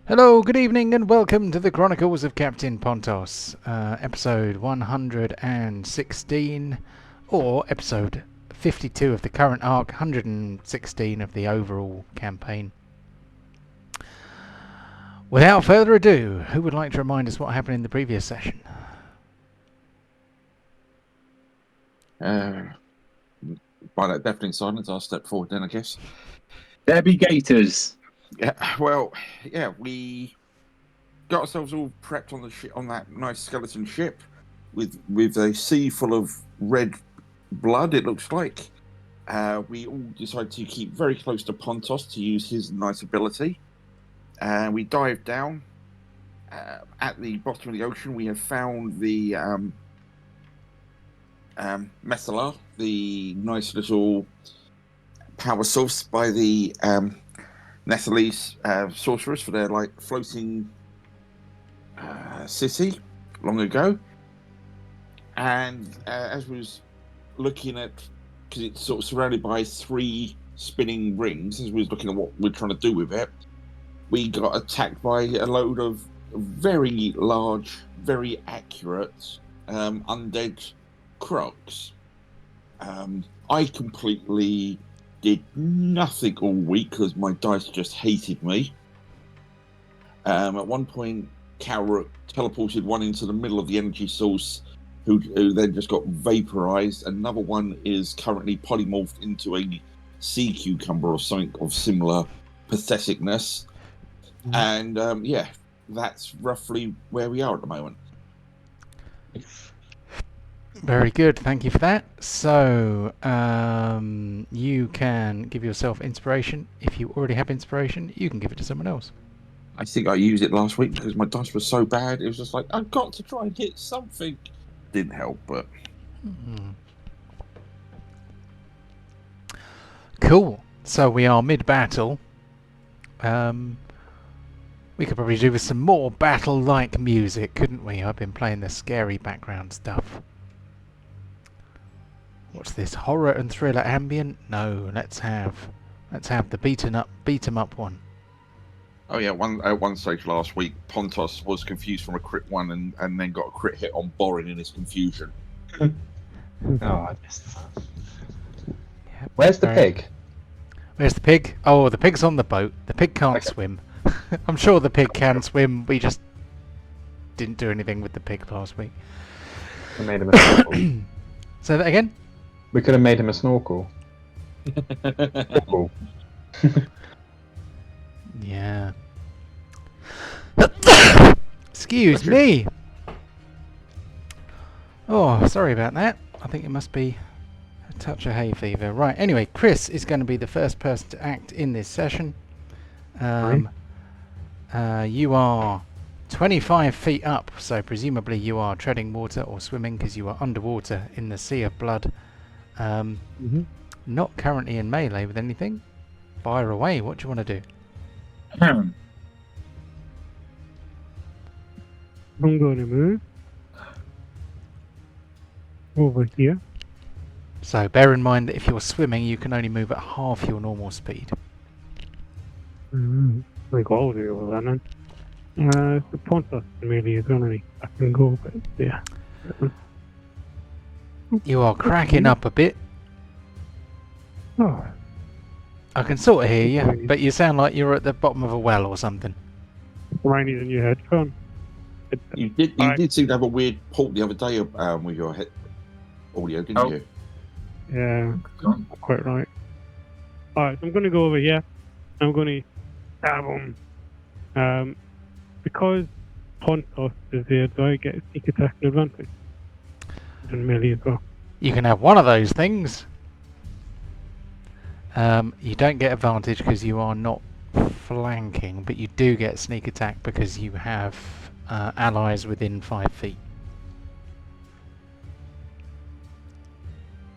Hello, good evening, and welcome to the Chronicles of Captain Pontos, episode 116, or episode 52 of the current arc, 116 of the overall campaign. Without further ado, who would like to remind us what happened in the previous session? By that deafening silence, I'll step forward then, I guess. There be gators. Yeah, we got ourselves all prepped on the on that nice skeleton ship with a sea full of red blood, it looks like. We all decided to keep very close to Pontos to use his nice ability. And we dived down. At the bottom of the ocean, we have found the Mythallar, the nice little power source by the Netheril sorcerers for their floating city long ago. And as we was looking at, because it's sort of surrounded by 3 spinning rings, as we was looking at what we're trying to do with it, we got attacked by a load of very large, very accurate undead crocs. I completely did nothing all week because my dice just hated me. At one point, Calrook teleported one into the middle of the energy source, who then just got vaporized. Another one is currently polymorphed into a sea cucumber or something of similar patheticness. And that's roughly where we are at the moment. Very good, thank you for that. So, you can give yourself inspiration. If you already have inspiration, you can give it to someone else. I think I used it last week because my dice was so bad. It was just like, I've got to try and hit something. Didn't help, but... Cool. So we are mid-battle. We could probably do with some more battle-like music, couldn't we? I've been playing the scary background stuff. What's this? Horror and thriller ambient? No, let's have the beat 'em up one. Oh yeah, at one stage last week, Pontos was confused from a crit 1 and then got a crit hit on Borin in his confusion. Oh, I missed that. Yep. Where's the pig? Where's the pig? Oh, the pig's on the boat. The pig can't swim. I'm sure the pig can swim. We just didn't do anything with the pig last week. We made him a snorkel. Say that again? We could have made him a snorkel. Yeah. Excuse me. Oh, sorry about that. I think it must be a touch of hay fever. Right, anyway, Chris is going to be the first person to act in this session. You are 25 feet up, so presumably you are treading water or swimming because you are underwater in the sea of blood. Not currently in melee with anything. Fire away, what do you want to do? I'm going to move over here. So bear in mind that if you're swimming, you can only move at half your normal speed. Like all of you over there then. The Pontos really is only I can go, but yeah. You are cracking up a bit. Oh, I can sort of hear you, but you sound like you're at the bottom of a well or something. I need a new headphone. You did seem to have a weird port the other day with your head audio, didn't you? Yeah, quite right. Alright, so I'm going to go over here. I'm going to stab him. Because Pontos is here, do I get a sneak attack and advantage? And melee as well. You can have one of those things. You don't get advantage because you are not flanking, but you do get sneak attack because you have allies within 5 feet.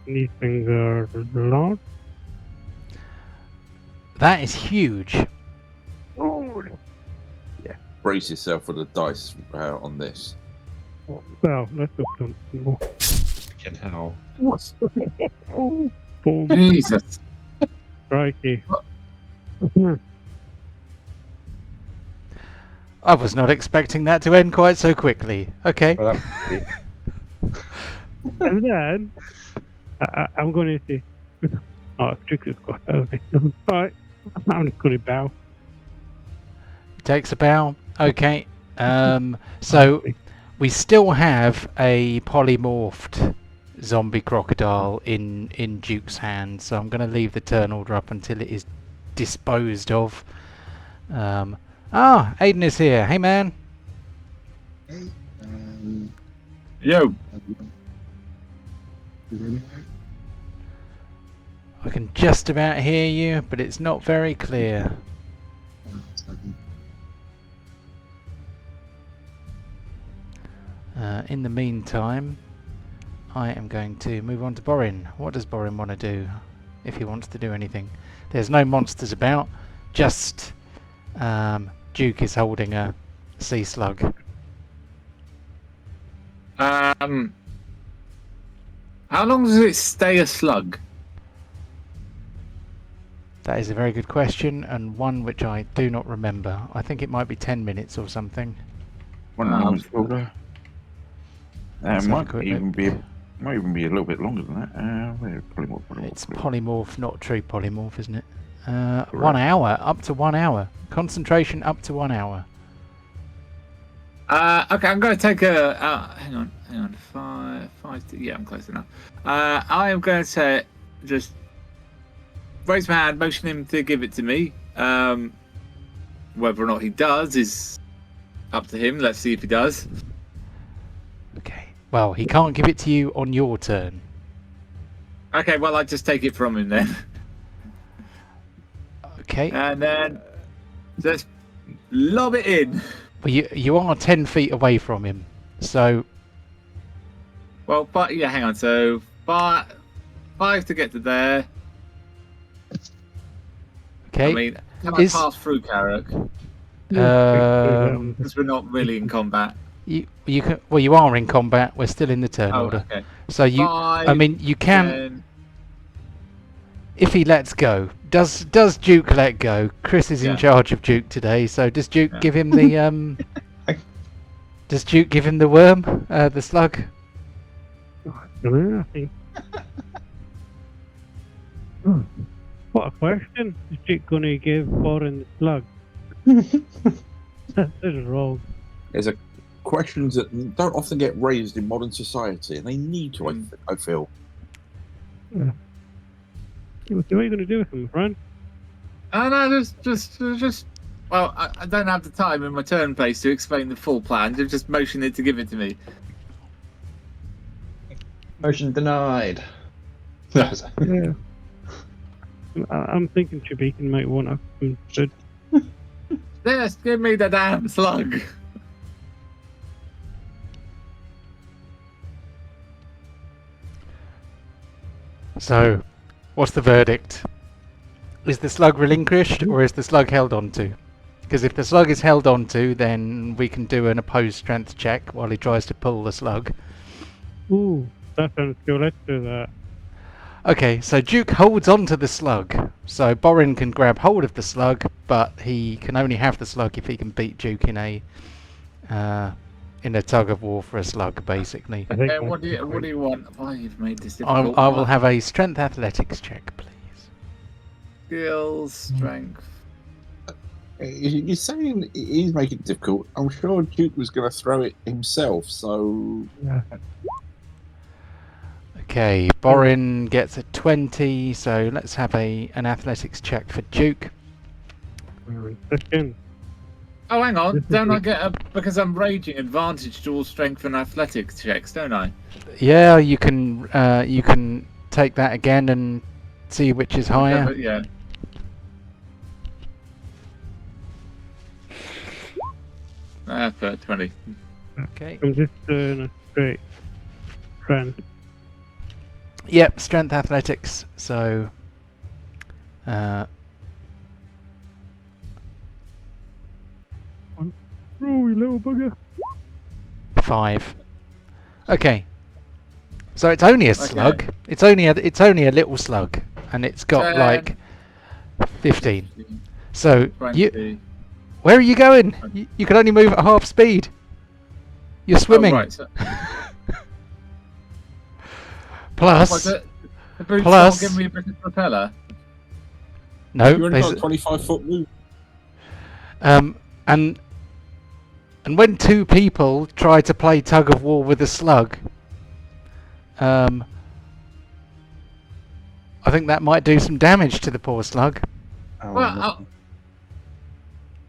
These things are large. That is huge. Oh, Brace yourself for the dice on this. well, let's look some more. Fucking hell. Oh, boom. Jesus. Crikey. I was not expecting that to end quite so quickly. Okay. Well, that would be- And then I'm going to say, oh, Drix has got okay. Alright, I'm just going to bow. Takes a bow. Okay. So we still have a polymorphed zombie crocodile in Duke's hands, so I'm going to leave the turn order up until it is disposed of. Aiden is here. Hey, man. Yo. I can just about hear you, but it's not very clear. In the meantime, I am going to move on to Borin. What does Borin want to do, if he wants to do anything? There's no monsters about, just Duke is holding a sea slug. How long does it stay a slug? That is a very good question, and one which I do not remember. I think it might be 10 minutes or something. 1 hour shoulder. Let's have a Might quick even look. be a little bit longer than that. Probably more. It's polymorph, not true polymorph, isn't it? 1 hour, up to 1 hour. Concentration up to 1 hour. Okay, I'm going to take a. Hang on. 5. Yeah, I'm close enough. I am going to just raise my hand, motion him to give it to me. Whether or not he does is up to him. Let's see if he does. Okay. Well, he can't give it to you on your turn. Okay, well, I just take it from him then. Okay. And then just lob it in. Well, you are 10 feet away from him, so Well, but yeah, hang on. So 5 to get to there. okay. I mean, can I Is- pass through Carrick? Um, Because we're not really in combat. you can. Well, you are in combat. We're still in the turn Oh, order. okay. So you. 5, I mean, you can 10. if he lets go. Does Duke let go? Chris is in Yeah. charge of Duke today. So does Duke Yeah. give him the Does Duke give him the worm, the slug? I think. What a question. Is Jake going to give Borin the slug? This is wrong. There's questions that don't often get raised in modern society, and they need to. I feel. What are you going to do with him, friend? Oh, no, just. Well, I don't have the time in my turn pace to explain the full plan. Just motion it to give it to me. Motion denied. Yeah. I'm thinking Shabikan might want to come stood. Yes, give me the damn slug. So, what's the verdict? Is the slug relinquished or is the slug held onto? Because if the slug is held onto, then we can do an opposed strength check while he tries to pull the slug. Ooh, that sounds cool. Let's do that. Okay, so Duke holds onto the slug. So Borin can grab hold of the slug, but he can only have the slug if he can beat Duke in a tug of war for a slug, basically. I think What do you want? Oh, you've made this difficult. I will have a strength athletics check, please. skills, strength. You're saying he's making it difficult. I'm sure Duke was going to throw it himself, so. Yeah. Okay, Borin gets a 20, so let's have an athletics check for Duke. Second. Oh, hang on. This is Don't I it. get a, because I'm raging, advantage to all strength and athletics checks, don't I? Yeah, you can take that again and see which is higher. Yeah. For 20. Okay. I'm just doing a straight trend. Yep, strength athletics. So, Oh, you little bugger. 5. Okay. So it's only a slug. It's only a little slug, and it's got 10. like 15. So 20. Where are you going? You can only move at half speed. You're swimming. Oh, right. So, Plus, the boots plus- not giving me a British propeller. no, You only there's- got a 25-foot move. and when two people try to play tug of war with a slug, I think that might do some damage to the poor slug. Oh,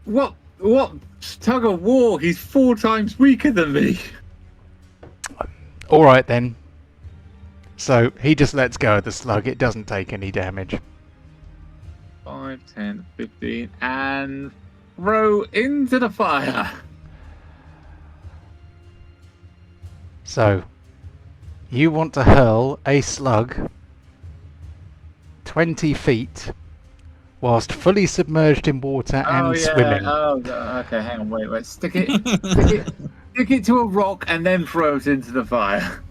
Well, what tug of war? He's 4 times weaker than me. All right then. So he just lets go of the slug. It doesn't take any damage. 5, 10, 15, and throw into the fire. So you want to hurl a slug 20 feet whilst fully submerged in water and swimming. Oh, okay. Hang on. Wait. Stick it to a rock and then throw it into the fire.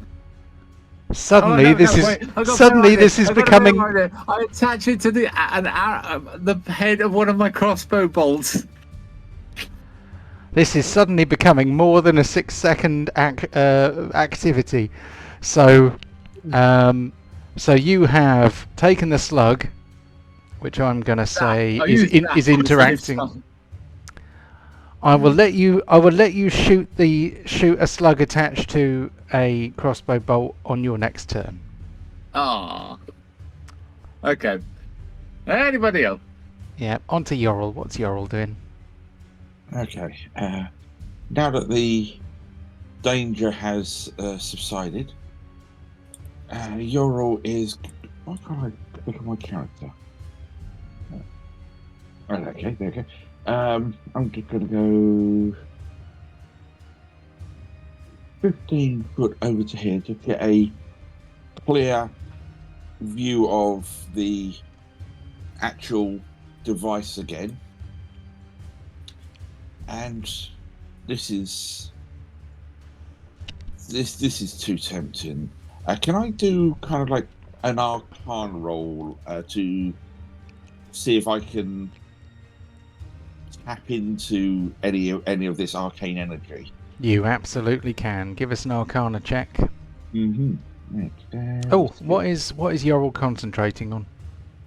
Suddenly, this is becoming. I attach it to the head of one of my crossbow bolts. This is suddenly becoming more than a 6-second activity. So you have taken the slug, which I'm going to say is interacting. I will let you shoot a slug attached to a crossbow bolt on your next turn. Ah. Okay. Anybody else? Yeah. On to Yorl. What's Yorl doing? Okay. Now that the danger has subsided, Yorl is. Why can't I look at my character? Okay, there we go. I'm just going to go 15 foot over to here to get a clear view of the actual device again. And this is too tempting. Can I do kind of like an Arcane roll to see if I can tap into any of this arcane energy? You absolutely can. Give us an Arcana check. Mm-hmm. Oh, what is Yorl concentrating on?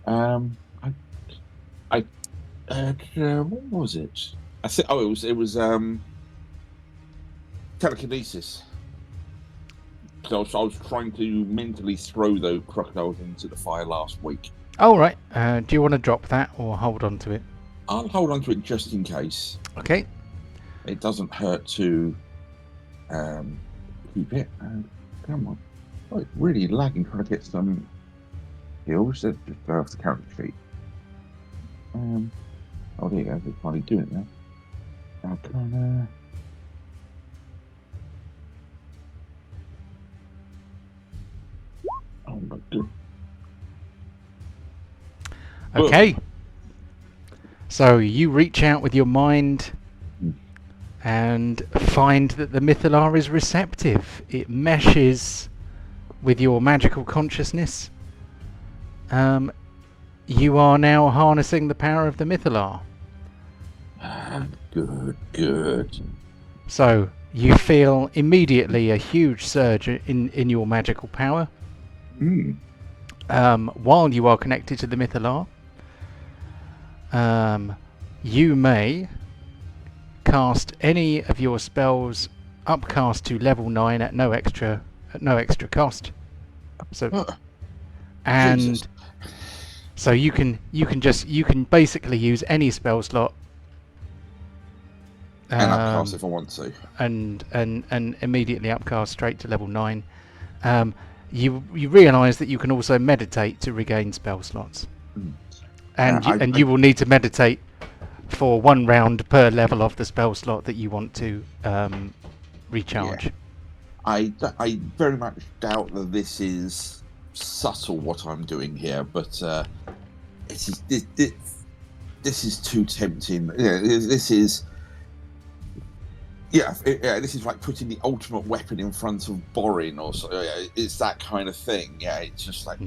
What was it? I said, it was telekinesis. So I was trying to mentally throw those crocodiles into the fire last week. Oh, right. Do you want to drop that or hold on to it? I'll hold on to it just in case. Okay. It doesn't hurt to keep it. Come on. Oh, it's really lagging trying to get some heals. Let's just go off the character sheet. Oh, there you go. We're finally doing it now. Arcana. Oh my god. Okay. So you reach out with your mind and find that the Mythallar is receptive. It meshes with your magical consciousness. You are now harnessing the power of the Mythallar. Good. So you feel immediately a huge surge in your magical power. While you are connected to the Mythallar. You may cast any of your spells upcast to level 9 at no extra cost. So and Jesus. so you can basically use any spell slot And upcast if I want to. and immediately upcast straight to level 9. You realise that you can also meditate to regain spell slots. And you will need to meditate for 1 round per level of the spell slot that you want to recharge. Yeah. I very much doubt that this is subtle what I'm doing here, but this is too tempting. Yeah, this is like putting the ultimate weapon in front of Borin, or so. It's that kind of thing. Yeah, it's just like.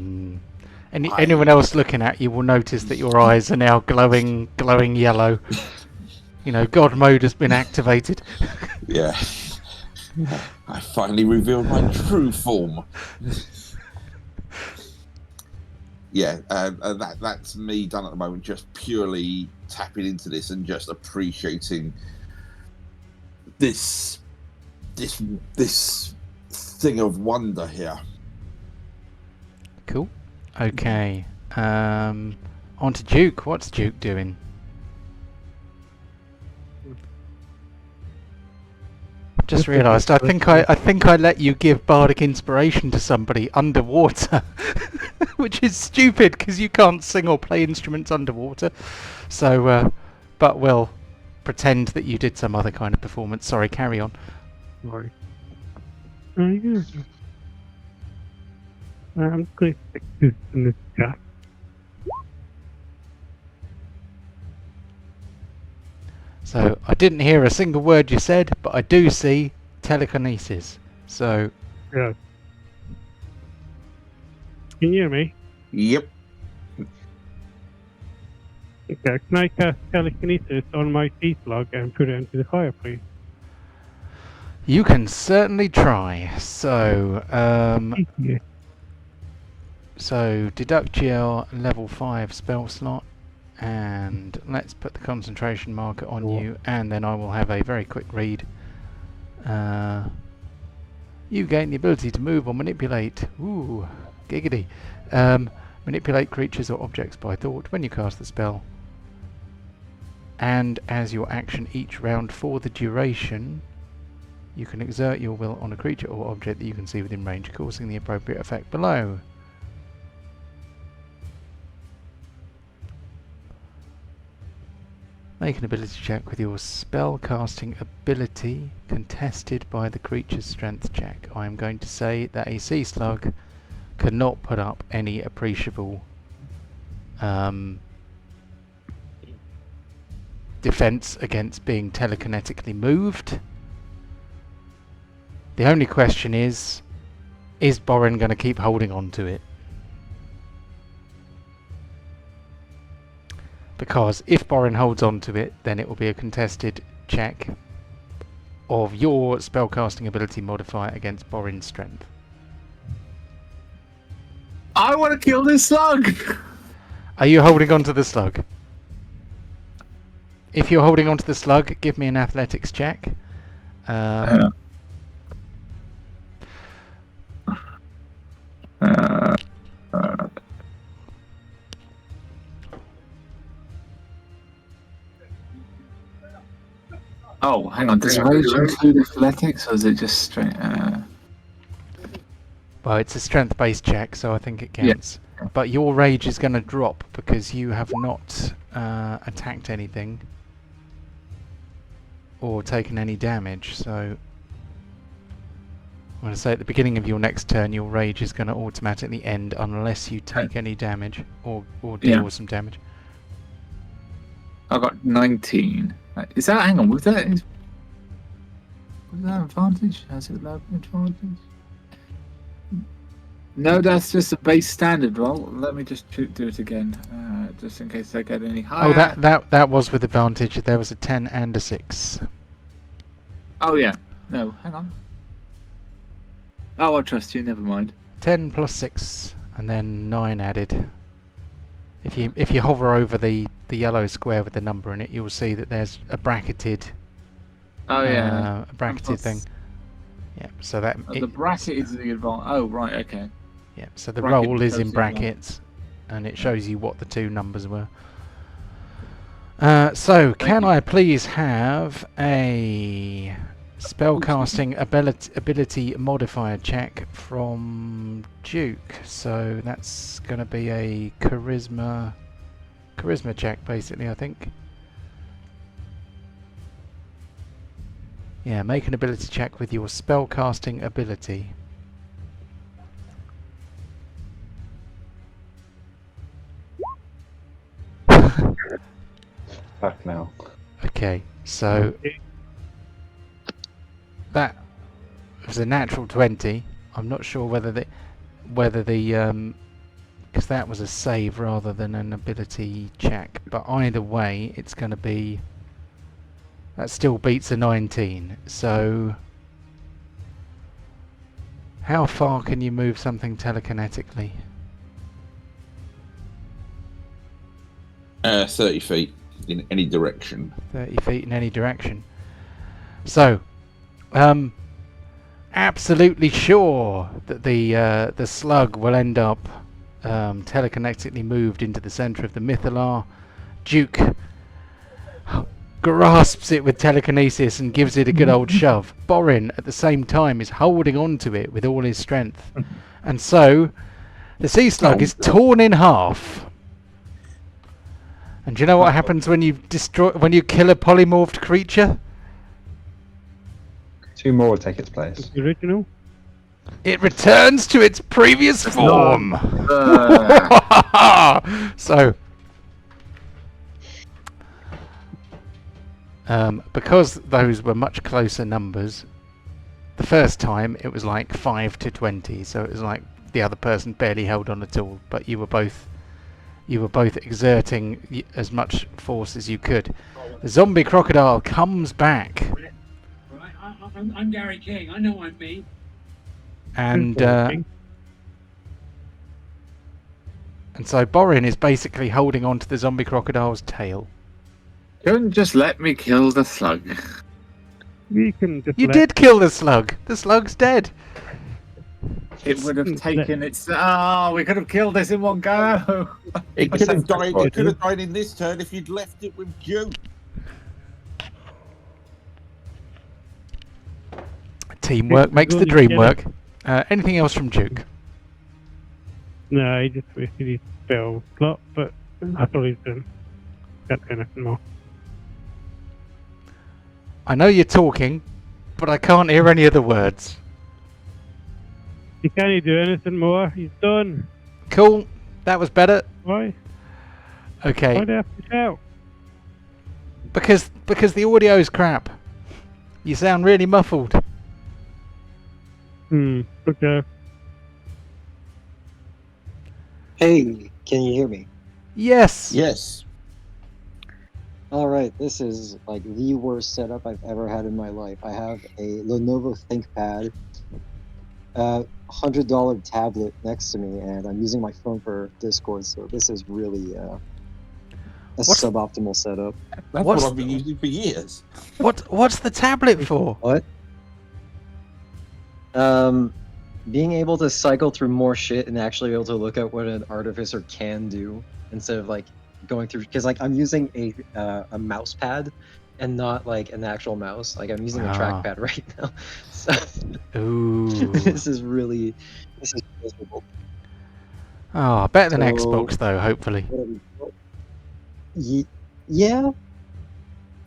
Anyone else looking at you will notice that your eyes are now glowing yellow. God mode has been activated. Yeah. I finally revealed my true form. Yeah, that's me done at the moment, just purely tapping into this and just appreciating this thing of wonder here. Cool. Okay. On to Duke. What's Duke doing? Just realised. I think I let you give bardic inspiration to somebody underwater, which is stupid because you can't sing or play instruments underwater. So, but we'll pretend that you did some other kind of performance. Sorry, carry on. Sorry. I'm just going to stick this in the chat. So I didn't hear a single word you said, but I do see telekinesis. So Yeah. Can you hear me? Yep. Okay. Can I cast telekinesis on my sea slug and put it into the fire, please? you can certainly try. So Yeah. so deduct your level 5 spell slot, and let's put the concentration marker on you, and then I will have a very quick read. You gain the ability to move or manipulate. Ooh, giggity. Manipulate creatures or objects by thought when you cast the spell. And as your action each round for the duration, you can exert your will on a creature or object that you can see within range, causing the appropriate effect below. Make an ability check with your spell casting ability contested by the creature's strength check. I am going to say that a sea slug cannot put up any appreciable defense against being telekinetically moved. The only question is Borin going to keep holding on to it? Because if Borin holds on to it, then it will be a contested check of your spellcasting ability modifier against Borin's strength. I want to kill this slug! Are you holding on to the slug? If you're holding on to the slug, give me an athletics check. Oh, hang on. Does rage include athletics, or is it just straight? Well, it's a strength-based check, so I think it counts. Yeah. But your rage is going to drop because you have not attacked anything or taken any damage. So I'm going to say at the beginning of your next turn, your rage is going to automatically end unless you take any damage or deal with some damage. I got 19. Is that? Hang on. Was that advantage? Has it low advantage? No, that's just a base standard roll. Let me just do it again, just in case I get any higher. Oh, that was with advantage. There was a 10 and a 6. Oh yeah. No, hang on. Oh, I trust you. Never mind. 10 plus 6, and then 9 added. If you hover over the yellow square with the number in it, you'll see that there's a bracketed. Oh yeah. A bracketed thing. Yeah. So that the bracket is the advantage. Oh right. Okay. Yeah. So the roll is in brackets, and it shows you what the two numbers were. So can I please have a spellcasting ability modifier check from Duke? So that's going to be a charisma check, basically, I think. Yeah, make an ability check with your spellcasting ability. Fuck now. Okay, so that was a natural 20. I'm not sure whether the because that was a save rather than an ability check. But either way, it's going to be That still beats a 19. So, how far can you move something telekinetically? 30 feet in any direction. 30 feet in any direction. So, absolutely sure that the slug will end up telekinetically moved into the centre of the Mythallar. Duke grasps it with telekinesis and gives it a good old shove. Borin, at the same time, is holding on to it with all his strength. And so, the sea slug is torn in half. And do you know what happens when you kill a polymorphed creature? 2 more will take its place. The original. It returns to its previous form. So, because those were much closer numbers, the first time it was like 5 to 20, so it was like the other person barely held on at all. But you were both exerting as much force as you could. The zombie crocodile comes back. Right, I'm Gary King. I know I'm me. And so Borin is basically holding on to the zombie crocodile's tail. Couldn't just let me kill the slug. You can just You did kill the slug. The slug's dead. It would have taken its. Oh, we could have killed this in one go. It could have died. It could have died in this turn if you'd left it with Duke. Teamwork makes the dream work. Anything else from Duke? No, he just wasted his spell slot, but I thought he's done. Can't do anything more. I know you're talking, but I can't hear any of the words. He can't do anything more. He's done. Cool. That was better. Why? Okay. Why do I have to shout? Because the audio is crap. You sound really muffled. Okay. Hey, can you hear me? Yes. Yes. Alright, this is like the worst setup I've ever had in my life. I have a Lenovo ThinkPad, $100 tablet next to me, and I'm using my phone for Discord, so this is really a suboptimal setup. That's what I've been using for years. What's the tablet for? What? Being able to cycle through more shit and actually be able to look at what an artificer can do instead of like going through, because like I'm using a mouse pad and not like an actual mouse. Like I'm using a trackpad right now. So Ooh. this is miserable. Oh, better than So- Xbox though, hopefully. Yeah,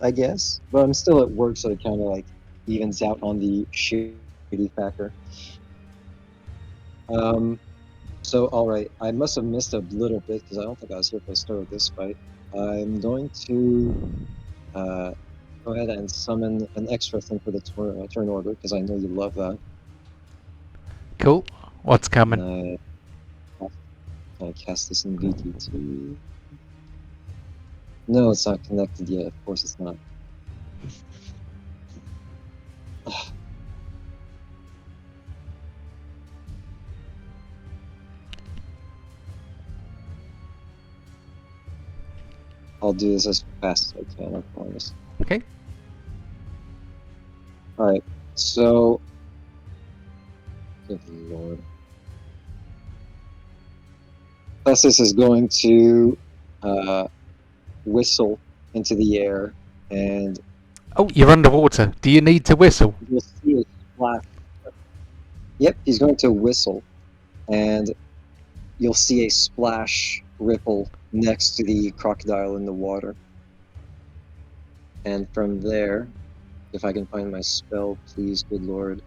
I guess. But I'm still at work, so it kind of like evens out on the shitty factor. So alright, I must have missed a little bit because I don't think I was here for the start of this fight. I'm going to go ahead and summon an extra thing for the turn order because I know you love that. Cool. What's coming? And I cast this in VT2. No, it's not connected yet. Of course it's not. I'll do this as fast as I can, I promise. Okay. Alright, so... Good lord. Thessus is going to whistle into the air, and Oh, you're underwater. Do you need to whistle? you'll see a splash. Yep, he's going to whistle, and you'll see a splash ripple next to the crocodile in the water. And from there, if I can find my spell, please, good lord.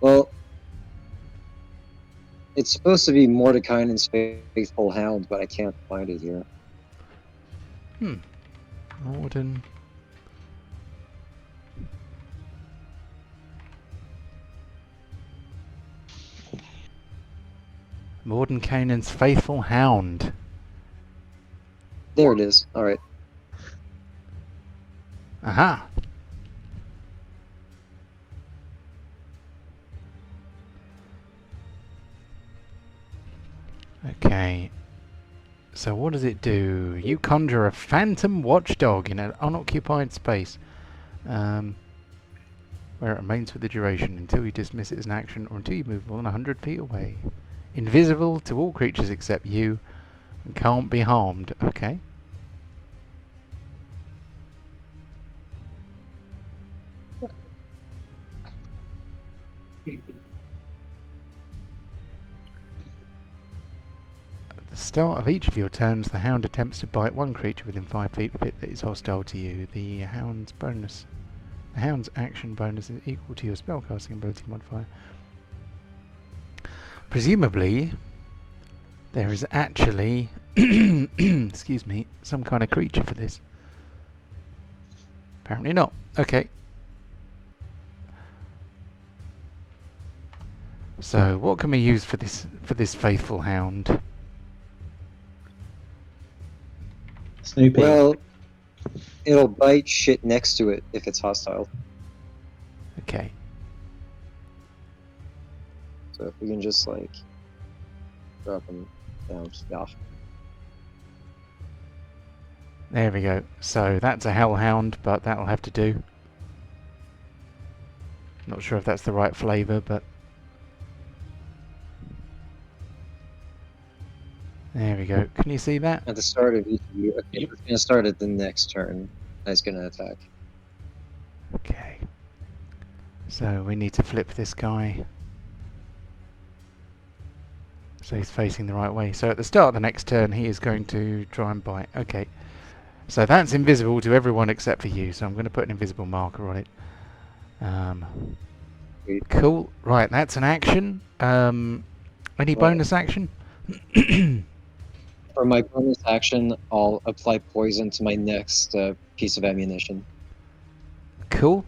Well, it's supposed to be Mordekainen's Faithful Hound, but I can't find it here. Morden. Mordenkainen's Faithful Hound. There it is. All right. Aha. Okay. So what does it do? You conjure a phantom watchdog in an unoccupied space, where it remains for the duration until you dismiss it as an action or until you move more than 100 feet away. Invisible to all creatures except you, and can't be harmed. Okay. At the start of each of your turns, the hound attempts to bite one creature within 5 feet of it that is hostile to you. The hound's action bonus is equal to your spellcasting ability modifier. Presumably, there is actually, excuse me, some kind of creature for this. Apparently not. Okay. So, what can we use for this faithful hound? Snoopy. Well, it'll bite shit next to it if it's hostile. Okay. So if we can just like drop them down. Yeah. There we go. So that's a hellhound, but that'll have to do. Not sure if that's the right flavour, but there we go. Can you see that? At the start of each of you, okay, it's gonna start at the next turn. That's gonna attack. Okay. So we need to flip this guy. So he's facing the right way. So at the start of the next turn, he is going to try and bite. Okay. So that's invisible to everyone except for you. So I'm going to put an invisible marker on it. Cool. Right, that's an action. Any bonus action? For my bonus action, I'll apply poison to my next piece of ammunition. Cool.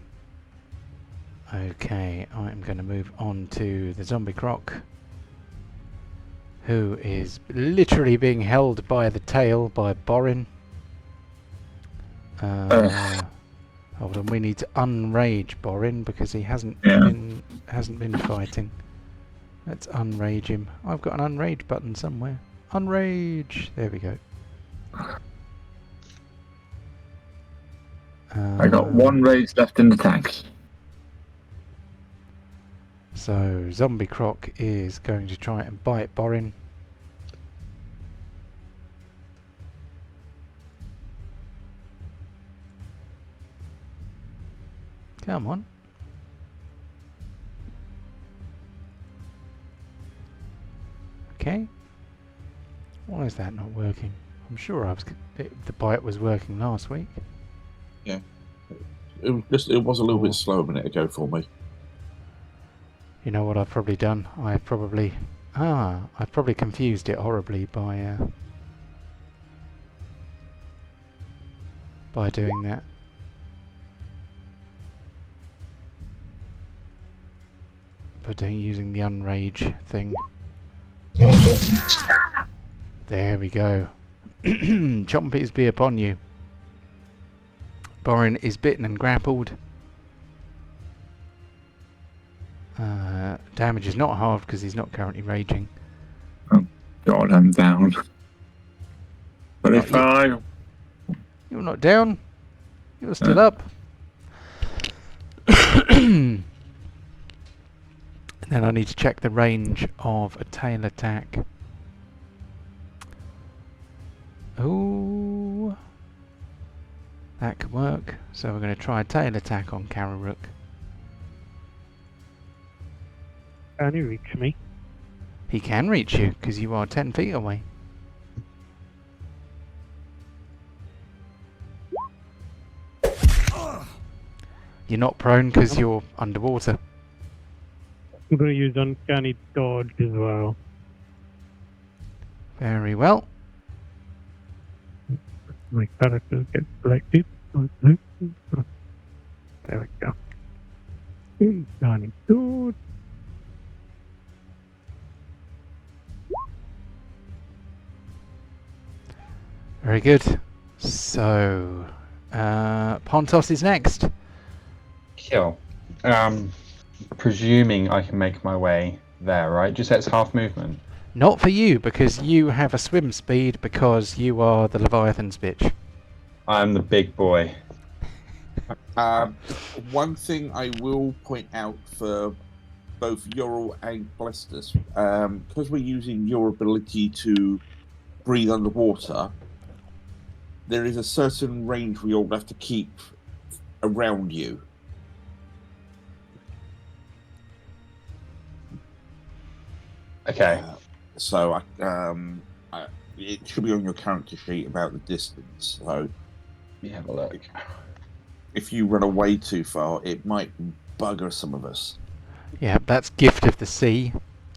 Okay, I'm going to move on to the zombie croc, who is literally being held by the tail by Borin. Hold on, we need to unrage Borin because he hasn't been fighting. Let's unrage him. I've got an unrage button somewhere. Unrage. There we go. I got one rage left in the tank. So zombie croc is going to try and bite Borin. Come on. Okay. Why is that not working? I'm sure the bite was working last week. Yeah. It was a little bit slow a minute ago for me. You know what I've probably done? I've probably confused it horribly by doing that. Using the unrage thing. There we go. Chompers be upon you. Borin is bitten and grappled. Damage is not halved because he's not currently raging. Oh God, I'm down. 25. You're not down. You're still up. Then I need to check the range of a tail attack. Ooh, that could work. So we're going to try a tail attack on Kararook. Can you reach me? He can reach you because you are 10 feet away. You're not prone because you're underwater. I'm going to use uncanny dodge as well. Very well. My characters get selected. There we go. Uncanny dodge. Very good. So, Pontos is next. Kill. Presuming I can make my way there, right? Just say it's half movement. Not for you, because you have a swim speed because you are the Leviathan's bitch. I'm the big boy. One thing I will point out for both Ural and Blestus, because we're using your ability to breathe underwater, there is a certain range we all have to keep around you. Okay. So it should be on your character sheet about the distance. So Let me have a look. if you run away too far, it might bugger some of us. Yeah, that's Gift of the Sea,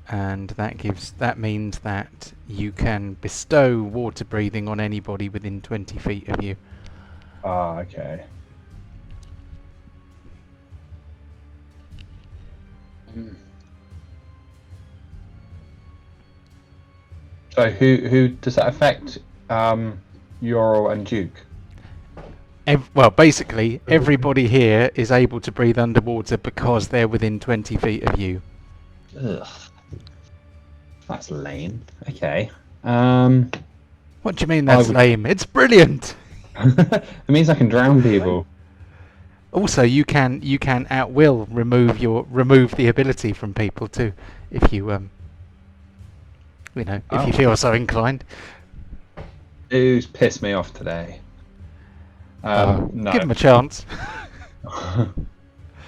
and that means that you can bestow water breathing on anybody within 20 feet of you. Ah, okay. So who does that affect? Ural and Duke. Well, basically, everybody here is able to breathe underwater because they're within 20 feet of you. Ugh. That's lame. Okay. What do you mean that's would- lame? It's brilliant! It means I can drown people. Also, you can at will remove the ability from people too, if you if you feel so inclined. Who's pissed me off today? No. Give them a chance.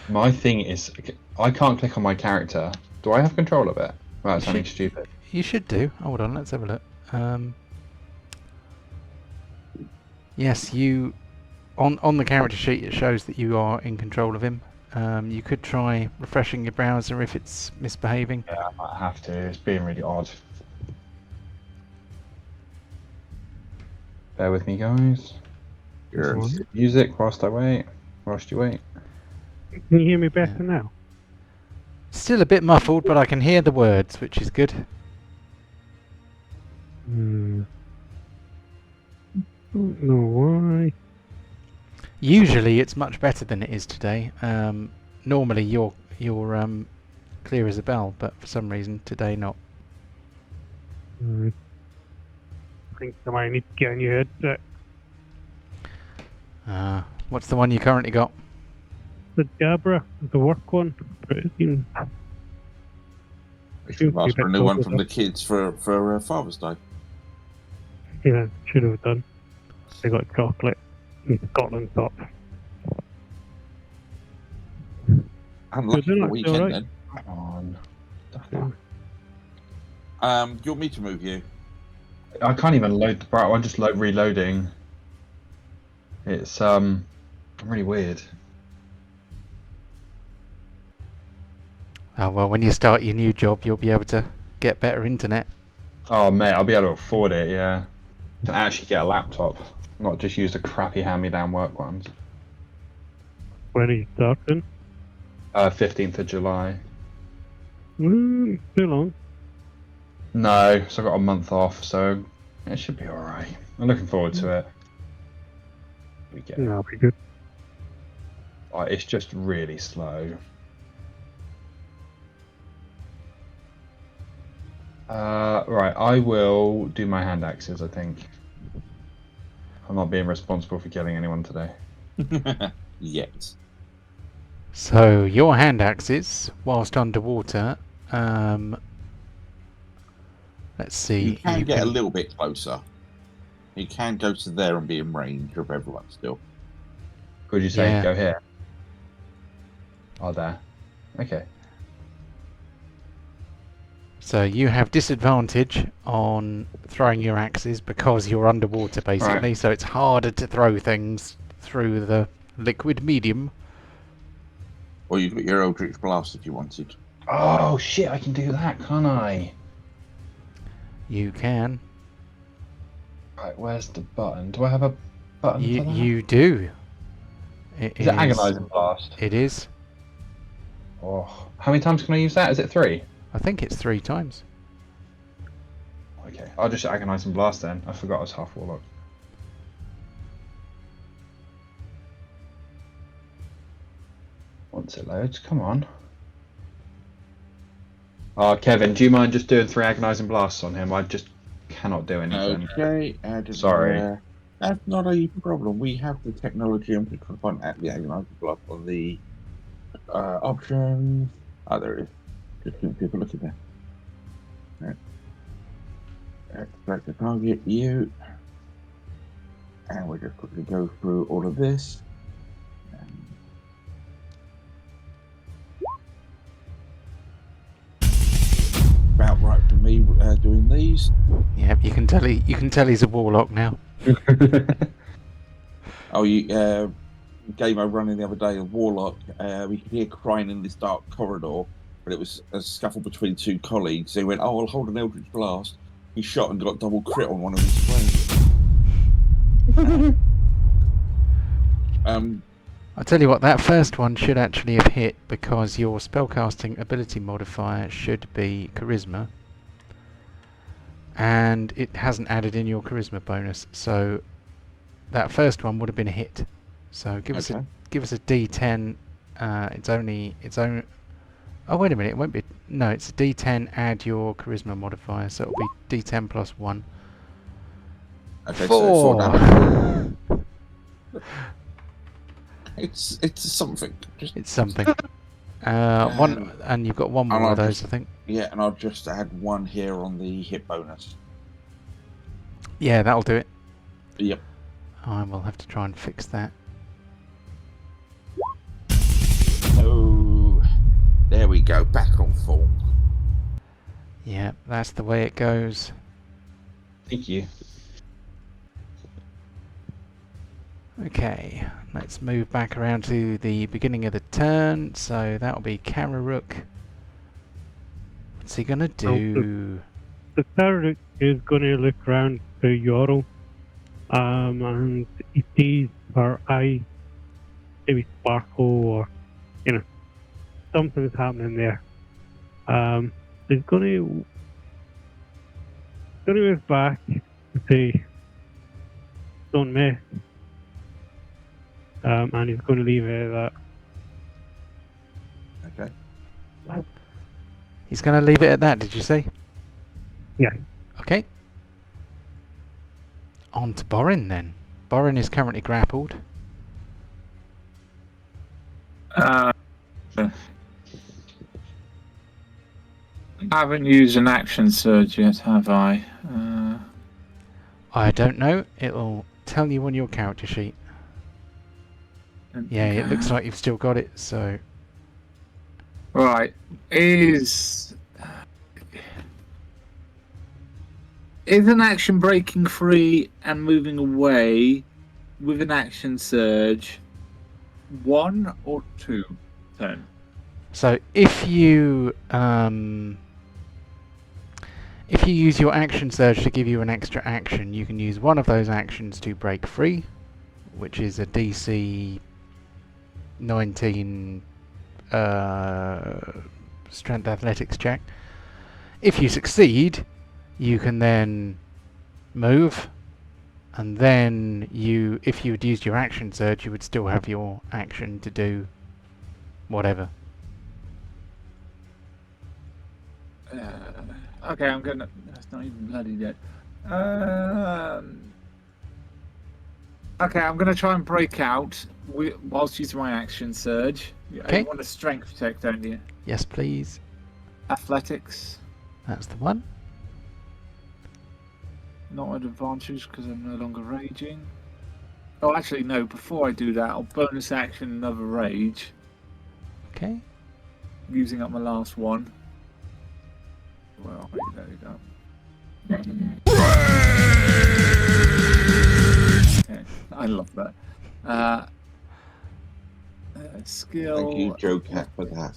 My thing is, I can't click on my character. Do I have control of it? Well, that's something Should- stupid. You should do. Hold on, let's have a look. Yes, you on the character sheet it shows that you are in control of him. You could try refreshing your browser if it's misbehaving. Yeah, I might have to. It's being really odd. Bear with me, guys. Sure. Music whilst I wait. Whilst you wait. Can you hear me better now? Still a bit muffled, but I can hear the words, which is good. Don't know why. Usually it's much better than it is today. Normally you're clear as a bell, but for some reason today not. I think I might need to get on your headset. What's the one you currently got? The Gabra, the work one. But it seems We should have asked for a new one from the kids for Father's Day. yeah, should have done. They got chocolate and Scotland top. Unlucky they're for the not weekend alright. then. Come on. Do you want me to move you? I can't even load the browser. I'm just reloading. It's really weird. Oh well, when you start your new job, you'll be able to get better internet. Oh mate, I'll be able to afford it. Yeah, to actually get a laptop, not just use the crappy hand-me-down work ones. When are you starting? 15th of July. Too long. No, so I got a month off, so it should be alright. I'm looking forward to it. We get it. That'll be good. It's just really slow. Right, I will do my hand axes, I think. I'm not being responsible for killing anyone today. Yes. So your hand axes, whilst underwater, let's see. You can get a little bit closer. You can go to there and be in range of everyone still. Would you say Yeah. go here? Oh, there. Okay. So you have disadvantage on throwing your axes because you're underwater, basically. Right. So it's harder to throw things through the liquid medium. Or you could get your Eldritch Blast if you wanted. Oh shit, I can do that, can't I? You can. Right, where's the button? Do I have a button for that? You do. Is it Agonizing Blast? It is. Oh, how many times can I use that? Is it 3? I think it's 3 times. Okay, I'll just Agonizing Blast then. I forgot I was half Warlock. Once it loads, come on. Oh, Kevin, do you mind just doing 3 agonizing blasts on him? I just cannot do anything. Okay. Sorry. That's not a problem. We have the technology. I'm just trying to find out the agonizing blast on the options. Oh, there it is. Just giving people a look at that. Right. Select the target, you. And we'll just quickly go through all of this. About right for me doing these. Yep, you can tell he's a warlock now. Oh, you game I running the other day, a warlock. We could hear crying in this dark corridor, but it was a scuffle between 2 colleagues. They went, "Oh, I'll hold an Eldritch Blast." He shot and got double crit on one of his friends. I'll tell you what, that first one should actually have hit because your spellcasting ability modifier should be Charisma. And it hasn't added in your Charisma bonus, so that first one would have been a hit. So give us a D10. It's only. Oh wait a minute, it won't be. No, it's a D10. Add your Charisma modifier, so it'll be D10 plus 1. Okay, 4. So 4 damage. It's something. It's something. One, and you've got one more of those, I think. Yeah, and I'll just add 1 here on the hit bonus. Yeah, that'll do it. Yep. I will have to try and fix that. Oh, there we go. Back on form. Yeah, that's the way it goes. Thank you. Okay, let's move back around to the beginning of the turn. So that'll be Kararuk. What's he gonna do? The Kararuk is going to look around to Yoro, and he sees her eye maybe sparkle or, something's happening there. He's going to move back and say, "Don't miss." And he's going to leave it at Okay. He's gonna leave it at that, did you say? Yeah. Okay. On to Borin then. Borin is currently grappled. I haven't used an action surge yet, have I? I don't know. It'll tell you on your character sheet. Yeah, it looks like you've still got it, so... Right. Is an action breaking free and moving away with an action surge 1 or 2 turn? So if you use your action surge to give you an extra action, you can use one of those actions to break free, which is a DC 19 strength athletics check. If you succeed, you can then move, and then if you had used your action surge, you would still have your action to do whatever. Okay, I'm gonna. That's not even bloody yet. Okay, I'm gonna try and break out whilst using my action surge. Okay. You want a strength check, don't you? Yes, please. Athletics. That's the one. Not an advantage because I'm no longer raging. Oh, actually, no. Before I do that, I'll bonus action another rage, Okay. using up my last one. Well, there you go. Okay, I love that. Skill. Thank you, Joe Cat, for that.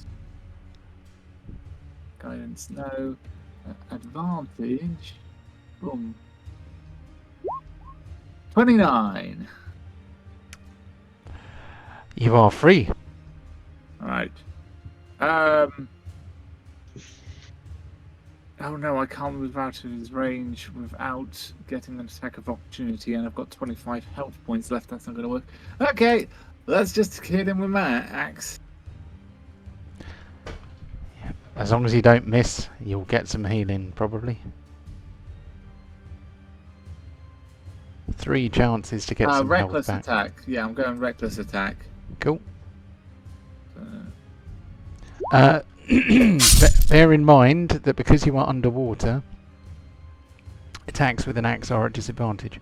Guidance, no. Advantage. Boom. 29. You are free. Alright. Oh no, I can't move out of his range without getting an attack of opportunity, and I've got 25 health points left. That's not going to work. Okay, let's just hit him with my axe. As long as you don't miss, you'll get some healing, probably. 3 chances to get some health reckless back. attack. Yeah, I'm going reckless attack. Cool. Bear in mind that because you are underwater, attacks with an axe are at disadvantage.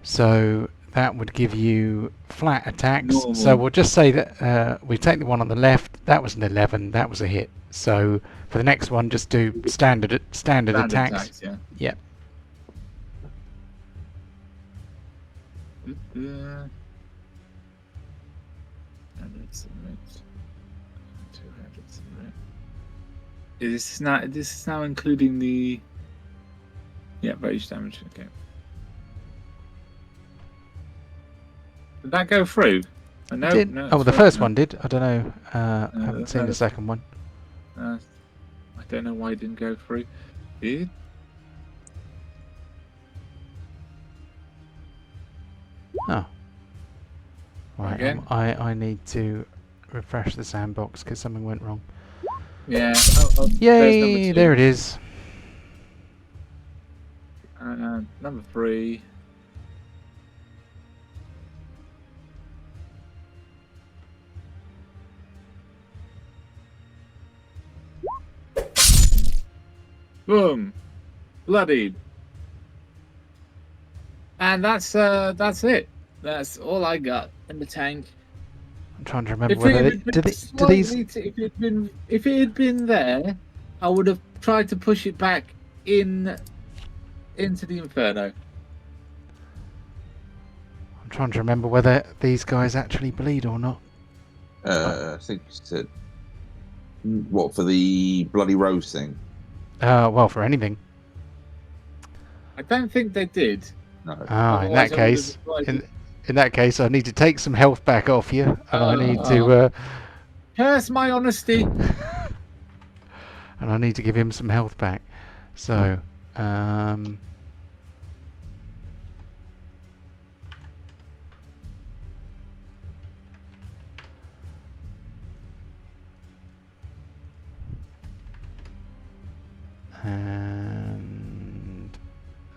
So that would give you flat attacks. Normal. So we'll just say that we take the one on the left. That was an 11. That was a hit. So for the next one, just do standard attacks. Yeah. Yep. This is now including the rage damage. Okay. Did that go through? No, Did. no, Oh, the sorry, first no. one did. I don't know. I haven't seen no. the second one. I don't know why it didn't go through. Did? Oh. Right. Again? I need to refresh the sandbox because something went wrong. Yeah. Yay! There it is. Number 3. Boom! Bloodied. And that's it. That's all I got in the tank. I'm trying to remember whether do these. If it had been there, I would have tried to push it back into the Inferno. I'm trying to remember whether these guys actually bleed or not. I think you said what for the bloody rose thing. Well, for anything. I don't think they did. No. Ah, in that Otherwise I case, would've tried in that case, I need to take some health back off you, and I need to. Curse my honesty. And I need to give him some health back. So, and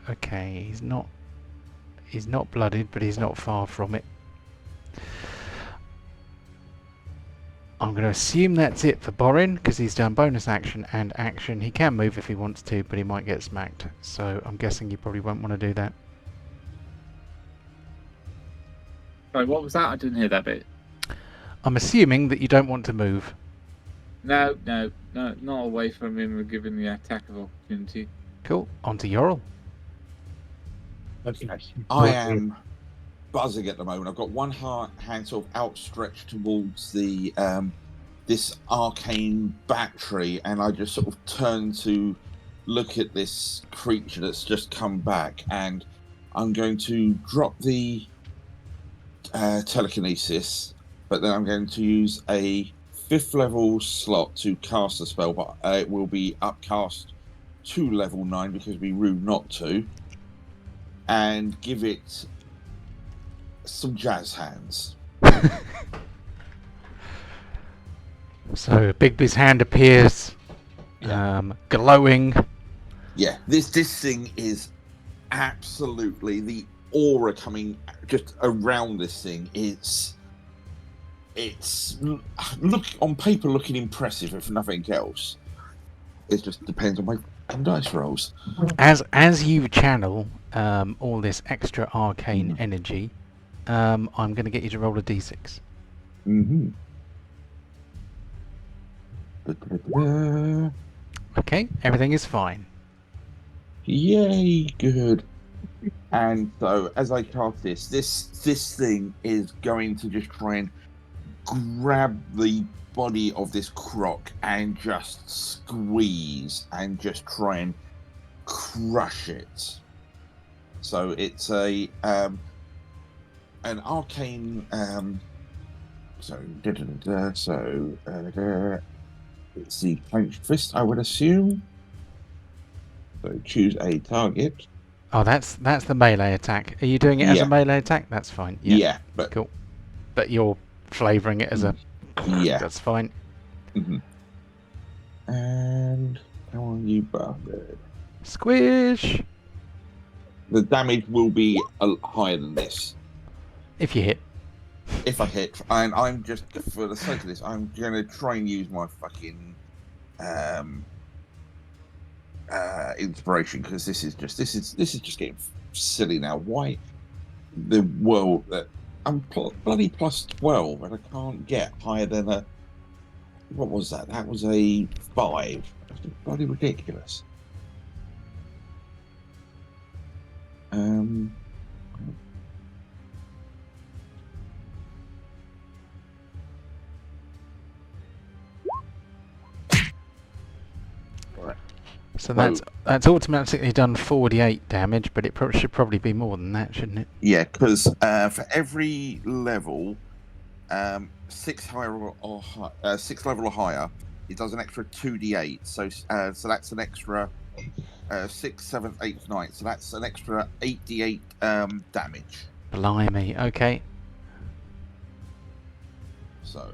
okay, he's not blooded, but he's not far from it. I'm going to assume that's it for Borin, because he's done bonus action and action. He can move if he wants to, but he might get smacked. So I'm guessing you probably won't want to do that. Sorry, what was that? I didn't hear that bit. I'm assuming that you don't want to move. No, not away from him. We're given the attack of opportunity. Cool. On to Yorl. Okay. I am buzzing at the moment. I've got one hand sort of outstretched towards the this arcane battery, and I just sort of turn to look at this creature that's just come back, and I'm going to drop the telekinesis, but then I'm going to use a 5th level slot to cast a spell, but it will be upcast to level 9 because it'd be rude not to, and give it some jazz hands. So Bigby's hand appears, glowing. Yeah, this thing is absolutely, the aura coming just around this thing. It's look on paper looking impressive, if nothing else. It just depends on my dice rolls. As you channel all this extra arcane energy, I'm going to get you to roll a d6. Mm-hmm. Okay, everything is fine. Yay, good. And so as I cast this thing is going to just try and grab the body of this croc and just squeeze and just try and crush it. So it's an arcane it's the clenched fist, I would assume. So choose a target. Oh, that's the melee attack. Are you doing it as Yeah. a melee attack? That's fine. Yeah, but Cool. But you're flavouring it as a... Yeah. That's fine. Mhm. And how are you, bastard? Squish! The damage will be higher than this. If you hit. If I hit, and I'm just, for the sake of this, I'm going to try and use my fucking inspiration, because this is just getting silly now. Why the world that I'm bloody plus 12 and I can't get higher than a, what was that? That was a 5. That's just bloody ridiculous. So that's automatically done 48 damage, but it should probably be more than that, shouldn't it? Yeah, because for every level, 6 level or higher, it does an extra 2d8. So that's an extra 6th, 7th, 8th, 9th. So that's an extra 8d8 damage. Blimey, okay. So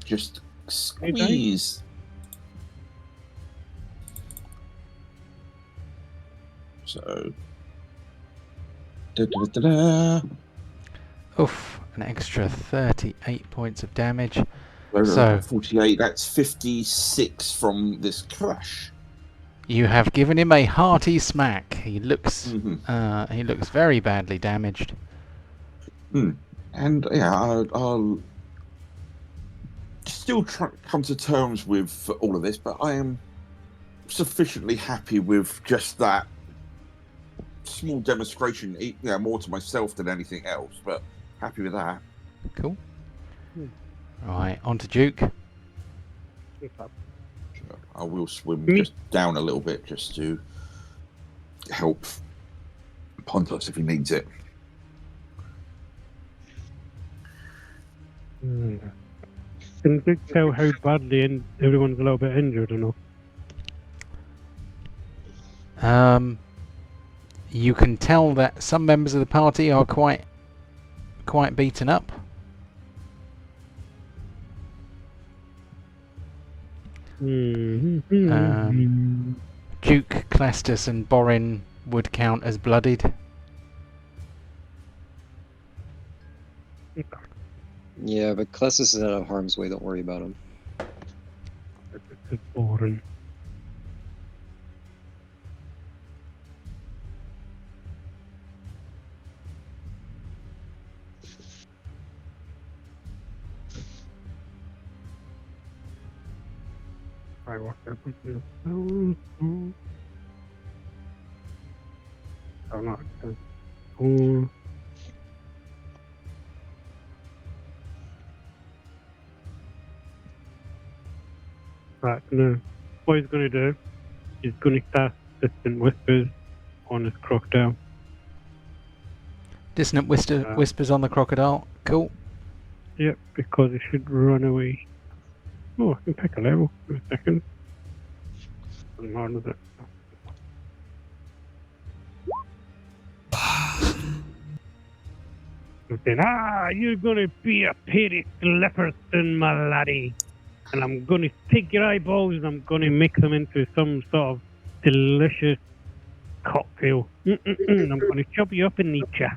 just squeeze. So, Oof, an extra 38 points of damage. So 48, that's 56 from this crush. You have given him a hearty smack. He looks very badly damaged. And yeah, I'll still try to come to terms with all of this, but I am sufficiently happy with just that small demonstration, more to myself than anything else, but happy with that. Cool. Right, on to Duke. I will swim just down a little bit just to help Pontos if he needs it. Can you tell how badly everyone's a little bit injured or no? You can tell that some members of the party are quite beaten up. Duke, Clastus and Borin would count as bloodied. Yeah, but Clastus is out of harm's way, don't worry about him. Boring. I walk up and oh, not. Right, no. What he's going to do is going to cast Distant Whispers on his crocodile. Dissonant whispers on the crocodile. Cool. Yep, because it should run away. Oh, I can pick a level for a second. I'm on with it. Saying, you're gonna be a pity leopardson, my laddie. And I'm gonna take your eyeballs and I'm gonna make them into some sort of delicious cocktail. I'm gonna chop you up and eat ya.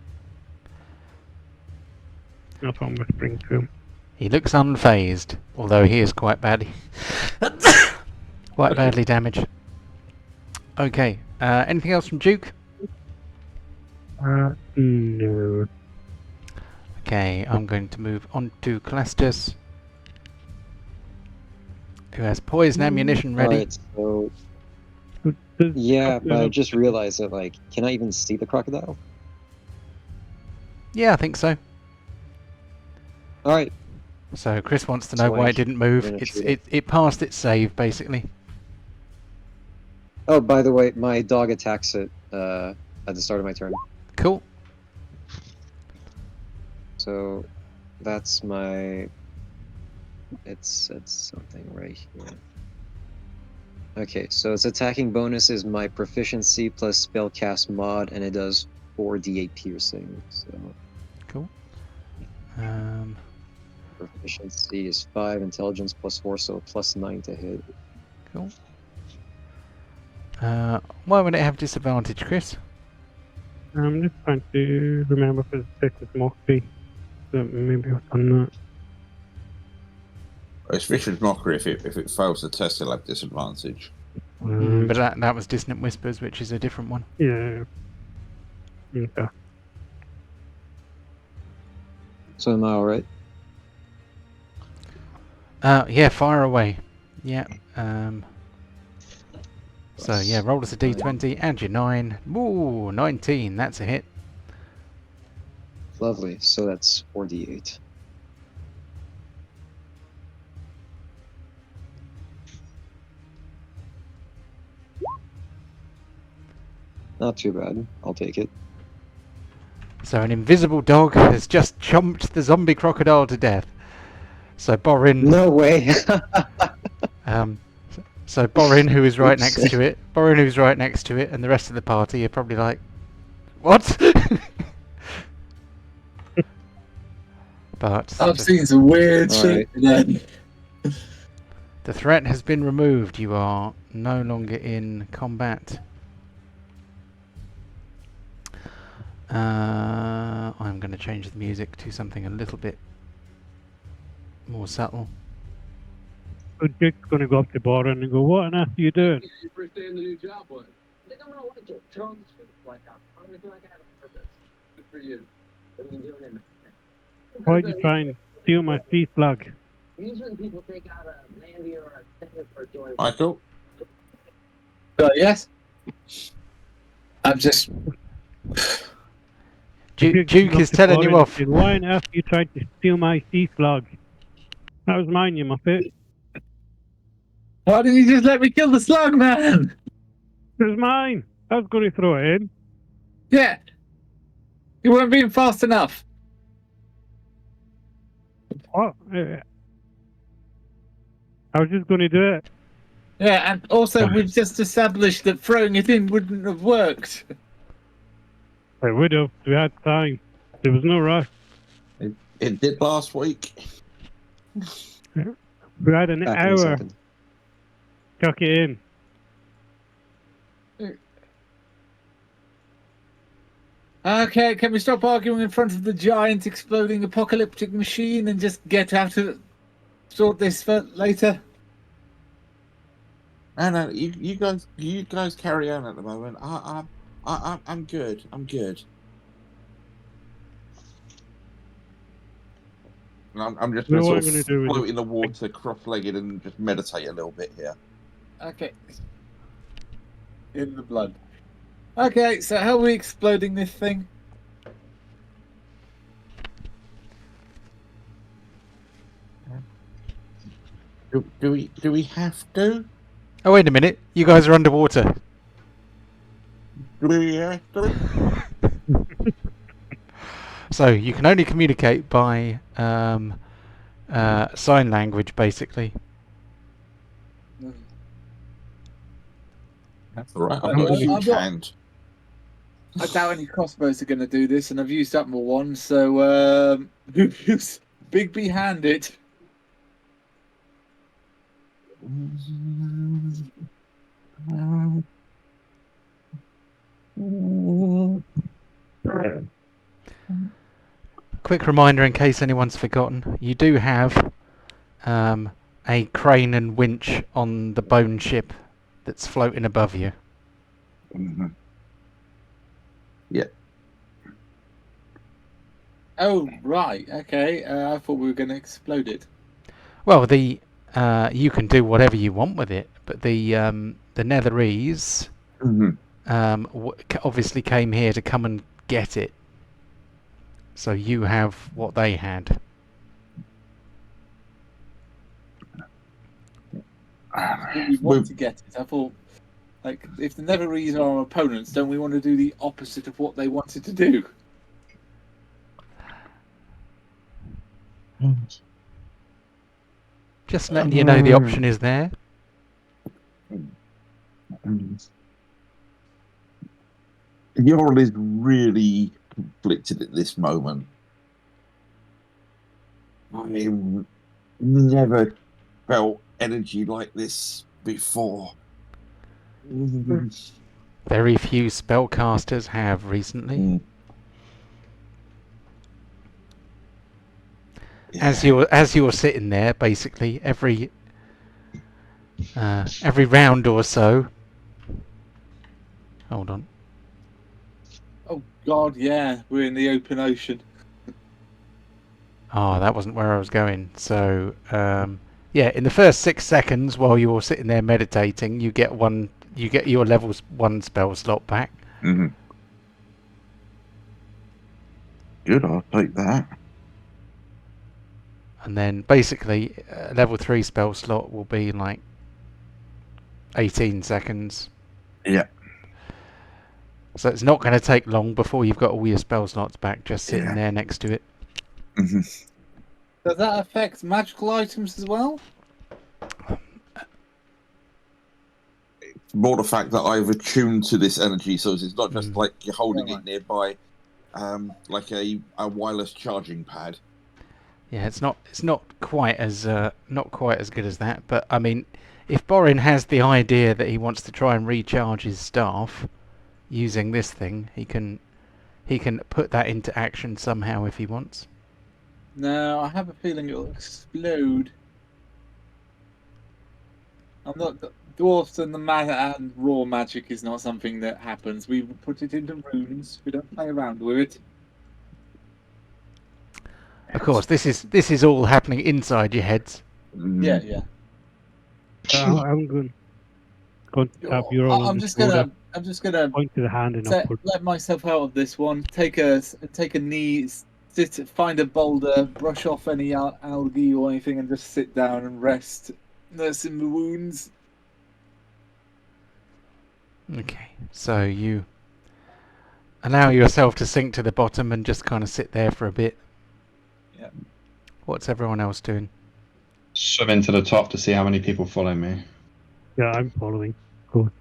That's what I'm whispering to him. He looks unfazed, although he is quite badly damaged. Okay, anything else from Duke? No. Okay, I'm going to move on to Clastus, who has poison ammunition ready. Alright, so... Yeah, but I just realized that, can I even see the crocodile? Yeah, I think so. Alright. So Chris wants to know why it didn't move. It passed its save, basically. Oh, by the way, my dog attacks it at the start of my turn. Cool. So that's my... It said something right here. Okay, so its attacking bonus is my proficiency plus spellcast mod, and it does 4d8 piercing. So cool. Proficiency is 5, intelligence +4, so +9 to hit. Cool. Why would it have disadvantage, Chris? I'm just trying to remember if it's Vicious Mockery. So maybe I've done that. It's Vicious Mockery. If it fails the test, it'll have disadvantage. But that was Dissonant Whispers, which is a different one. Yeah. Okay. So am I alright? Yeah, fire away. Yeah. So yeah, roll us a d20, add your 9. Ooh, 19. That's a hit. Lovely. So that's 4d8. Not too bad. I'll take it. So an invisible dog has just chomped the zombie crocodile to death. So Borin, No way. so Borin, who is right Oops. next to it, and the rest of the party are probably like, "What?" But I've seen some weird All shit today. the threat has been removed. You are no longer in combat. I'm going to change the music to something a little bit more subtle. So Jake's going to go up to Borin and go, "What on earth are you doing?" Your first day in the new job, what? I think I'm gonna like it. Jones like I'm gonna do like I have a purpose. Good for you. What are you doing in there? Why'd you try and steal my sea slug? Usually people take out a Mandy or a Ticket for joy. Michael, Yes. I'm just. Duke Jake goes is up to telling you Borin and off. said, "Why on earth you tried to steal my sea slug? That was mine, you muppet. Why didn't you just let me kill the slug, man? It was mine. I was going to throw it in." Yeah. You weren't being fast enough. What? I was just going to do it. Yeah, and also we've just established that throwing it in wouldn't have worked. I would have. We had time. There was no rush. it did last week. We had an Back in a hour. second. Chuck it in. Okay, can we stop arguing in front of the giant exploding apocalyptic machine and just get out of sort this for later? No, you guys carry on at the moment. I'm good. I'm good. And I'm just Well, going what to I'm sort gonna of do is float in the water, cross-legged, and just meditate a little bit here. Okay. In the blood. Okay, so how are we exploding this thing? Do we have to? Oh, wait a minute. You guys are underwater. Do we have to? So you can only communicate by sign language, basically. That's all right. I've I'm got a not- huge hand. I doubt any crossbows are going to do this, and I've used up my one, so Big B hand it. Quick reminder in case anyone's forgotten, you do have a crane and winch on the bone ship that's floating above you. Mm-hmm. Yeah. Oh, right, okay. I thought we were going to explode it. Well, the you can do whatever you want with it, but the Netherese Mm-hmm. obviously came here to come and get it. So you have what they had. We want to get it. I thought, like, if the Netherese are our opponents, don't we want to do the opposite of what they wanted to do? Just letting you know the option is there. Yorl is really conflicted at this moment. I've never felt energy like this before. Very few spellcasters have recently. Mm. As Yeah. you're sitting there, basically every round or so. Hold on. Oh God, yeah, we're in the open ocean. Oh, that wasn't where I was going. So, yeah, in the first 6 seconds while you're sitting there meditating, you get your level 1 spell slot back. Mm-hmm. Good, I'll take that. And then basically, level 3 spell slot will be like 18 seconds. Yeah. So it's not going to take long before you've got all your spell slots back just sitting Yeah. there next to it. Mm-hmm. Does that affect magical items as well? More the fact that I've attuned to this energy, so it's not just like you're holding Right. it nearby, like a wireless charging pad. Yeah, it's not quite as good as that. But I mean, if Borin has the idea that he wants to try and recharge his staff using this thing, he can put that into action somehow if he wants. No, I have a feeling it'll explode. I'm not dwarfs and and raw magic is not something that happens. We put it into runes. We don't play around with it. Of course, this is all happening inside your heads. Yeah, yeah. I'm going to tap your all on I'm the just shoulder, gonna point to the hand and upward. let myself out of this one. Take a knee, find a boulder, brush off any algae or anything, and just sit down and rest, nursing the wounds. Okay, so you allow yourself to sink to the bottom and just kind of sit there for a bit. Yeah. What's everyone else doing? Swimming to the top to see how many people follow me. Yeah, I'm following. Cool.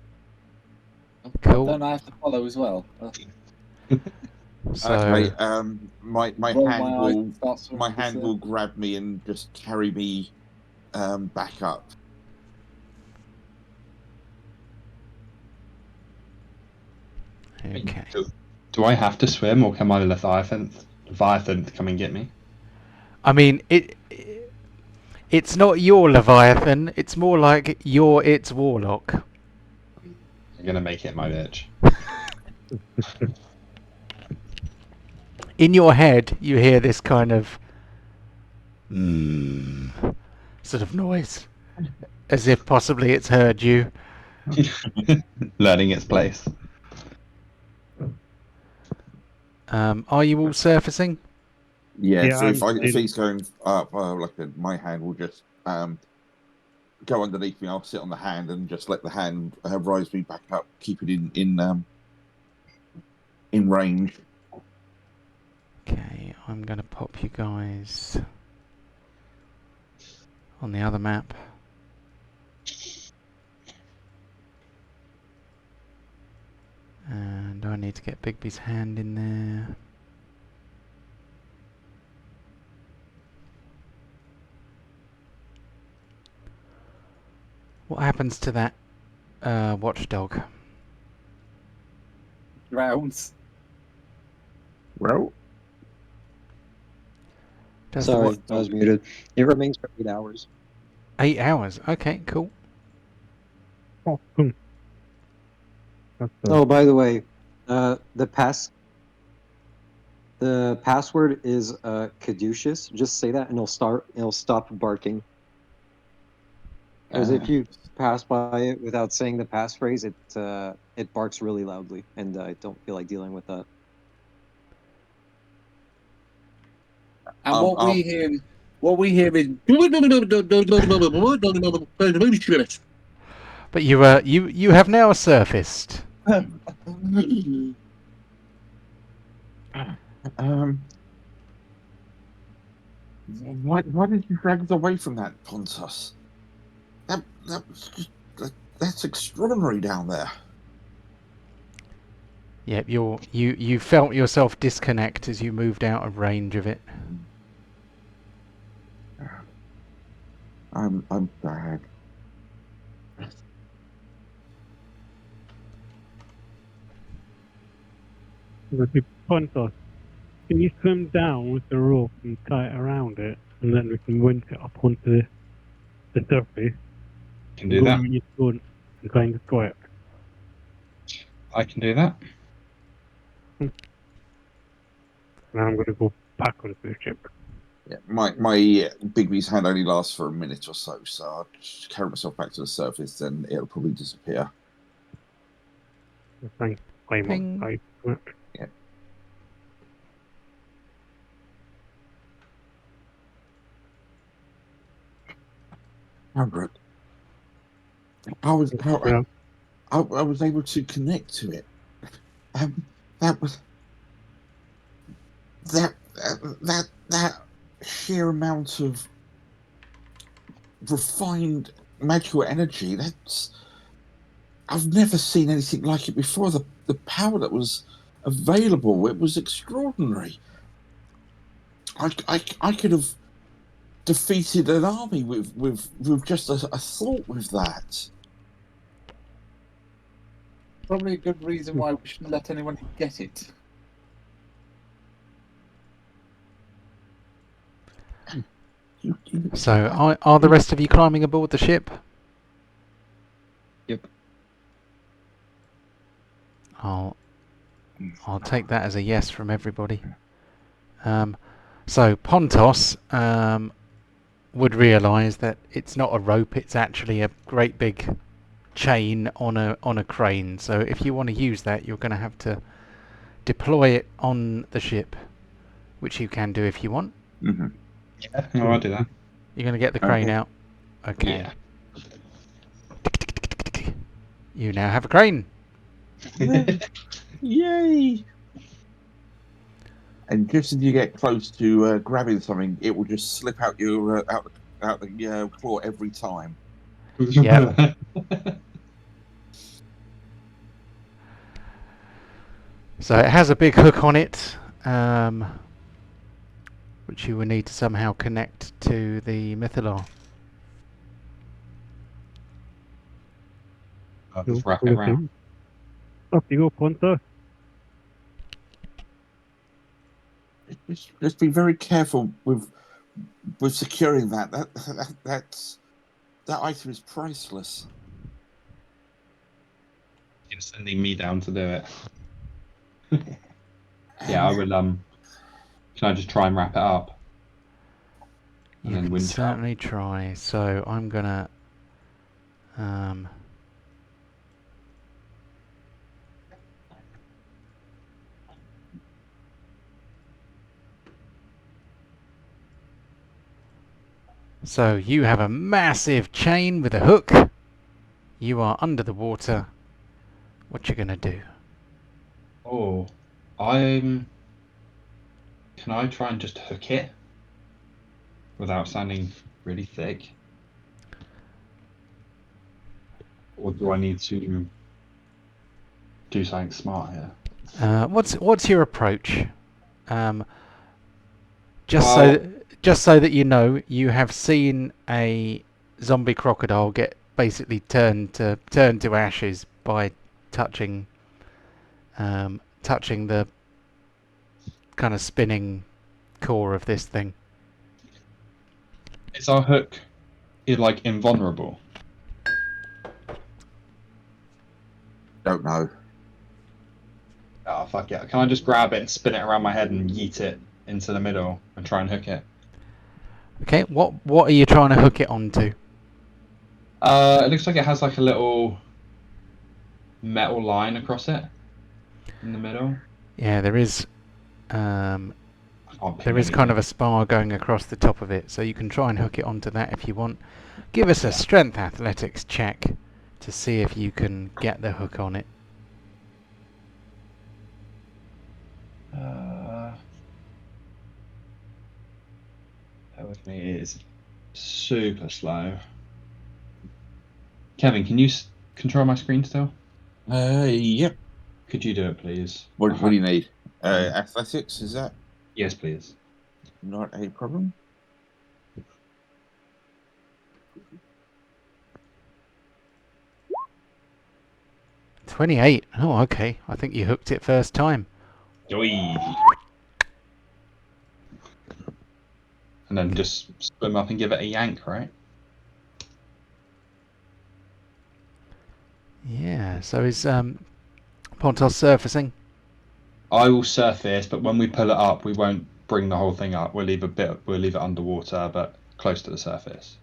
Cool. Don't I have to follow as well? So Okay. My Roll hand my eyes and start swimming my to hand the- will grab me and just carry me back up. okay. Do I have to swim, or can my Leviathan come and get me? I mean, it's not your Leviathan. It's more like its Warlock. I'm gonna make it my bitch. In your head, you hear this kind of sort of noise, as if possibly it's heard you. Learning its place. Are you all surfacing? Yeah. Yeah, So I'm if in. he's going up, my hand will just go underneath me. I'll sit on the hand and just let the hand rise me back up, keep it in range. Okay, I'm going to pop you guys on the other map. And I need to get Bigby's hand in there. What happens to that watchdog? Drowns. Well, Does the Sorry, what? I was muted. It remains for 8 hours. 8 hours. Okay, cool. Oh, boom. That's Oh, by the way, the password is caduceus. Just say that, and it'll stop barking. Because if you pass by it without saying the passphrase, it barks really loudly, and I don't feel like dealing with that. And Um, what we hear is But you have now surfaced. Why did you drag us away from that, Pontos? That's extraordinary down there. Yep, you felt yourself disconnect as you moved out of range of it. I'm bad. With the Pontos, can you swim down with the rope and tie it around it, and then we can winch it up onto the surface, Can do go that. where you don't, and kind of squirt. I can do that. And I'm going to go back onto the ship. Yeah, my Bigby's hand only lasts for a minute or so, so I'll just carry myself back to the surface, then it'll probably disappear. Thanks. Climb Ping. on side to it. Albert, I was Yeah. I was able to connect to it. That was that sheer amount of refined magical energy. I've never seen anything like it before. The power that was available, it was extraordinary. I could have defeated an army with just a thought with that. Probably a good reason why we shouldn't let anyone get it. So, are the rest of you climbing aboard the ship? Yep. I'll take that as a yes from everybody. So Pontos would realise that it's not a rope; it's actually a great big chain on a crane. So if you want to use that, you're going to have to deploy it on the ship, which you can do if you want. Mm-hmm. Yeah, no, I'll do that. You're going to get the crane Okay. out. Okay. Yeah. You now have a crane. Yay! And just as you get close to grabbing something, it will just slip out your out the claw every time. Yeah. So it has a big hook on it, which you will need to somehow connect to the Mythallar. I'll just wrap it around. Up you go, Pontos. Just be very careful with securing that. That item is priceless. You're sending me down to do it. Yeah, I will. Can I just try and wrap it up? And You then can winch up? certainly try. So I'm gonna so you have a massive chain with a hook. You are under the water. What you gonna do? Oh, Can I try and just hook it without sounding really thick? Or do I need to do something smart here? What's your approach? Just Well- so that you know, you have seen a zombie crocodile get basically turned to ashes by touching the kind of spinning core of this thing. Is our hook like invulnerable? Don't know. Oh fuck yeah! Can I just grab it and spin it around my head and yeet it into the middle and try and hook it? Okay, what are you trying to hook it onto? It looks like it has like a little metal line across it in the middle. Yeah, there is I can't pin kind anything. of a spar going across the top of it, so you can try and hook it onto that if you want. Give us a strength athletics check to see if you can get the hook on it. Bear with me, it is super slow. Kevin, can you control my screen still? Yep. Could you do it, please? What do you need? Athletics, is that? Yes, please. Not a problem. 28. Oh, okay. I think you hooked it first time. Oi. And then just swim up and give it a yank, right? Yeah. So is Pontos surfacing? I will surface, but when we pull it up, we won't bring the whole thing up. We'll leave it underwater, but close to the surface.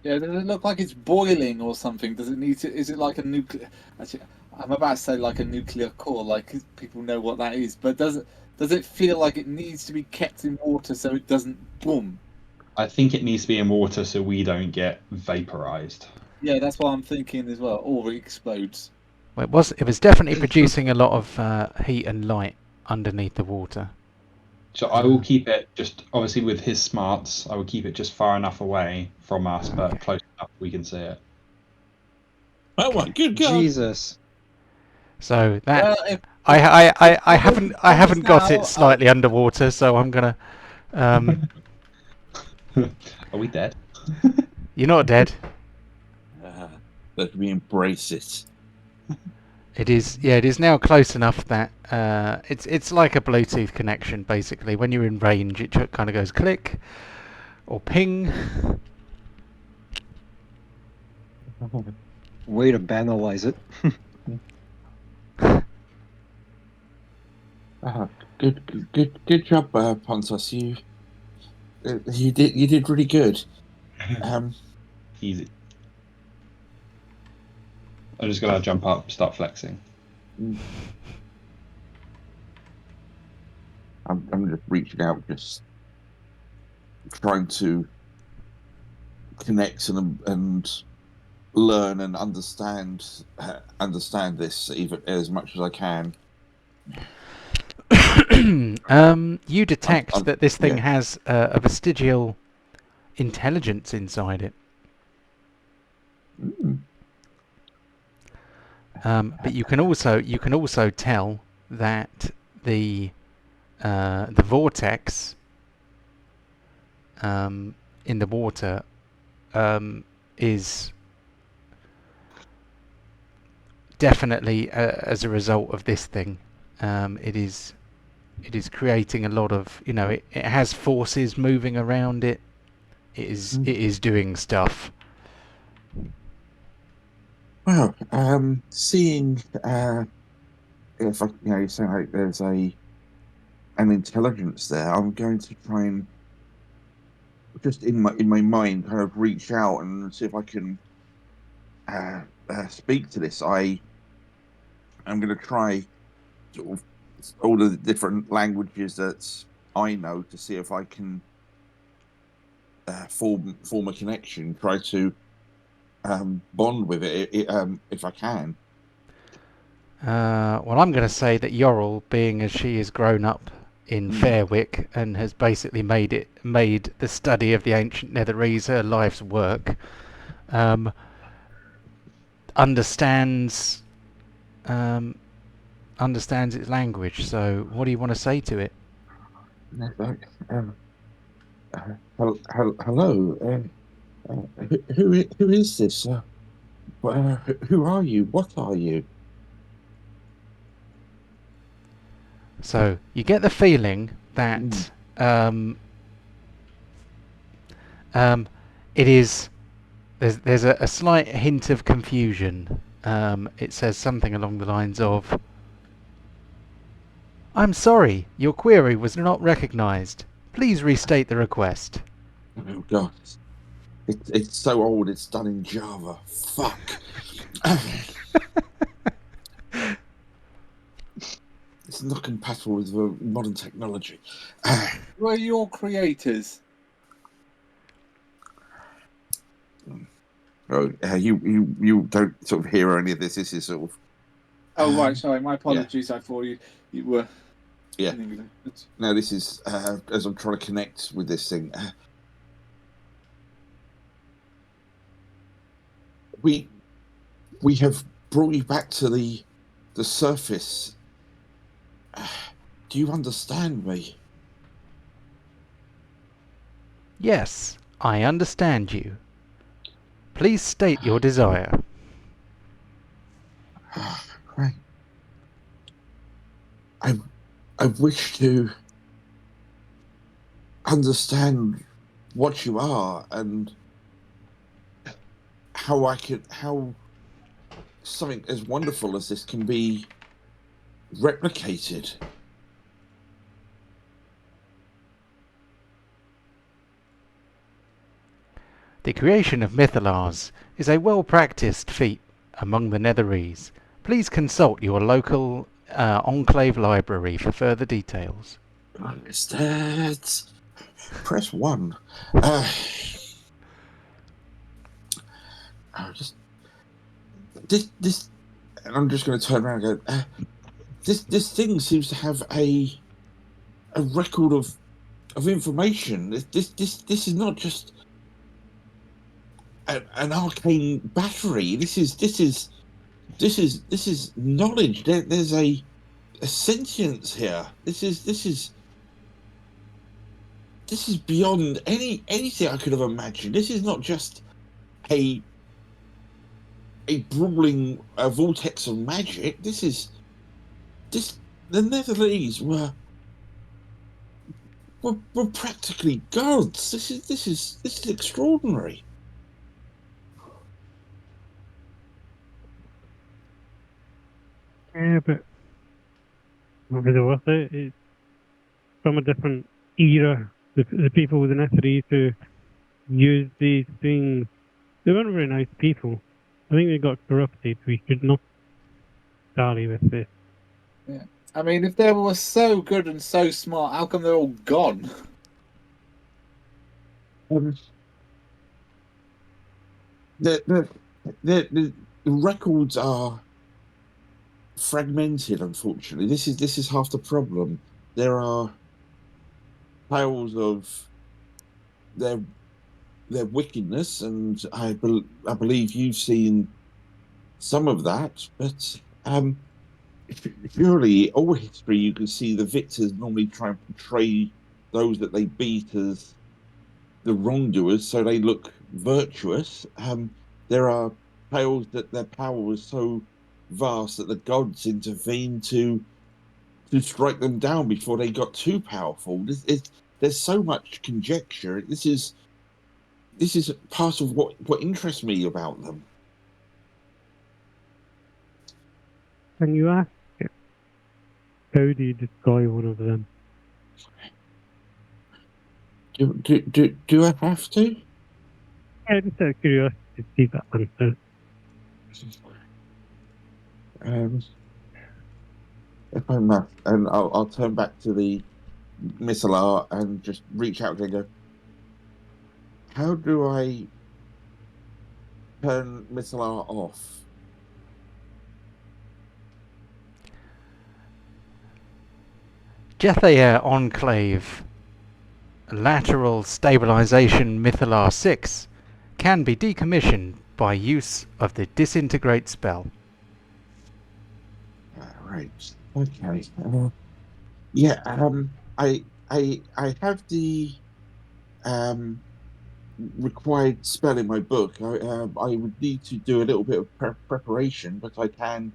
Yeah, does it look like it's boiling or something? Does it need to? Is it like a nuclear? Actually, I'm about to say like a nuclear core, like people know what that is. But does it feel like it needs to be kept in water so it doesn't boom? I think it needs to be in water so we don't get vaporized. Yeah, that's what I'm thinking as well. Or it explodes. Well, it was definitely producing a lot of heat and light underneath the water. So I will keep it just, obviously with his smarts, I will keep it just far enough away from us, but Okay. close enough we can see it. Oh my good God! Jesus. So that Well, if I haven't got now, it slightly underwater, so I'm gonna. Are we dead? You're not dead. Let me embrace it. It is, yeah, it is now close enough that it's like a Bluetooth connection basically. When you're in range, it kind of goes click or ping. Way to banalize it. Good job, Pontos. You did really good. Easy. I'm just gonna jump up, start flexing. I'm just reaching out, just trying to connect and learn and understand this even as much as I can. You detect that this thing yeah. has a vestigial intelligence inside it. But you can also tell that the vortex in the water is definitely as a result of this thing. It is creating a lot of, it has forces moving around it. It is doing stuff. Well, seeing if you say like there's an intelligence there, I'm going to try and just in my mind kind of reach out and see if I can speak to this. I'm going to try sort of all the different languages that I know to see if I can form a connection. Try to bond with it if I can. Well, I'm going to say that Yorl, being as she is grown up in Fairwick and has basically made the study of the ancient Netherese her life's work, understands its language. So, what do you want to say to it? Hello. Who is this? Who are you? What are you? So you get the feeling that it is. There's a slight hint of confusion. It says something along the lines of, "I'm sorry, your query was not recognized. Please restate the request." Oh God, it's so old. It's done in Java. Fuck. It's not compatible with modern technology. Who are your creators? Oh, you don't sort of hear any of this. This is sort of. Oh right, sorry. My apologies. I thought you were. Yeah. in England. No, this is as I'm trying to connect with this thing. We have brought you back to the surface. Do you understand me? Yes, I understand you. Please state your desire. Right. I wish to understand what you are and how something as wonderful as this can be replicated. The creation of Mythallars is a well-practiced feat among the Netherese. Please consult your local Enclave library for further details. Understood. Press 1. Just this, and I'm just going to turn around and go. This thing seems to have a record of information. This is not just an arcane battery. This is knowledge. There's a sentience here. This is beyond anything I could have imagined. This is not just a brawling vortex of magic. The Netherese were practically gods. This is extraordinary. Yeah, but was it worth it? It's from a different era. The people with the Netherese who used these things, they weren't very nice people. I think they got corrupted. We should not dally with this. Yeah. I mean, if they were so good and so smart, how come they're all gone? The records are fragmented, unfortunately. This is half the problem. There are tales of their wickedness, and I believe you've seen some of that, but surely all history you can see the victors normally try and portray those that they beat as the wrongdoers so they look virtuous. There are tales that their power was so vast that the gods intervened to strike them down before they got too powerful. There's so much conjecture. This is part of what interests me about them. Can you ask it? How do you destroy one of them? Do I have to? Yeah, just out of curiosity to see that answer. If I must, and I'll turn back to the Mythallar and just reach out and go, how do I turn Mythallar off? Jethair Enclave lateral stabilization Mythallar 6 can be decommissioned by use of the disintegrate spell. Right. Okay. Yeah. I have the required spell in my book. I would need to do a little bit of preparation, but I can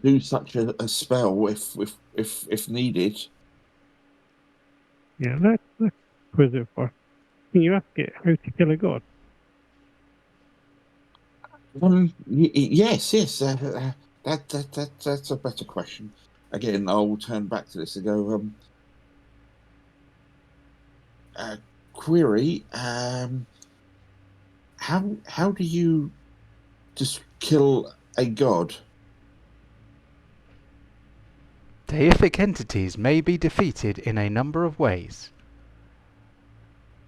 do such a spell if needed. Yeah, let's quiz it for. Can you ask it how to kill a god? Yes. That's a better question. Again, I'll turn back to this and go. Query. How do you just kill a god? Deific entities may be defeated in a number of ways.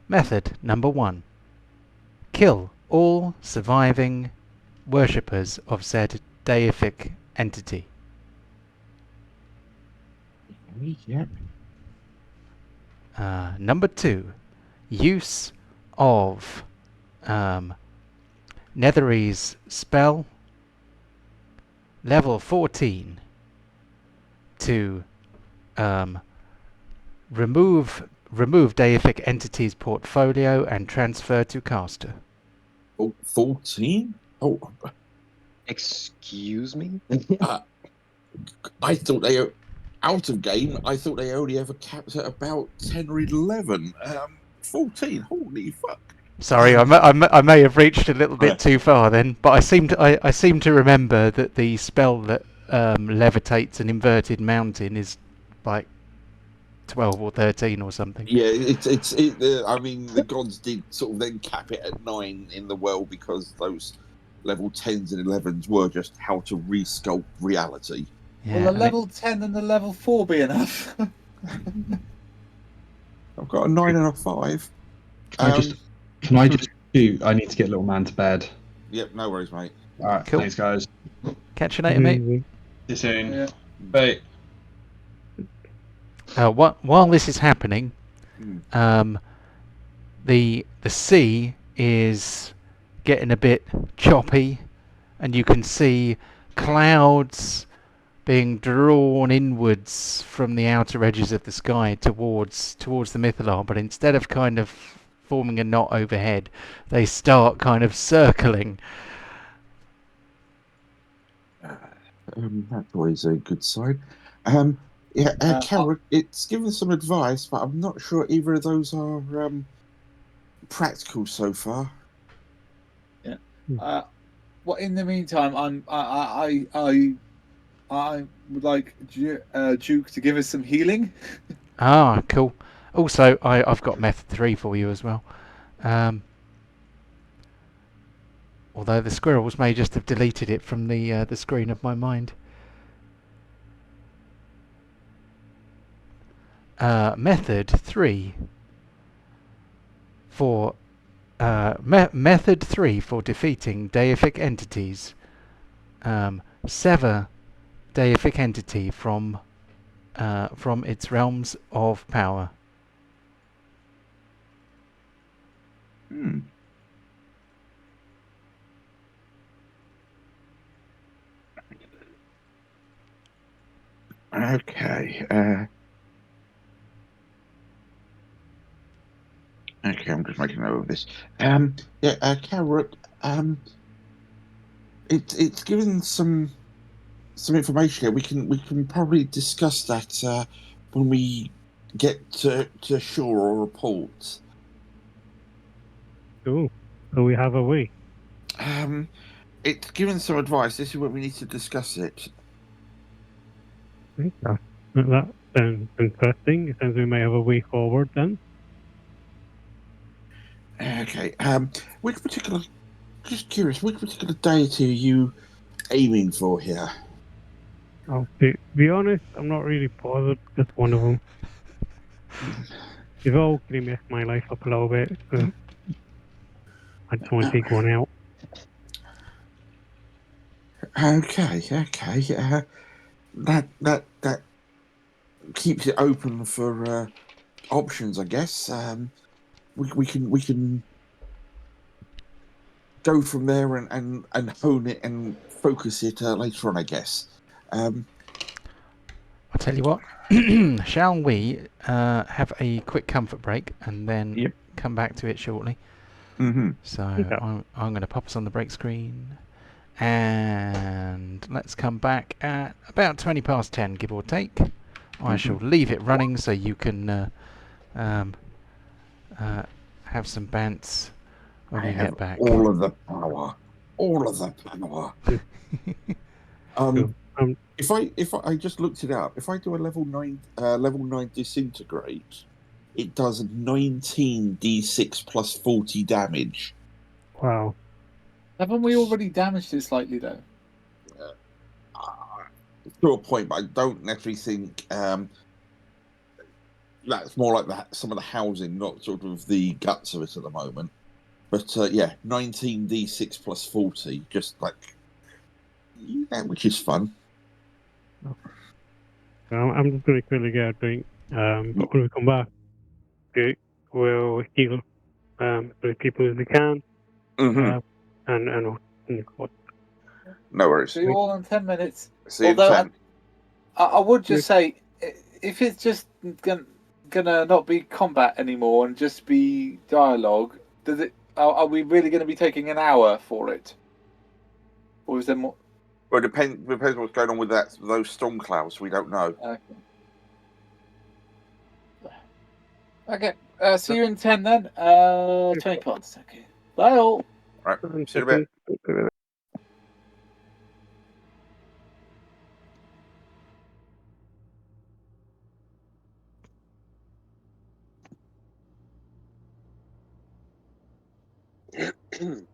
Method number 1. Kill all surviving worshippers of said deific entity. Yeah. Number 2. Use of Netherese spell level 14 to remove deific entity's portfolio and transfer to caster. Oh, 14? Oh, Excuse me? I thought they out of game. I thought they only ever capped at about 10 or 11. 14. Holy fuck! Sorry, I may have reached a little bit Yeah. too far then, but I seem to remember that the spell that levitates an inverted mountain is like 12 or 13 or something. Yeah, I mean, the gods did sort of then cap it at 9 in the well because those level 10s and 11s were just how to resculpt reality. Yeah, Will a and it- level 10 and a level 4 be enough? I've got a 9 and a 5. Can I just shoot? I need to get little man to bed. Yep, no worries, mate. All right, Cool. thanks, guys. catch you later, mate. Amazing. See you soon. Yeah. Bye. While this is happening, the sea is getting a bit choppy, and you can see clouds being drawn inwards from the outer edges of the sky towards the Mythallar, but instead of kind of forming a knot overhead, they start kind of circling. That's always a good sign. Carol, it's given some advice, but I'm not sure either of those are practical so far. Well, in the meantime, I would like Duke to give us some healing. Ah, cool. Also, I've got method 3 for you as well. Although the squirrels may just have deleted it from the screen of my mind. Method 3 for method 3 for defeating deific entities. Sever deific entity from its realms of power. Okay. Okay, I'm just making a note of this. Carol, it's given some information here. We can probably discuss that when we get to shore or a port. Cool. So we have a way. It's given some advice. This is when we need to discuss it. That sounds interesting. It sounds we may have a way forward then. Okay. Just curious, which particular deity are you aiming for here? I'll be honest, I'm not really bothered. Just one of them. They've all really messed my life up a little bit, so I just want to take one out. Okay. That keeps it open for options, I guess. We can go from there and hone it and focus it later on, I guess. I'll tell you what. Shall we have a quick comfort break and then come back to it shortly? Mm-hmm. So I'm going to pop us on the break screen, and let's come back at about 20 past 10, give or take. I shall leave it running so you can have some bants when you get back. All of the power. If I just looked it up, if I do a level 9 disintegrate, it does 19 d6 plus 40 damage. Wow. Haven't we already damaged it slightly though? To a point, but I don't necessarily think that's more like some of the housing, not sort of the guts of it at the moment. But 19 d6 plus 40, just like which is fun. I'm just going to quickly get a drink. When we come back, we'll heal as many people as we can. Mm-hmm. And No worries. See you all in 10 minutes. See you in Although 10. I would just say, if it's just gonna not be combat anymore and just be dialogue, does it? Are we really going to be taking an hour for it, or is there more? Well, it depends what's going on with those storm clouds. We don't know. Okay. See you in 10 then. 20 points. Okay. Bye all. Right. 7 See you in a bit. seconds.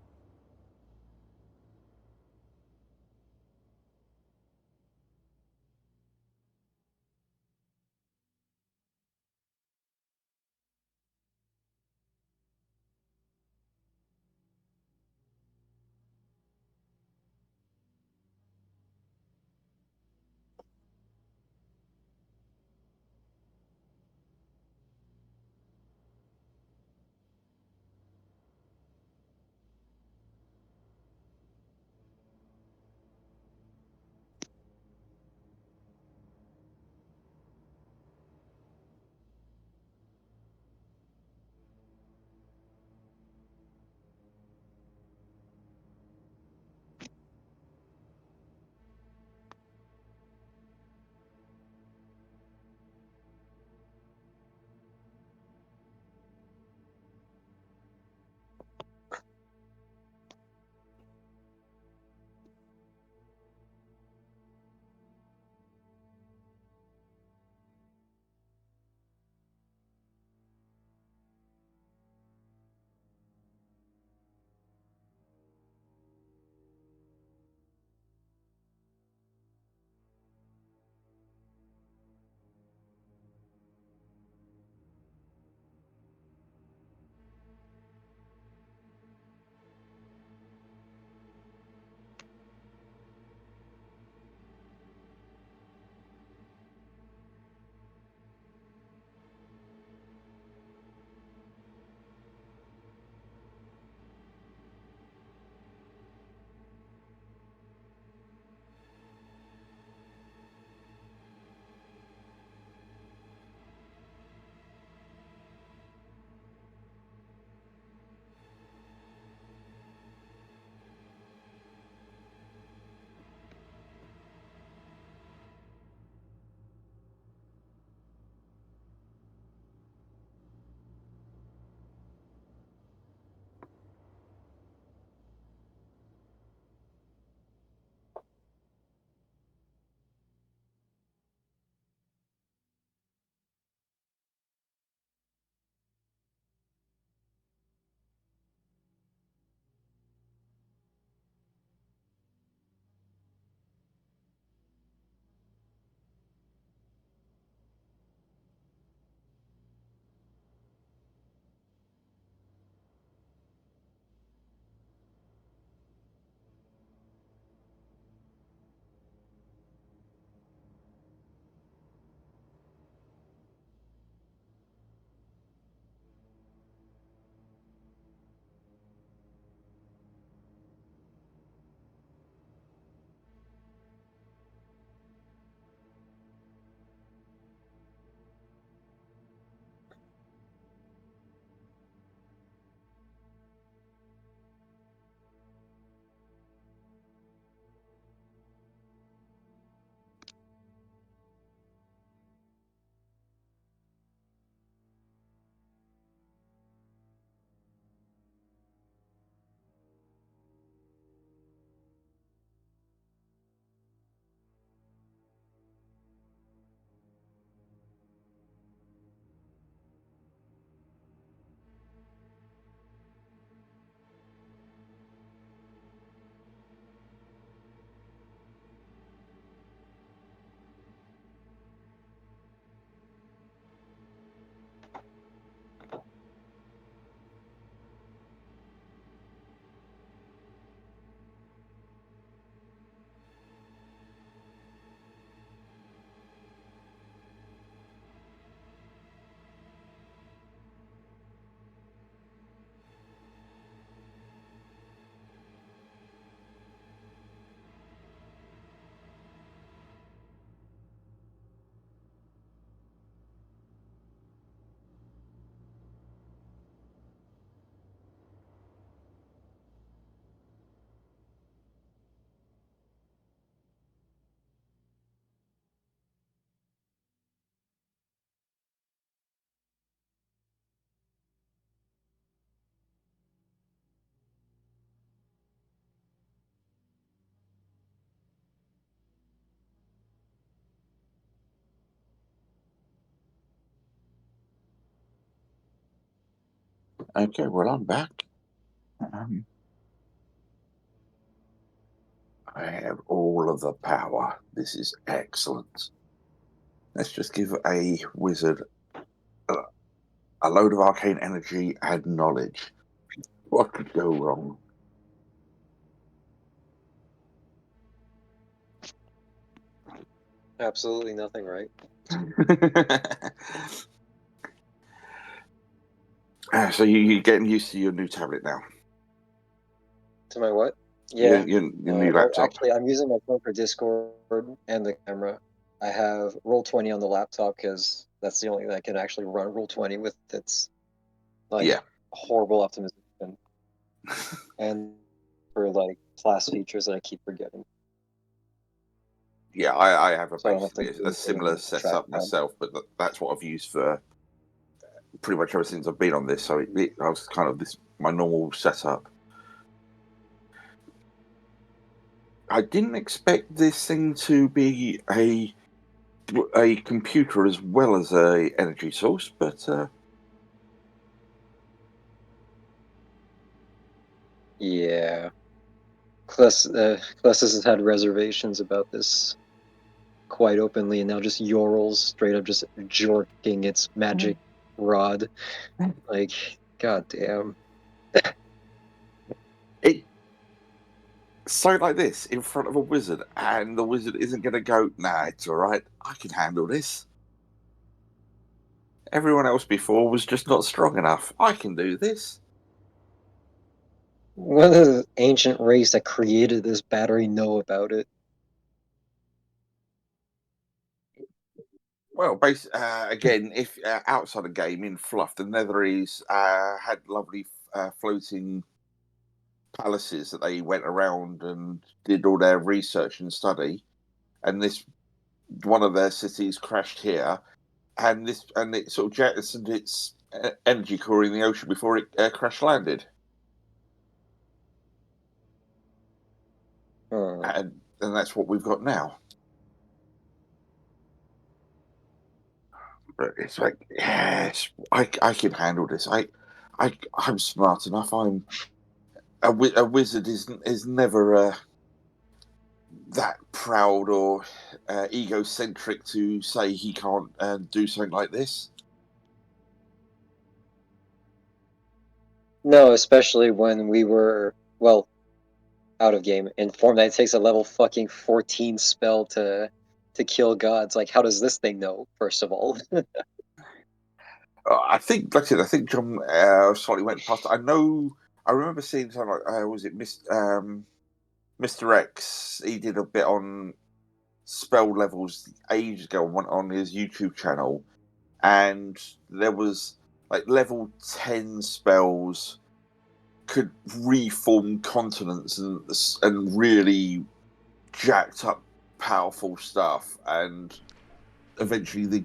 Okay, well, I'm back. I have all of the power. This is excellent. Let's just give a wizard a load of arcane energy and knowledge. What could go wrong? Absolutely nothing, right? So you're getting used to your new tablet now. To my what? Yeah. Your new Well, laptop. actually, I'm using my phone for Discord and the camera. I have Roll20 on the laptop because that's the only thing that can actually run Roll20 with its like Yeah. horrible optimization and for like class features that I keep forgetting. Yeah, I have So I don't have to basically do a similar anything with setup trackpad. myself, but that's what I've used for pretty much ever since I've been on this. So I was kind of my normal setup. I didn't expect this thing to be a computer as well as a energy source, but Yeah. Klessis has had reservations about this quite openly, and now just Yorl's straight up just jorking its magic rod. Like, goddamn. it so like this in front of a wizard, and the wizard isn't going to go, nah, it's all right, I can handle this. Everyone else before was just not strong enough. I can do this. What does the ancient race that created this battery know about it? Well, again, if outside the game in Fluff, the Netheries had lovely floating palaces that they went around and did all their research and study, and one of their cities crashed here, and it sort of jettisoned its energy core in the ocean before it crash landed, and that's what we've got now. But it's like, yes, I can handle this. I'm smart enough. I'm a wizard is never that proud or egocentric to say he can't do something like this. No, especially when we were, well, out of game, informed that it takes a level fucking 14 spell to kill gods. Like, how does this thing know, first of all? I think, like I said, I think John slightly went past. I remember seeing something like, was it Mr. X? He did a bit on spell levels ages ago on his YouTube channel, and there was like level 10 spells could reform continents and really jacked up powerful stuff, and eventually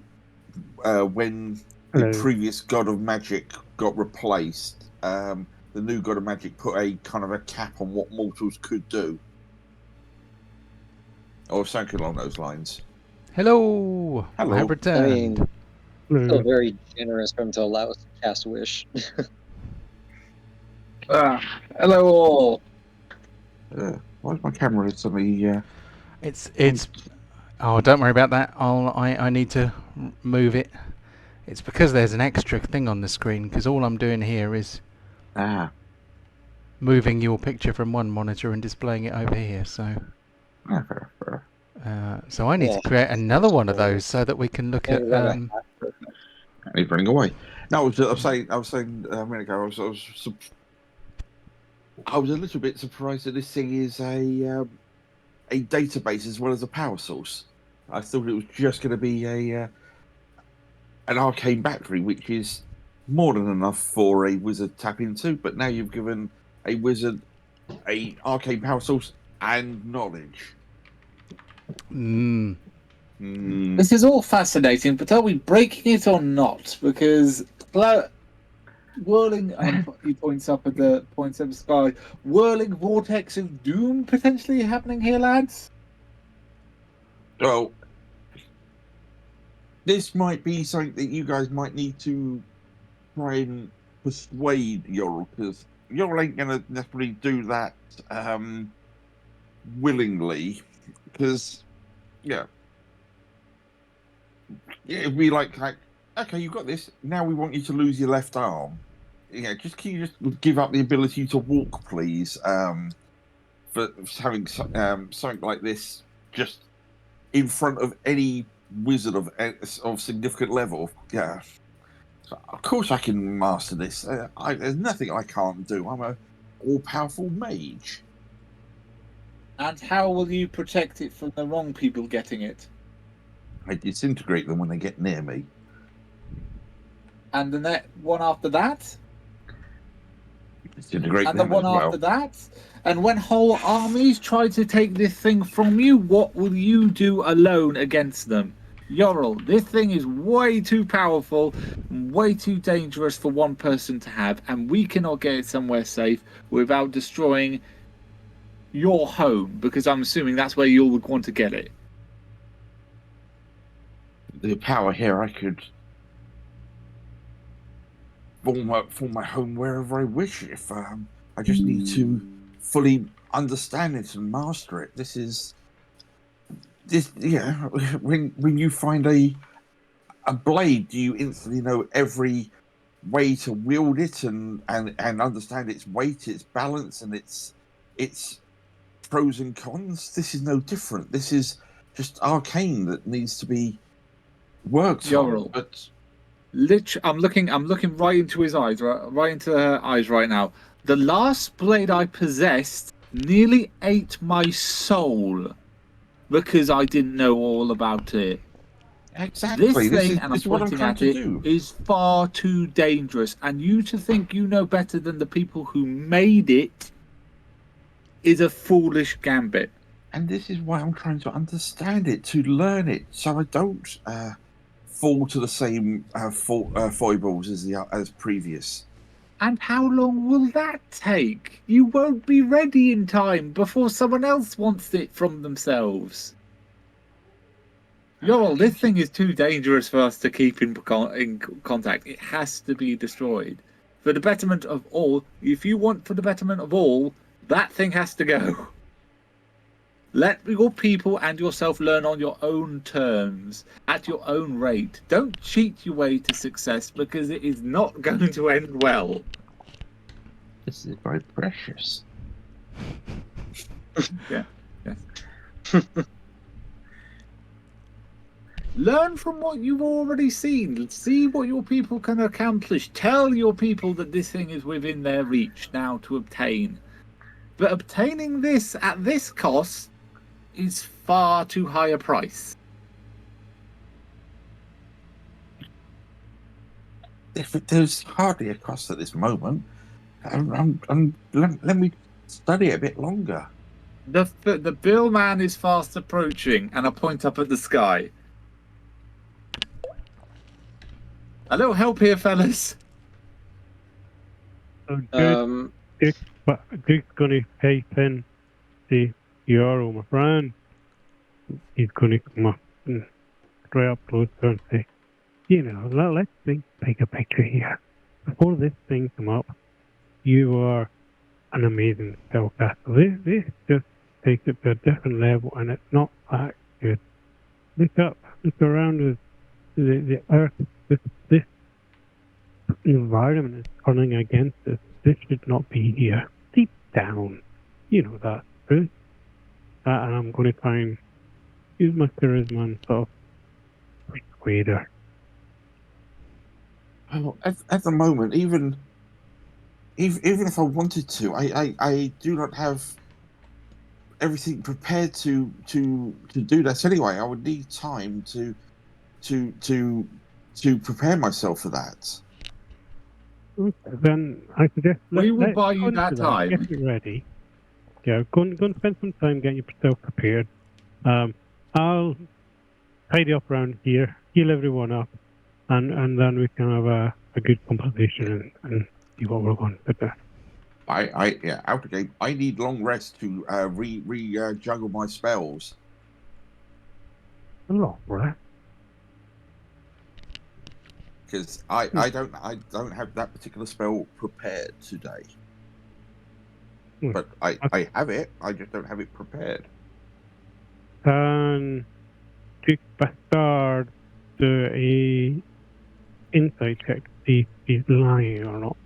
when the Hello. previous god of magic got replaced, the new god of magic put a kind of a cap on what mortals could do, or something along those lines. Hello. Hello. I have returned. I mean, Hello. still very generous for him to allow us to cast Wish. Hello all. Why is my camera suddenly? It's. Oh, don't worry about that. I need to move it. It's because there's an extra thing on the screen. Because all I'm doing here is moving your picture from one monitor and displaying it over here. So. Fair. So I need to create another one of those so that we can look at. He's running away. No, I was saying a minute ago. I was a little bit surprised that this thing is a database as well as a power source. I thought it was just going to be an arcane battery, which is more than enough for a wizard to tap into. But now you've given a wizard a arcane power source and knowledge. This is all fascinating, but are we breaking it or not? Because whirling, he points up at the sky. Whirling vortex of doom potentially happening here, lads. Well, this might be something that you guys might need to try and persuade Yorl, because Yorl ain't gonna necessarily do that willingly, because yeah, it'd be like, okay, you got this. Now we want you to lose your left arm. Yeah, can you just give up the ability to walk, please? For having something like this just in front of any wizard of significant level. Yeah, so of course I can master this. There's nothing I can't do. I'm a all-powerful mage. And how will you protect it from the wrong people getting it? I disintegrate them when they get near me. And the next one after that? Disintegrate And the them one as well. after that? And when whole armies try to take this thing from you, what will you do alone against them? Yorl, this thing is way too powerful, way too dangerous for one person to have, and we cannot get it somewhere safe without destroying your home, because I'm assuming that's where you would want to get it. The power here, I could form my home wherever I wish. If I just need to fully understand it and master it. This. Yeah. When you find a blade, do you instantly know every way to wield it and understand its weight, its balance, and its pros and cons? This is no different. This is just arcane that needs to be worked Yorl. on. But I'm looking right into his eyes, right into her eyes right now. The last blade I possessed nearly ate my soul because I didn't know all about it. exactly, This thing, this and I'm is what I'm pointing trying at to it, do. is far too dangerous. And you to think you know better than the people who made it is a foolish gambit. And this is why I'm trying to understand it, to learn it, so I don't fall to the same foibles as previous. And how long will that take? You won't be ready in time before someone else wants it from themselves. Yorl, this thing is too dangerous for us to keep in contact. It has to be destroyed. For the betterment of all, if you want for the betterment of all, that thing has to go. Let your people and yourself learn on your own terms, at your own rate. Don't cheat your way to success, because it is not going to end well. This is very precious. Yeah, yes. Learn from what you've already seen. See what your people can accomplish. Tell your people that this thing is within their reach now to obtain. But obtaining this at this cost is far too high a price. There's hardly a cost at this moment. Let me study it a bit longer. The bill man is fast approaching, and I point up at the sky. A little help here, fellas. So Duke's gonna type in the Euro, my friend. He's gonna come up and straight up closer and say, let's think bigger picture here. Before this thing come up, you are an amazing spellcaster. This just takes it to a different level, and it's not that good. Look up, look around us. The earth, this environment is turning against us. This should not be here. Deep down, you know that, right? And I'm going to try and use my charisma and sort of persuade her. Well, at the moment, even if I wanted to, I do not have everything prepared to do that anyway. I would need time to prepare myself for that. Okay, then I suggest We will let's buy go you into that time. Get it ready. Yeah, go and spend some time getting yourself prepared. I'll tidy up around here, heal everyone up, and then we can have a good conversation and see what we're going to do. Out of game. I need long rest to juggle my spells. A lot, right? because I don't have that particular spell prepared today. Hmm. But I have it. I just don't have it prepared. Can Duke Bastard do a insight check to see if he's lying or not?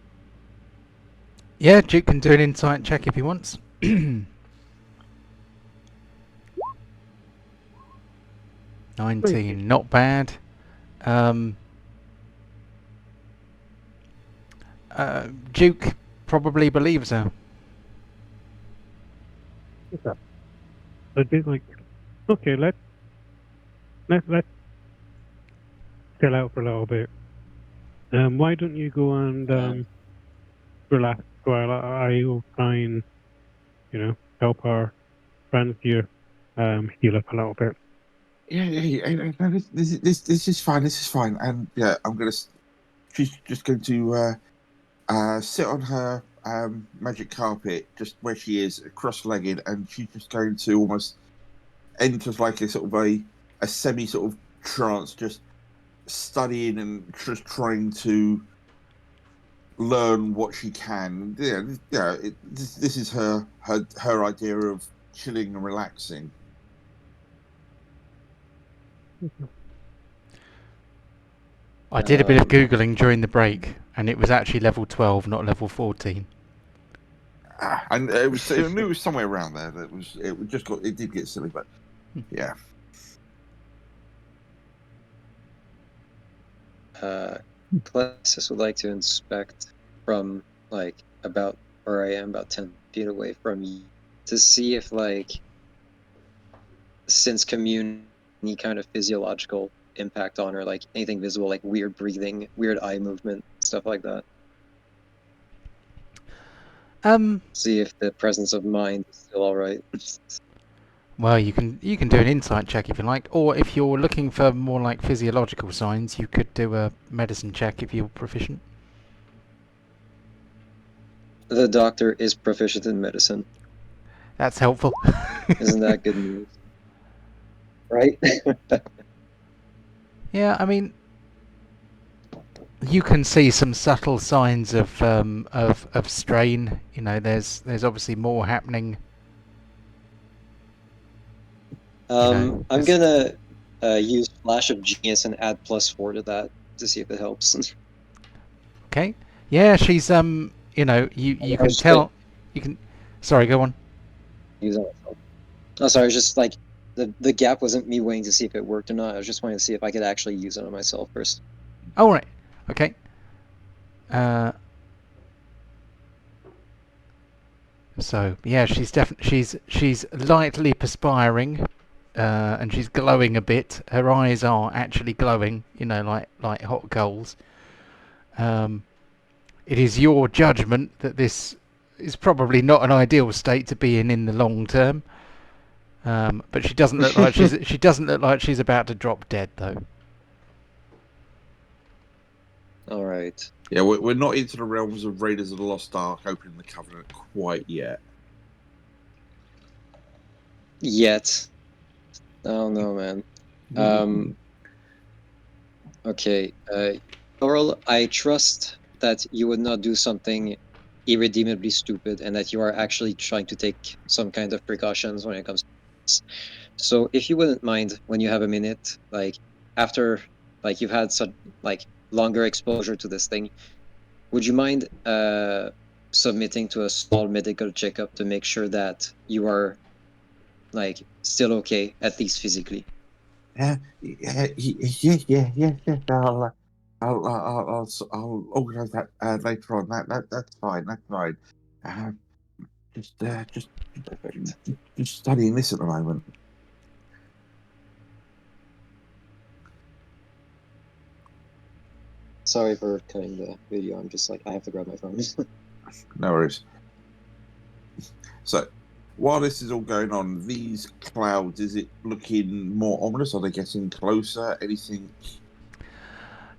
Yeah, Duke can do an insight check if he wants. 19, not bad. Duke probably believes her. Okay. I'd be like, okay, let's chill out for a little bit. Why don't you go and relax while I will try and, help our friends here heal up a little bit. Yeah. No, this is fine. This is fine. And yeah, she's just going to sit on her magic carpet, just where she is, cross-legged, and she's just going to almost enter like a sort of a semi sort of trance, just studying and just trying to learn what she can. This is her idea of chilling and relaxing. I did a bit of Googling during the break, and it was actually level 12, not level 14. And it was somewhere around there. It did get silly, but yeah. Plessis would like to inspect from like about where I am, about 10 feet away from you, to see if since commune any kind of physiological impact on her, like anything visible, like weird breathing, weird eye movement, stuff like that. See if the presence of mind is still alright. Well, you can do an insight check if you like, or if you're looking for more like physiological signs, you could do a medicine check if you're proficient. The doctor is proficient in medicine. That's helpful. Isn't that good news? Right? Yeah, I mean, you can see some subtle signs of strain. There's obviously more happening. I'm gonna use Flash of Genius and add +4 to that to see if it helps. Okay. Yeah, she's you can tell. You can. Sorry, go on. Use it myself. Oh, sorry. It's just like the gap wasn't me waiting to see if it worked or not. I was just wanting to see if I could actually use it on myself first. Oh, right. Okay. So yeah, she's lightly perspiring. And she's glowing a bit. Her eyes are actually glowing, like hot coals. It is your judgment that this is probably not an ideal state to be in the long term. But she doesn't look like she's about to drop dead, though. All right. Yeah, we're not into the realms of Raiders of the Lost Ark opening the Covenant quite yet. Yet. Oh no, man. Okay. Laurel, I trust that you would not do something irredeemably stupid and that you are actually trying to take some kind of precautions when it comes to this. So if you wouldn't mind, when you have a minute, after you've had such longer exposure to this thing, would you mind submitting to a small medical checkup to make sure that you are still okay, at least physically? Yeah. I'll organise that later on. That's fine. That's fine. Just studying this at the moment. Sorry for cutting the video. I'm just I have to grab my phone. No worries. So, while this is all going on, these clouds, is it looking more ominous? Are they getting closer? Anything?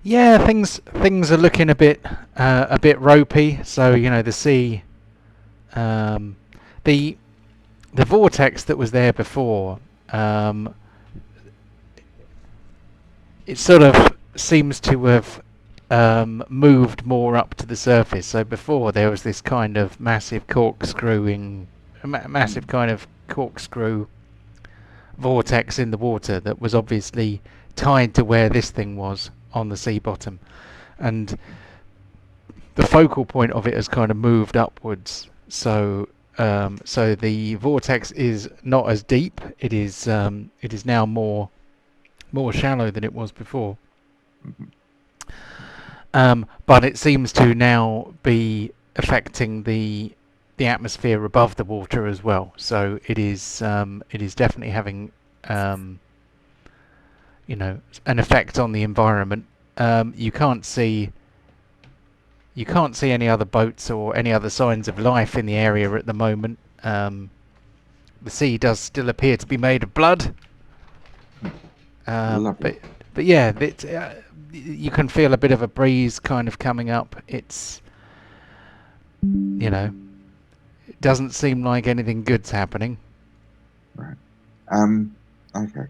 Yeah, things are looking a bit ropey. So the sea, the vortex that was there before, it sort of seems to have moved more up to the surface. So before there was this kind of massive massive kind of corkscrew vortex in the water that was obviously tied to where this thing was on the sea bottom, and the focal point of it has kind of moved upwards. So so the vortex is not as deep. It is now more shallow than it was before. But it seems to now be affecting the atmosphere above the water as well. So it is definitely having an effect on the environment. You can't see any other boats or any other signs of life in the area at the moment. The sea does still appear to be made of blood. Lovely. But yeah, you can feel a bit of a breeze kind of coming up. It's, it doesn't seem like anything good's happening. Right. Okay.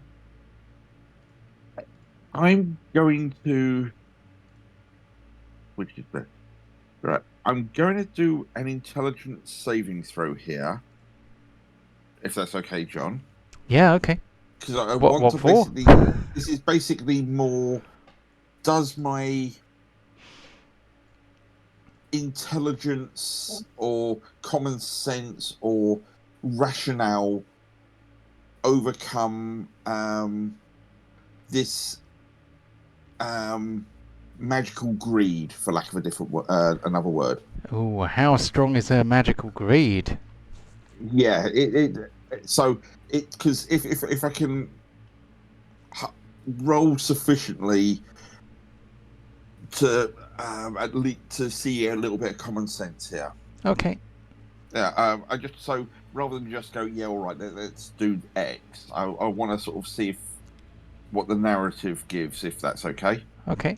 I'm going to. Which is best? Right. I'm going to do an intelligence saving throw here, if that's okay, John. Yeah. Okay. Because I What want to for? basically. This is basically more. Does my intelligence or common sense or rationale overcome this magical greed, for lack of a different another word? Oh, how strong is her magical greed? Yeah, because if I can roll sufficiently to at least to see a little bit of common sense here. Okay. Yeah, I just so rather than just go, yeah, all right, let's do X. I want to sort of see what the narrative gives, if that's okay. Okay.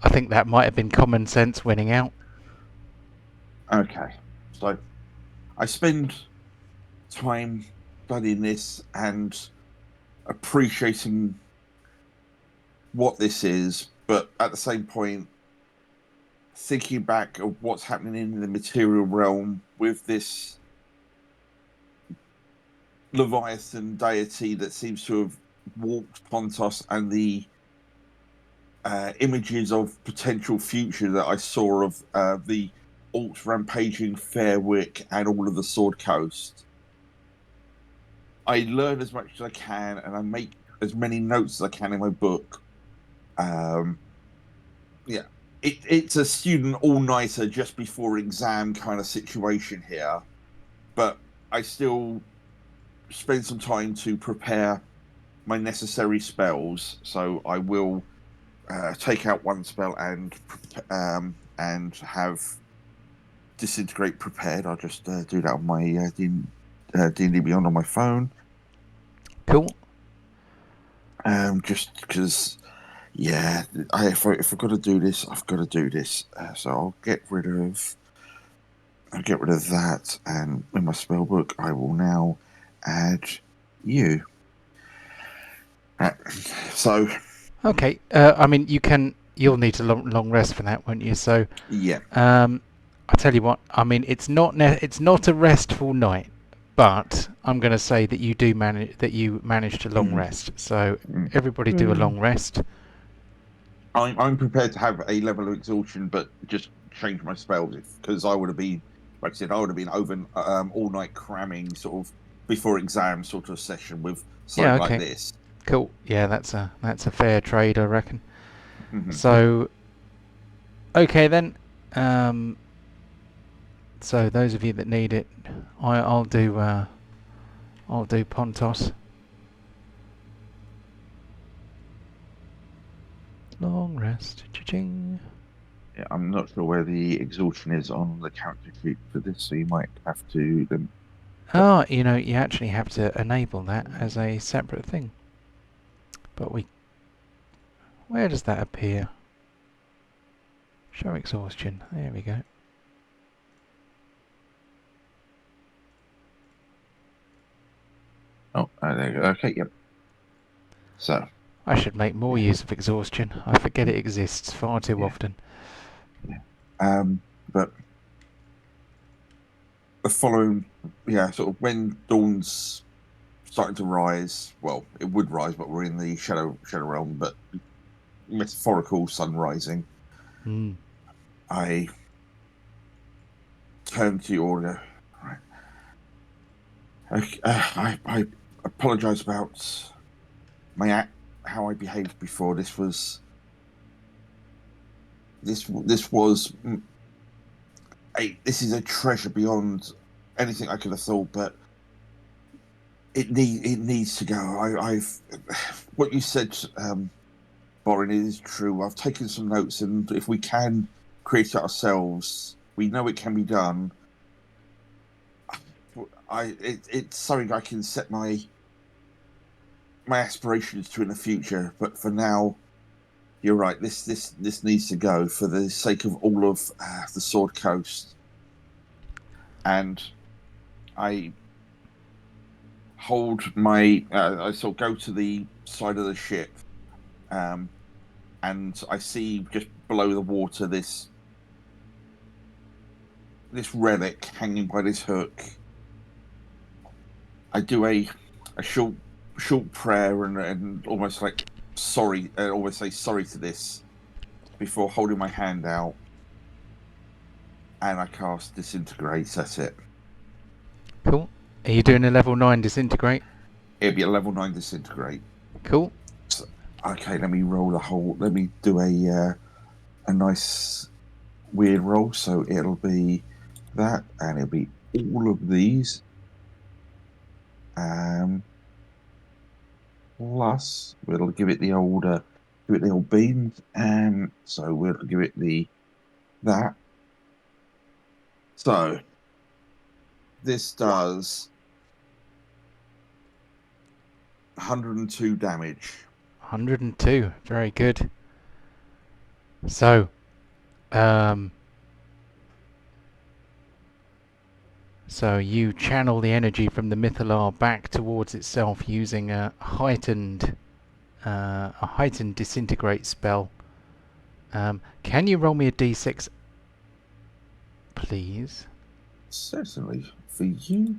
I think that might have been common sense winning out. Okay, so I spend time studying this and appreciating what this is, but at the same point, thinking back of what's happening in the material realm with this Leviathan deity that seems to have walked Pontos, and the images of potential future that I saw of the Alts rampaging Fairwick and all of the Sword Coast. I learn as much as I can, and I make as many notes as I can in my book. Yeah, it's a student all-nighter just before exam kind of situation here, but I still spend some time to prepare my necessary spells. So I will take out one spell and have disintegrate prepared. I'll just do that on my D&D Beyond on my phone. Cool. Just because, yeah, if I've got to do this, I've got to do this. So I'll get rid of that, and in my spell book, I will now add you. So. Okay. I mean, you'll need a long rest for that, won't you? So. Yeah. I tell you what. I mean, it's not a restful night, but I'm going to say that you managed to long rest. So everybody do a long rest. I'm prepared to have a level of exhaustion, but just change my spells, because I would have been, like I said, over all night cramming sort of before exam sort of session with something like this. Cool. Yeah, that's a fair trade, I reckon. So, okay then. So those of you that need it, I'll do Pontos. Long rest. Cha-ching. Yeah, I'm not sure where the exhaustion is on the character sheet for this, so you might have to. Oh, you actually have to enable that as a separate thing. But where does that appear? Show exhaustion. There we go. Oh, there you go. Okay, yep. So, I should make more use of exhaustion. I forget it exists far too Yeah. often. but the following, sort of when dawn's starting to rise. Well, it would rise, but we're in the shadow realm. But metaphorical sun rising. Mm. I turn to your order. Right. I apologise about how I behaved before. This was this is a treasure beyond anything I could have thought, but it needs to go. I've what you said, Borin, is true. I've taken some notes, and if we can create it ourselves, we know it can be done. It's something I can set my aspirations to in the future, but for now, you're right. This needs to go for the sake of all of the Sword Coast. And I hold my. I sort of go to the side of the ship, and I see just below the water this relic hanging by this hook. I do a short prayer and almost like sorry, always say sorry to this before holding my hand out, and I cast Disintegrate. That's it. Cool. Are you doing a level 9 disintegrate? It'll be a level 9 Disintegrate. Cool. So, okay, let me roll let me do a nice weird roll. So it'll be that, and it'll be all of these. Plus, we'll give it the old beans, and so we'll give it that. So this does 102 damage. 102. Very good. So, so you channel the energy from the Mythallar back towards itself using a heightened disintegrate spell. Can you roll me a d6, please? Certainly, for you.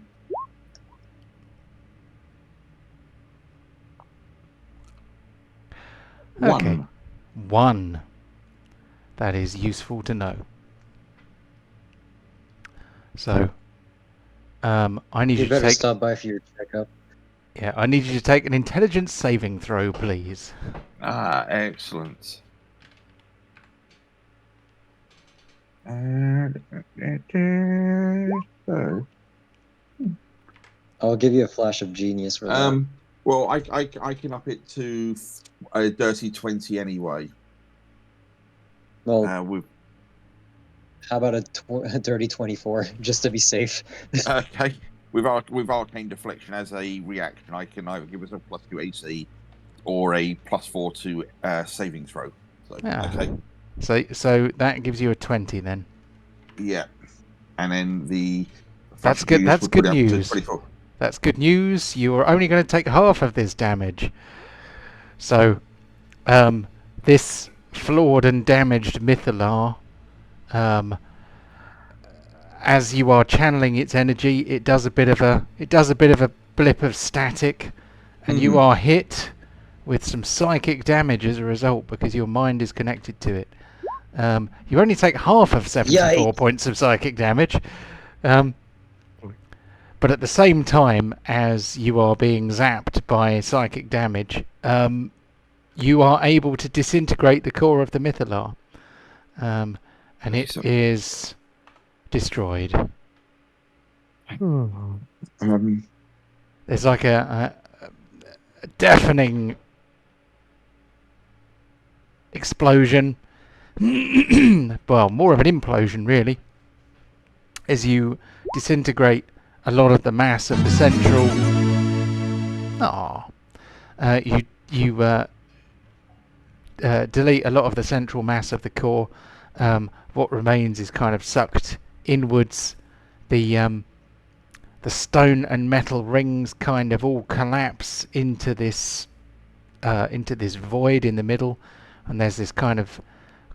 Okay. 1. That is useful to know. So, I need You you to better take. stop by for your checkup. Yeah, I need you to take an intelligence saving throw, please. Ah, excellent. So, I'll give you a flash of genius for that. well, I can up it to a dirty 20 anyway. Well, With how about a dirty 24, just to be safe? okay, with arcane deflection as a reaction, I can either give us a +2 AC or a +4 to saving throw. So okay, So that gives you a 20 then. yeah, and then the That's good. That's would good put it up to news. 24. That's good news. You are only going to take half of this damage. So, this flawed and damaged Mythallar, as you are channeling its energy, it does a bit of a blip of static, and you are hit with some psychic damage as a result because your mind is connected to it. You only take half of 74 points of psychic damage. But at the same time as you are being zapped by psychic damage, you are able to disintegrate the core of the Mythallar. And it is destroyed. There's like a deafening explosion. Well, more of an implosion, really, as you disintegrate a lot of the mass of the central. You delete a lot of the central mass of the core. What remains is kind of sucked inwards. The stone and metal rings kind of all collapse into this void in the middle, and there's this kind of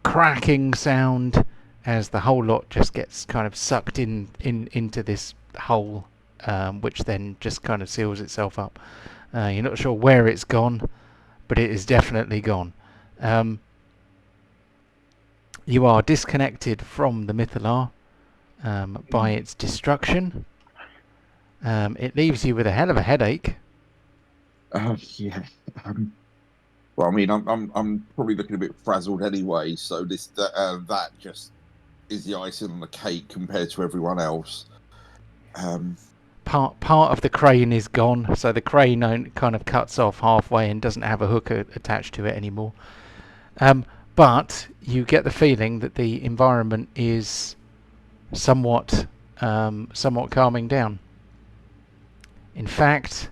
cracking sound as the whole lot just gets kind of sucked into this hole, which then just kind of seals itself up. You're not sure where it's gone, but it is definitely gone. You are disconnected from the Mythallar by its destruction. It leaves you with a hell of a headache. Yeah. Well, I mean, I'm probably looking a bit frazzled anyway. So that just is the icing on the cake compared to everyone else. Part of the crane is gone, so the crane kind of cuts off halfway and doesn't have a hook attached to it anymore. But you get the feeling that the environment is somewhat calming down. In fact,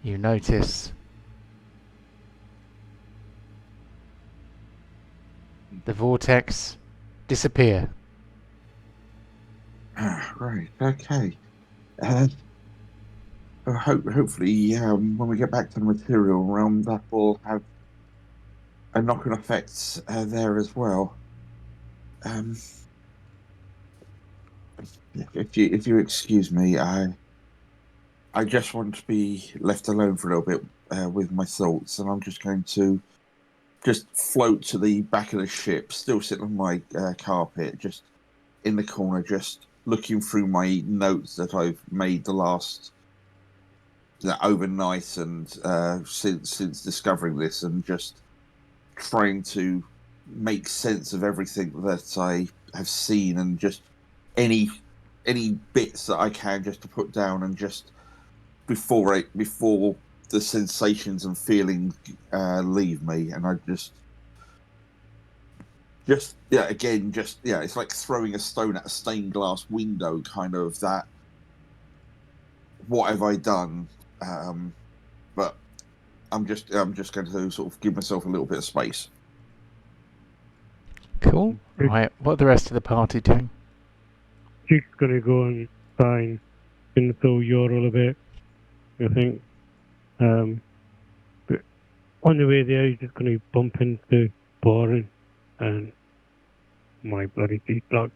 you notice the vortex disappear. Right. Okay. Hopefully, when we get back to the material realm, that will have a knock-on effects there as well. If you excuse me, I just want to be left alone for a little bit with my thoughts, and I'm just going to just float to the back of the ship, still sitting on my carpet, just in the corner, just looking through my notes that I've made the last overnight and since discovering this, and just trying to make sense of everything that I have seen, and just any bits that I can just to put down, and just before the sensations and feelings leave me, and I just it's like throwing a stone at a stained glass window, kind of that. What have I done? But I'm just going to sort of give myself a little bit of space. Cool. Right. What are the rest of the party doing? Duke's gonna go and try and console Yorl a bit, I think. But on the way there, he's just gonna bump into Boring and my bloody teeth block.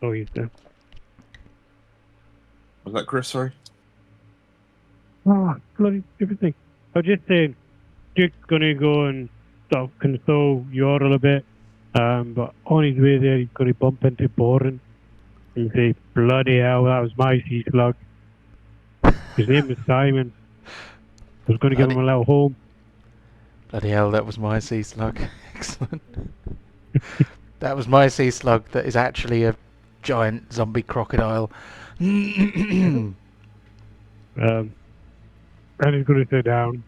Oh, he's there. Was that Chris? Sorry. Oh, bloody stupid thing. I was just saying, Duke's gonna go and sort of console Yorl a bit, but on his way there, he's gonna bump into Boring and say, bloody hell, that was my sea slug. His name was Simon. I was going to give him a little home. Bloody hell, that was my sea slug. Excellent. That was my sea slug that is actually a giant zombie crocodile. And he's going to sit down.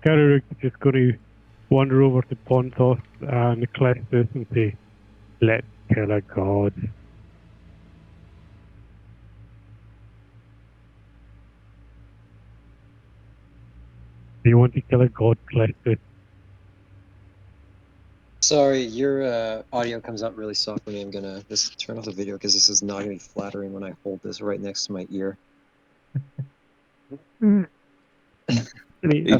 Garrick is just going to wander over to Pontos and Eclestis and say, let's kill a god. Do you want to kill a god, Eclestis? Sorry, your audio comes out really softly. I'm gonna just turn off the video because this is not gonna be flattering when I hold this right next to my ear. He's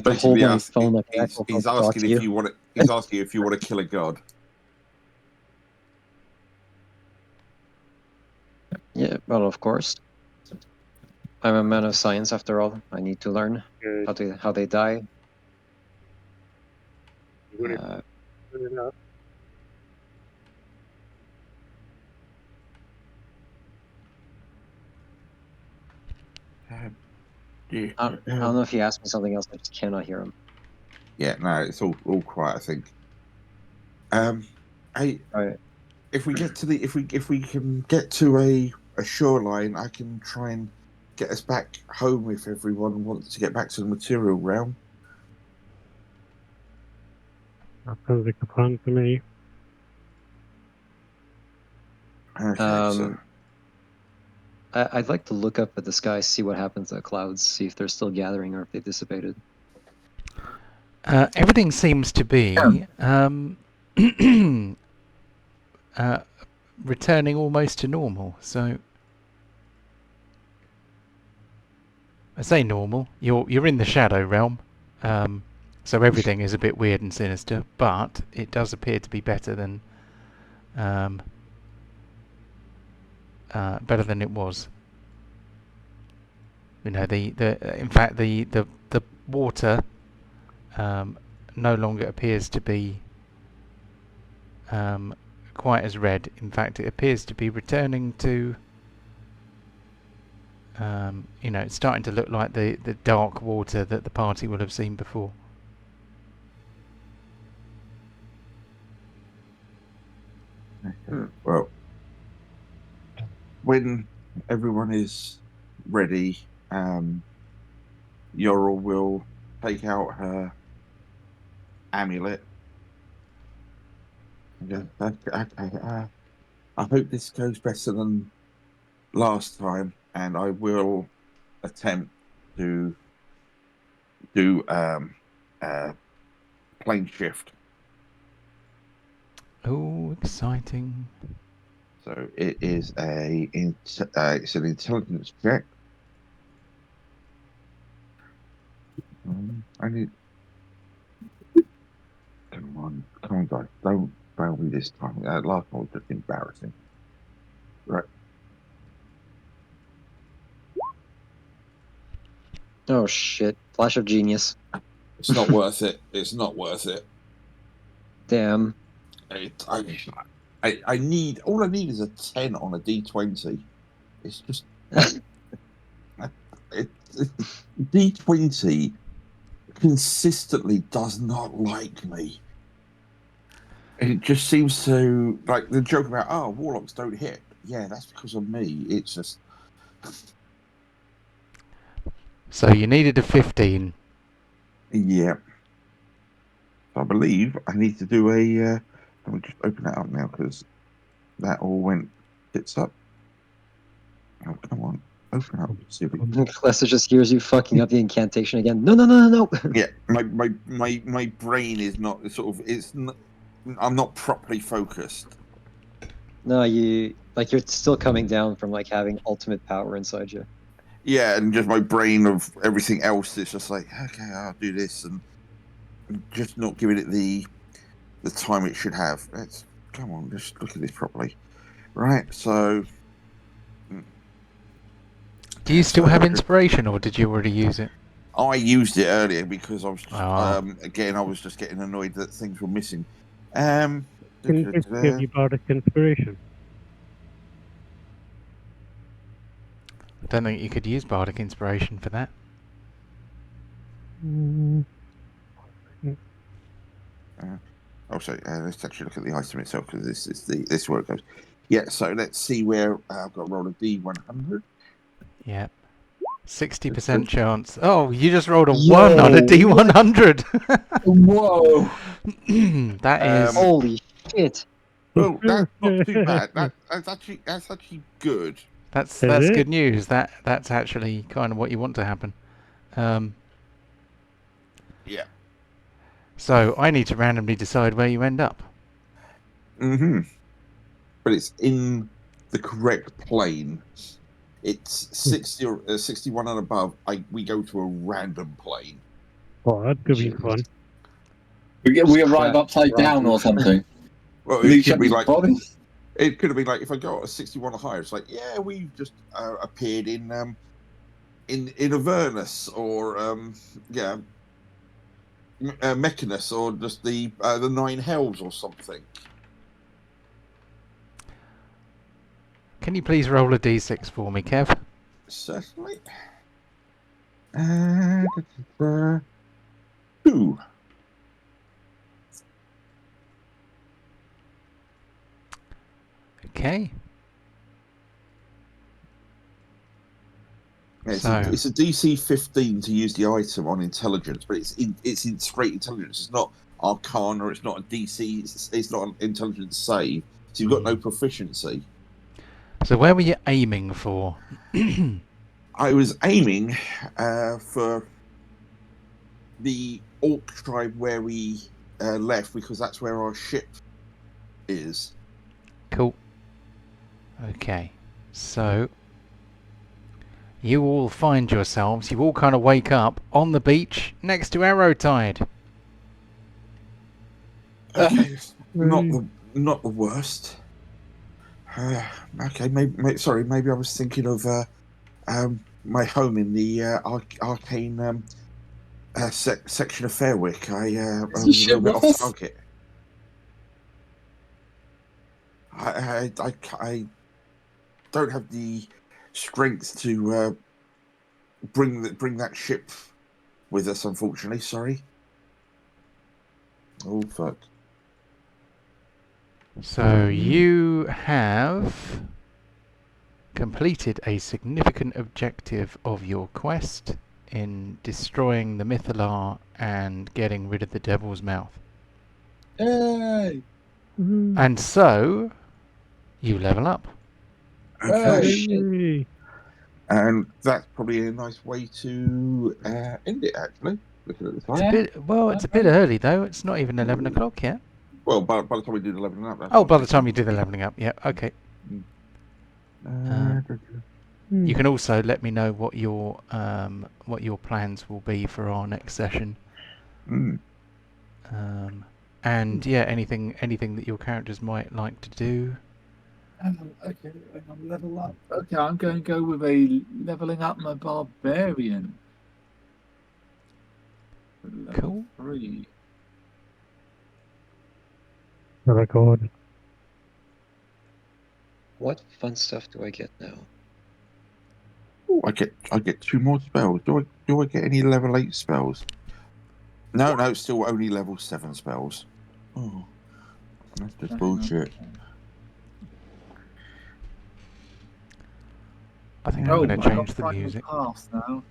basically asking if you want to. He's asking if you want to kill a god. Yeah, well, of course. I'm a man of science, after all. I need to learn how they die. I don't know if he asked me something else. I just cannot hear him. Yeah, no, it's all quiet, I think. Right. If we get to the if we can get to a shoreline, I can try and get us back home if everyone wants to get back to the material realm. That sounds like a plan to me. Okay, so I'd like to look up at the sky, see what happens to the clouds, see if they're still gathering or if they dissipated. Everything seems to be returning almost to normal. So I say normal. You're in the shadow realm, so everything is a bit weird and sinister. But it does appear to be better than it was. You know, in fact the water no longer appears to be quite as red. In fact, it appears to be returning to, you know, it's starting to look like the dark water that the party will have seen before. Well, when everyone is ready, Yorl will take out her amulet. Okay, I hope this goes better than last time, and I will attempt to do plane shift. Oh, exciting! So it is it's an intelligence check. I need. Come on, guys! Don't fail me this time. Last one was just embarrassing. Right. Oh shit! Flash of genius. It's not worth it. It's not worth it. Damn. I need. All I need is a 10 on a D20. It's just. D20 consistently does not like me. It just seems to like the joke about warlocks don't hit. Yeah, that's because of me. It's just. So you needed a 15. Yeah. I believe I need to do a. Let me just open that up now because that all went tits up. Oh, come on. Open up. See if we... Lester just hears you fucking up the incantation again. No. Yeah, my brain is not sort of. I'm not properly focused. No, you're still coming down from like having ultimate power inside you. Yeah, and just my brain of everything else is just like, okay, I'll do this, and just not giving it the time it should have. Come on, just look at this properly. Right, so. Do you still have inspiration, or did you already use it? I used it earlier because I was just, again, I was just getting annoyed that things were missing. Can this give you bardic inspiration? I don't think you could use bardic inspiration for that. Also, let's actually look at the item itself because this is where it goes. Yeah, so let's see where I've got to roll a D100. Yep. 60% chance. Oh, you just rolled a 1 on a D100. Whoa! That is. Holy shit! Well, that's not too bad. That's actually good. That's good news. That's actually kind of what you want to happen. Yeah. So I need to randomly decide where you end up. But it's in the correct plane. It's 60 or 61 and above. We go to a random plane. Oh, that could be fun. We arrive upside down or something. Well, it could be like body. It could have been like if I go at a 61 or higher. It's like we just appeared in Avernus or Mechanus or just the Nine Hells or something. Can you please roll a d6 for me, Kev? Certainly. 2. Okay. Yeah, it's a DC 15 to use the item on intelligence, but it's in straight intelligence. It's not Arcana. It's not a DC. It's not an intelligence save. So you've got no proficiency. So where were you aiming for? I was aiming for the Orc tribe where we left, because that's where our ship is. Cool. Okay, so you all find yourselves, you all kind of wake up on the beach next to Arrow Tide. Okay, Right. not the worst. Okay, maybe I was thinking of my home in the arcane section of Fairwick. I was a little bit off target. I don't have the strength to bring that ship with us, unfortunately. Sorry. Oh fuck. So you have completed a significant objective of your quest in destroying the Mythallar and getting rid of the Devil's Mouth. Yay! Mhm. And so you level up. Okay. Yay. And that's probably a nice way to end it, actually. Looking at the time. It's a bit early though. It's not even 11 o'clock yet. Well, by the time we do the leveling up, that's Oh, what by I'm the time thinking. you do the leveling up, yeah, okay. Uh, You can also let me know what your plans will be for our next session. mm. And yeah, anything that your characters might like to do. Okay, I'm level up. Okay, I'm going to go with a leveling up my barbarian. Level Cool. 3. Oh my god. What fun stuff do I get now? Ooh, I get 2 more spells. Do I get any level 8 spells? No, it's still only level 7 spells. Oh, that's just bullshit. I think I'm Oh, going I to got change the Primal music. Pass now.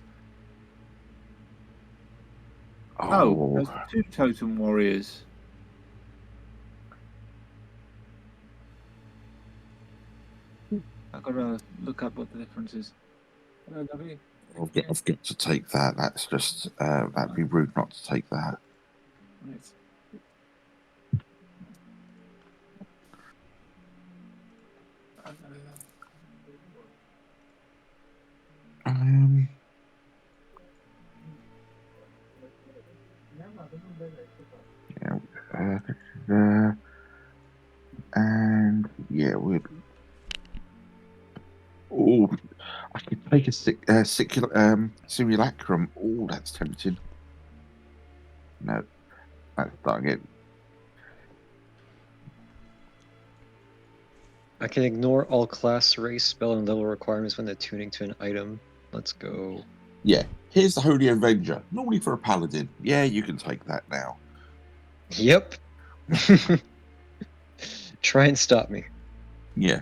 Oh, Oh, there's 2 totem warriors. I've got to look up what the difference is. Hello, Lovey. I've got to take that. That's just that'd be rude not to take that. Right. Um, yeah, and yeah, we. Oh, I could take a simulacrum. Oh, that's tempting. No, that's starting it. I can ignore all class, race, spell, and level requirements when attuning to an item. Let's go. Yeah, here's the Holy Avenger. Normally for a paladin. Yeah, you can take that now. Yep. Try and stop me. Yeah.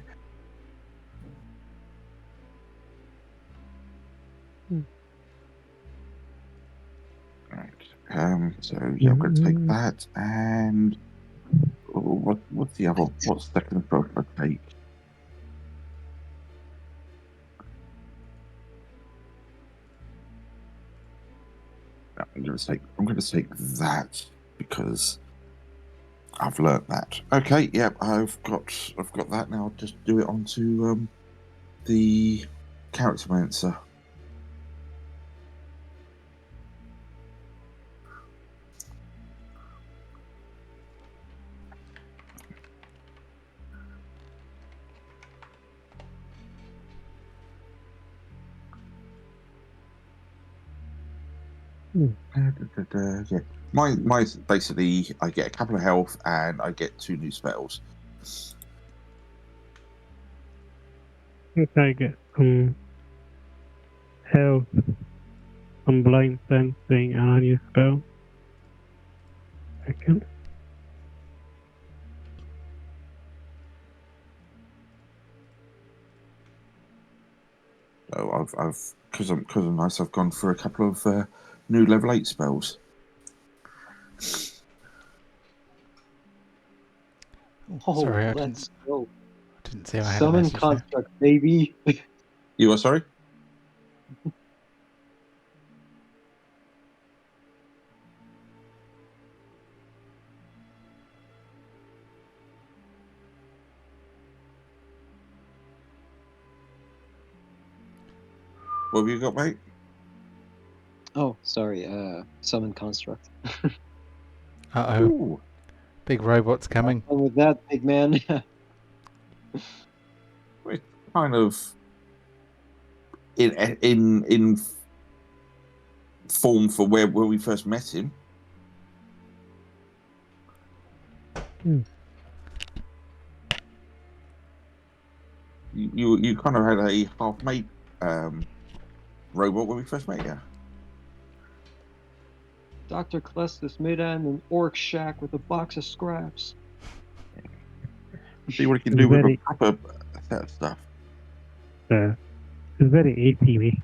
Right. So yeah, I'm going to take that, and what's the other? What's the second spell should I take? No, I'm going to take that because I've learnt that. Okay, yeah, I've got that now. I'll just do it onto the character answer. Yeah. Mine's basically I get a couple of health and I get 2 new spells. I get some health, some blind sensing, and a new spell. Second. So I've because I'm nice. I've gone for a couple of new level 8 spells. Oh, Sorry, I let's go. didn't see I had a Summon message there. construct, baby. You are sorry? What have you got, mate? Oh, sorry. Summon construct. Uh-oh. Ooh, Big robots coming. And with that, big man. we're kind of in form for where we first met him. Hmm. You kind of had a half mate robot when we first met you. Dr. Klestis made out in an orc shack with a box of scraps. See what he can do with a Very- proper set of stuff. It's very ATV.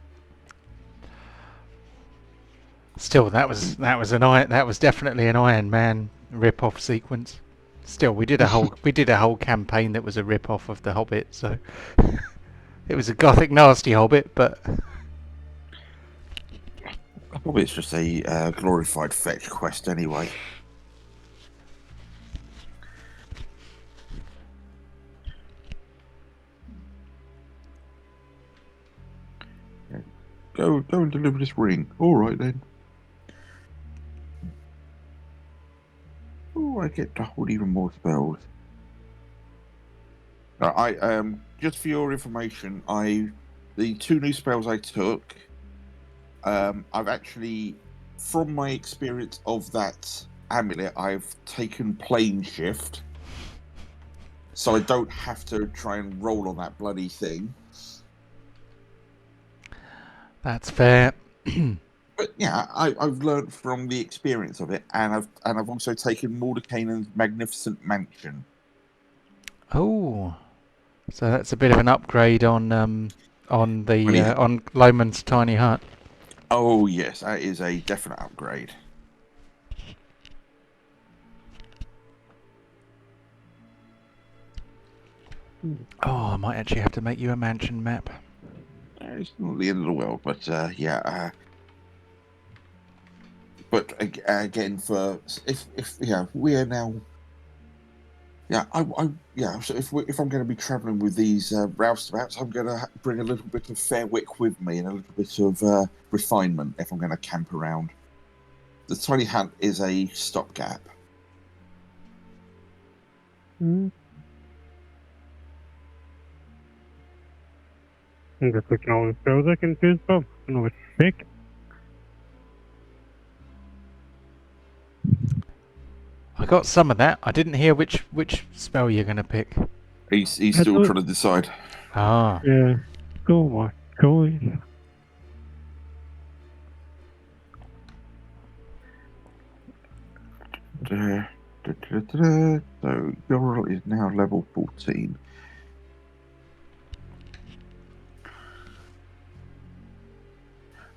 Still, that was definitely an Iron Man rip-off sequence. Still, we did a whole campaign that was a rip-off of The Hobbit, so it was a gothic nasty Hobbit, but Probably it's just a glorified fetch quest anyway. Go and deliver this ring. All right then. Oh, I get to hold even more spells. I just for your information, the 2 new spells I took, I've actually, from my experience of that amulet, I've taken plane shift, so I don't have to try and roll on that bloody thing. that's fair. But yeah, I've learned from the experience of it, and I've also taken Mordekainen's Magnificent Mansion. Oh, so that's a bit of an upgrade on Yeah. on Loman's tiny hut. Oh yes, that is a definite upgrade. Oh, I might actually have to make you a mansion map. It's not the end of the world, but yeah. But again, for if we are now. Yeah, So if I'm going to be travelling with these roustabouts, I'm going to bring a little bit of fair wick with me and a little bit of refinement if I'm going to camp around. The tiny hut is a stopgap. Hmm. I'm just looking at all the spells I can choose from. I know it's fake. I got some of that. I didn't hear which spell you're going to pick. He's I still don't- trying to decide. Ah, Yeah. Go on. Go. So your is now level 14.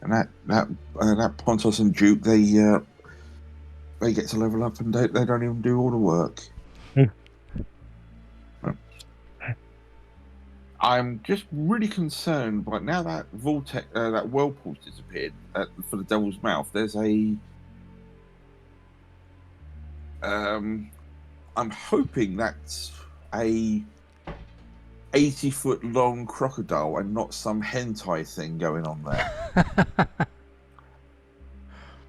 And that Pontos and Duke, they get to level up and they don't even do all the work. Hmm. I'm just really concerned by now that that whirlpool's disappeared for the Devil's Mouth. There's a I'm hoping that's a 80-foot long crocodile and not some hentai thing going on there.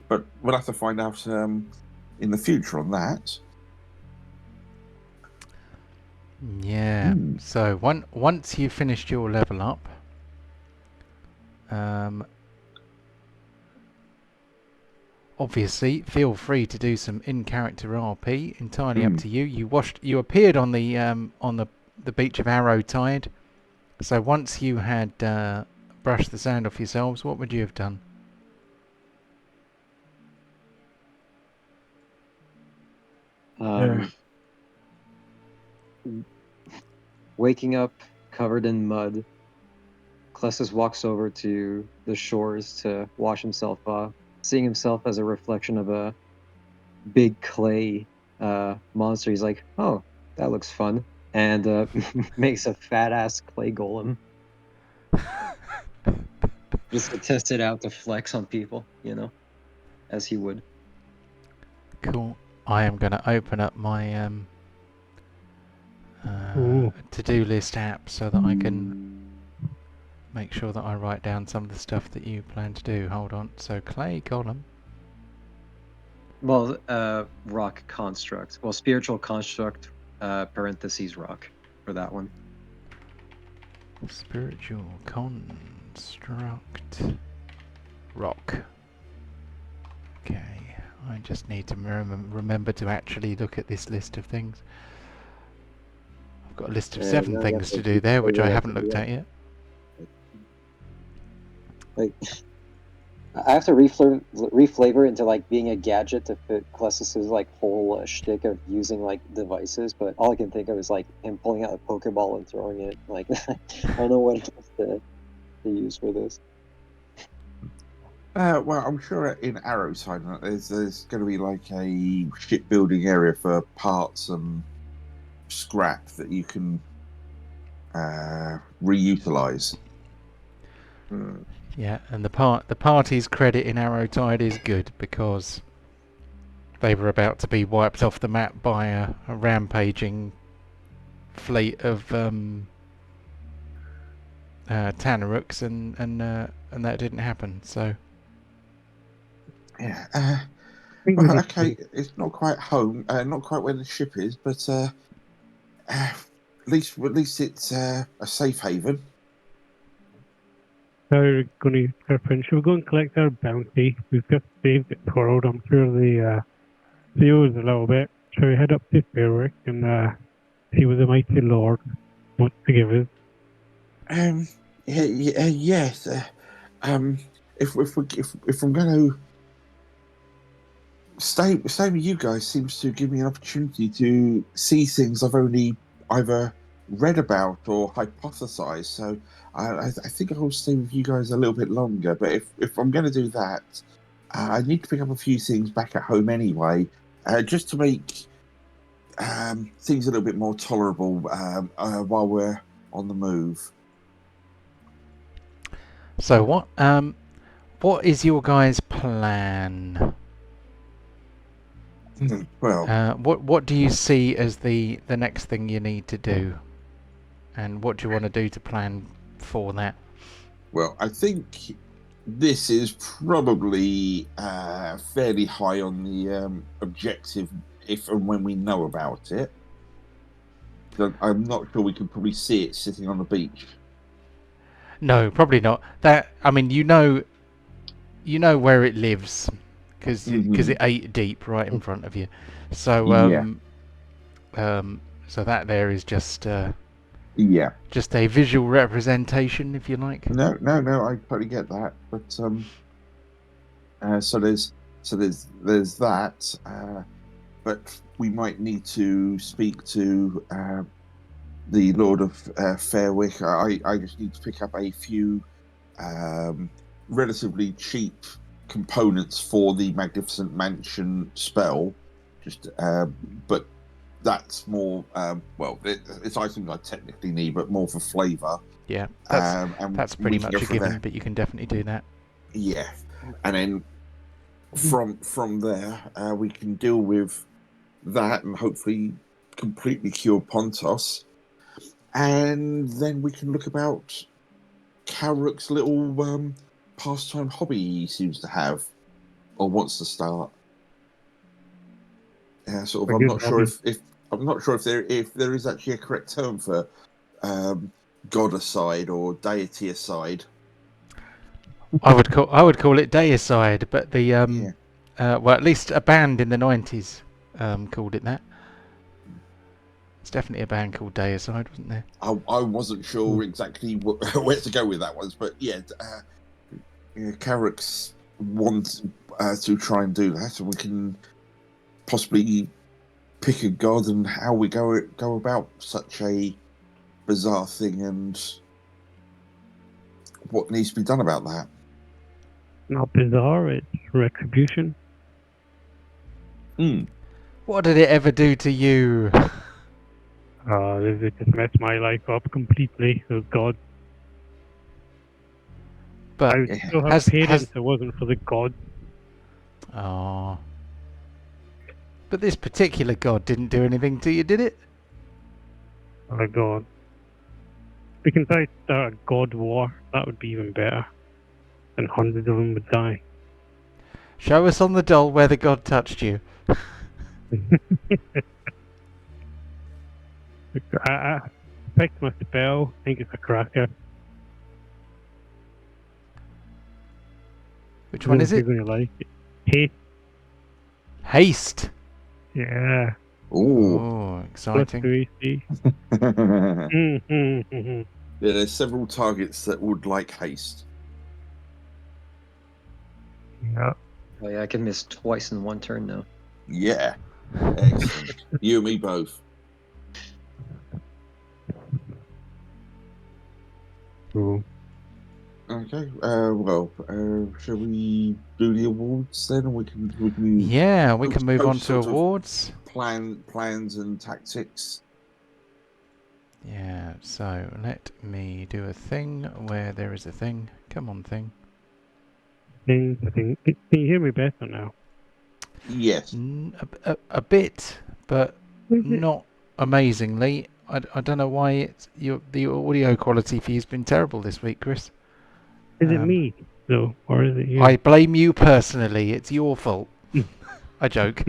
But we'll have to find out in the future on that. yeah. Hmm. So once you've finished your level up, obviously feel free to do some in-character RP. Entirely up to you. You appeared on the beach of Arrowtide. So once you had brushed the sand off yourselves, what would you have done? Waking up covered in mud, Klestis walks over to the shores to wash himself off, seeing himself as a reflection of a big clay monster. He's like, "Oh, that looks fun," and makes a fat ass clay golem just to test it out to flex on people, as he would. Cool. I am going to open up my Ooh. to-do list app so that I can make sure that I write down some of the stuff that you plan to do. Hold on. So clay golem. Well, rock construct. Well, spiritual construct, parentheses rock for that one. Spiritual construct rock. Okay, I just need to remember to actually look at this list of things. I've got a list of 7 now things you to do there, which I haven't to looked do at yet. Like, I have to reflavor into like being a gadget to fit Colossus's like whole shtick of using like devices, but all I can think of is like him pulling out a Pokeball and throwing it. Like I don't know what else to use for this. Well, I'm sure in Arrowside there's going to be like a shipbuilding area for parts and scrap that you can reutilize. Yeah, and the party's credit in Arrowtide is good because they were about to be wiped off the map by a rampaging fleet of Tanarooks, and that didn't happen. So Yeah. I think Well, we okay, it's not quite home, not quite where the ship is, but at least it's a safe haven. are going to finish. We'll go and collect our bounty. We've just saved it twirled. I'm sure the CEOs a little bit. Shall we head up to Fairwick and see what the mighty lord wants to give us? Yes. If I'm going to stay with you guys, seems to give me an opportunity to see things I've only either read about or hypothesized. So I think I'll stay with you guys a little bit longer. But if I'm going to do that, I need to pick up a few things back at home anyway, just to make things a little bit more tolerable while we're on the move. So what is your guys' plan? Well, What do you see as the next thing you need to do, and what do you want to do to plan for that? well, I think this is probably fairly high on the objective if and when we know about it. I'm not sure we can probably see it sitting on the beach. No, probably not. That, I mean, you know where it lives because it ate deep right in front of you. So so that there is just a visual representation, if you like. No, I totally get that. But so there's that. But we might need to speak to the Lord of Fairwick. I just need to pick up a few relatively cheap components for the Magnificent Mansion spell. But that's more it's items I technically need, but more for flavour. Yeah, that's pretty much a given, but you can definitely do that. Yeah, and then from there we can deal with that and hopefully completely cure Pontos, and then we can look about Calrick's little pastime hobby he seems to have or wants to start. Yeah, sort of. I'm not sure if there is actually a correct term for god aside or deity aside. I would call it deicide, but the well, at least a band in the 90s called it that. It's definitely a band called Deicide, wasn't there? I wasn't sure exactly where to go with that one, but Carrick's wants to try and do that, and we can possibly pick a god and how we go about such a bizarre thing and what needs to be done about that. Not bizarre, it's retribution. What did it ever do to you? It just messed my life up completely. Oh God. But I would still have parents if it wasn't for the god. Oh. But this particular god didn't do anything to you, did it? Oh God. We can try to start a god war. That would be even better. And hundreds of them would die. Show us on the doll where the god touched you. I picked my spell. I think it's a cracker. Which one is it? You're gonna like it. Hey, Haste. Ooh. yeah. Oh, Plus exciting. 2 AC. Yeah, there's several targets that would like haste. Yeah. Oh yeah, I can miss twice in one turn now. Yeah. Excellent. You and me both. Cool. Okay. Shall we do the awards then? We can Yeah, we can move on to sort of awards. plans and tactics. Yeah, so let me do a thing where there is a thing. Come on, thing. I think. Can you hear me better now? Yes. A bit, but Is it? not amazingly. I don't know why the audio quality for you has been terrible this week, Chris. Is it me though, or is it you? I blame you personally. It's your fault. I joke.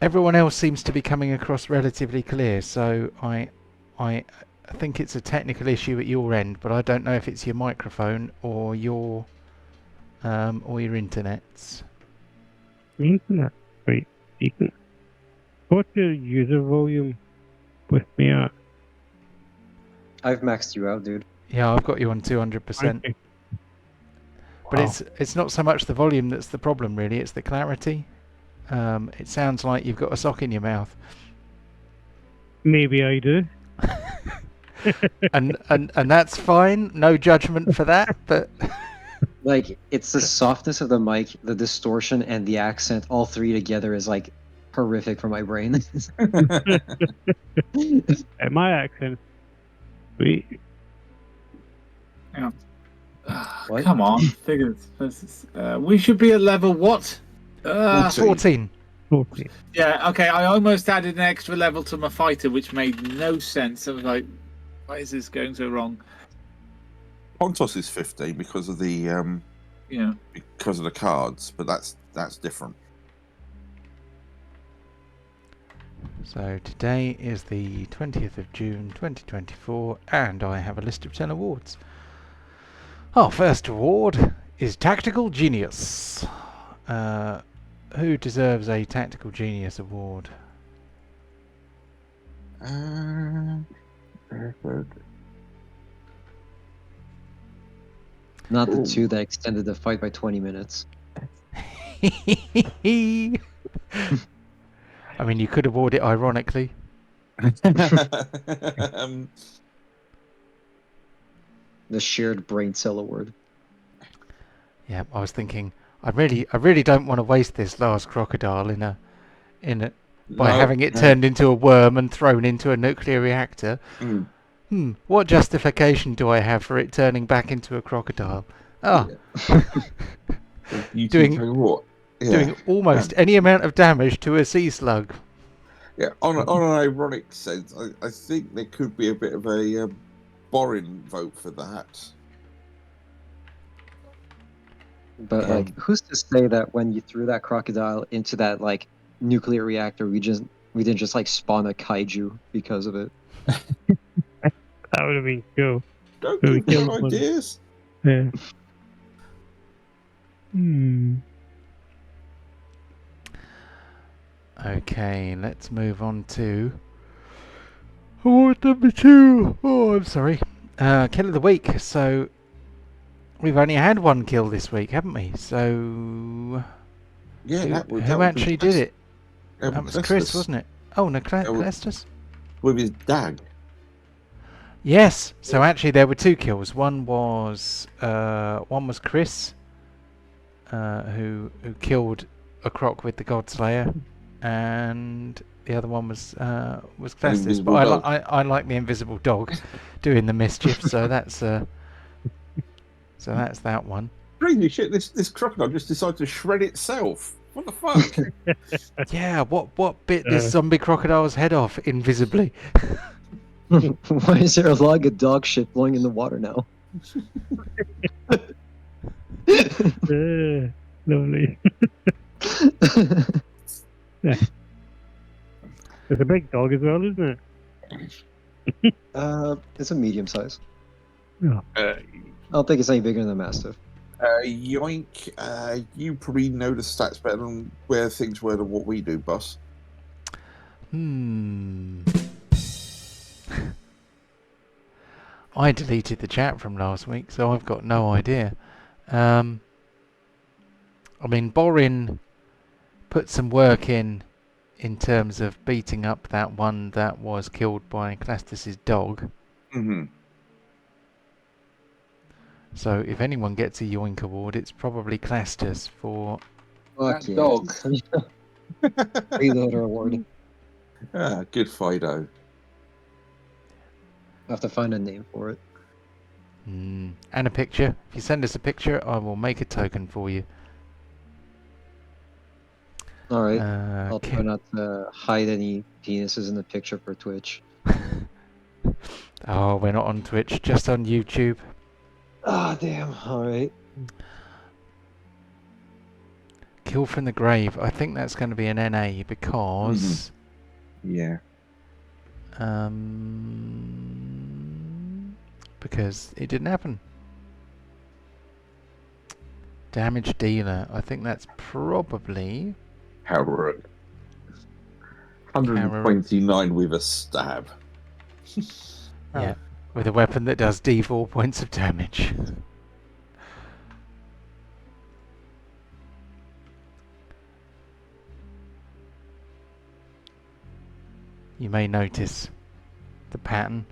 Everyone else seems to be coming across relatively clear, so I think it's a technical issue at your end, but I don't know if it's your microphone or your internet's. Internet. Wait, decent. What's your user volume with me at? I've maxed you out, dude. Yeah, I've got you on 200%. Okay. But Wow. it's not so much the volume that's the problem, really. It's the clarity. It sounds like you've got a sock in your mouth, Maybe I do. and that's fine. No judgment for that. But Like, it's the softness of the mic, the distortion, and the accent. All three together is like horrific for my brain. My accent. Wait. What? Come on, figures. We should be at level what? 14. Okay. Yeah, okay. I almost added an extra level to my fighter, which made no sense. I was like, why is this going so wrong? Pontos is 15 because of the because of the cards, but that's different. So today is the 20th of June 2024, and I have a list of 10 awards. Our first award is Tactical Genius. Who deserves a Tactical Genius award? Not the two that extended the fight by 20 minutes. I mean, you could award it ironically. Um, The shared brain cell award. Yeah, I was thinking, I really don't want to waste this last crocodile by having it turned into a worm and thrown into a nuclear reactor. What justification do I have for it turning back into a crocodile? you Doing- tell you what. Yeah. Doing almost any amount of damage to a sea slug. Yeah, on an ironic sense, I think there could be a bit of a Borin vote for that. But like, who's to say that when you threw that crocodile into that like nuclear reactor, we didn't just like spawn a kaiju because of it? That would have been cool. Don't Really give me killed one. ideas. Yeah. Okay, let's move on to award number 2. Oh, I'm sorry. Kill of the week. So we've only had one kill this week, haven't we? So Yeah, who actually did it? That was Chris, Crestus wasn't it? Oh, no, Crestus? with his dag. Yes. So actually, there were 2 kills. One was Chris, who killed a croc with the Godslayer, and the other one was Crestus. invisible But dog. I like the invisible dog doing the mischief. So that's that one. Crazy shit! This crocodile just decided to shred itself. What the fuck? Yeah. What bit this zombie crocodile's head off invisibly? Why is there a log of dog shit blowing in the water now? Lovely. It's a big dog as well, isn't it? It's a medium size. Yeah. I don't think it's any bigger than a mastiff. Yoink, you probably know the stats better than where things were than what we do, boss. I deleted the chat from last week, so I've got no idea. I mean, Borin put some work in terms of beating up that one that was killed by Clastus's dog. Mm-hmm. So if anyone gets a Yoink award, it's probably Clastus for... Fuck That yeah. dog. Freeloader award. Good Fido. I have to find a name for it. And a picture. If you send us a picture, I will make a token for you. Alright. I'll try Kim- not to hide any penises in the picture for Twitch. Oh, we're not on Twitch, just on YouTube. Ah, damn. Alright. Kill from the Grave. I think that's going to be an NA because... Yeah. Because it didn't happen. Damage dealer. I think that's probably... Harrod. 129 with a stab. Yeah, with a weapon that does D4 points of damage. You may notice the pattern.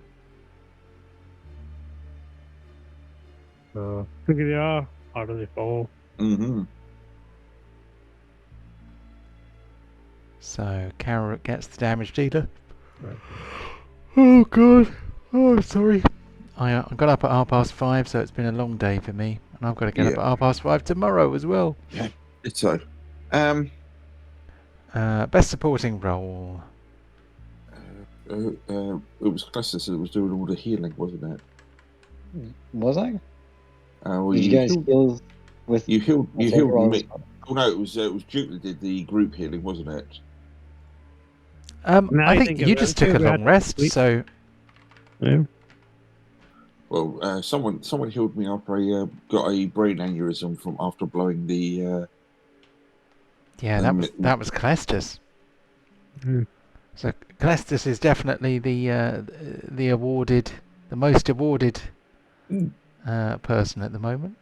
Look at the how does it fall? Mm-hmm. So Carrot gets the damage dealer. Right. Oh god. Oh, sorry. I got up at 5:30, so it's been a long day for me, and I've got to get up at 5:30 tomorrow as well. Yeah, it's so. Best supporting role. It was Clastus that was doing all the healing, wasn't it? Was I? Well, Did you guys heal with... You healed I'll take her on me. this one. Oh no, it was Duke that did the group healing, wasn't it? No, I think you just took a long rest, so Yeah. Well, someone healed me after I got a brain aneurysm from after blowing the. yeah, that was Calestus. Mm. So Calestus is definitely the most awarded person at the moment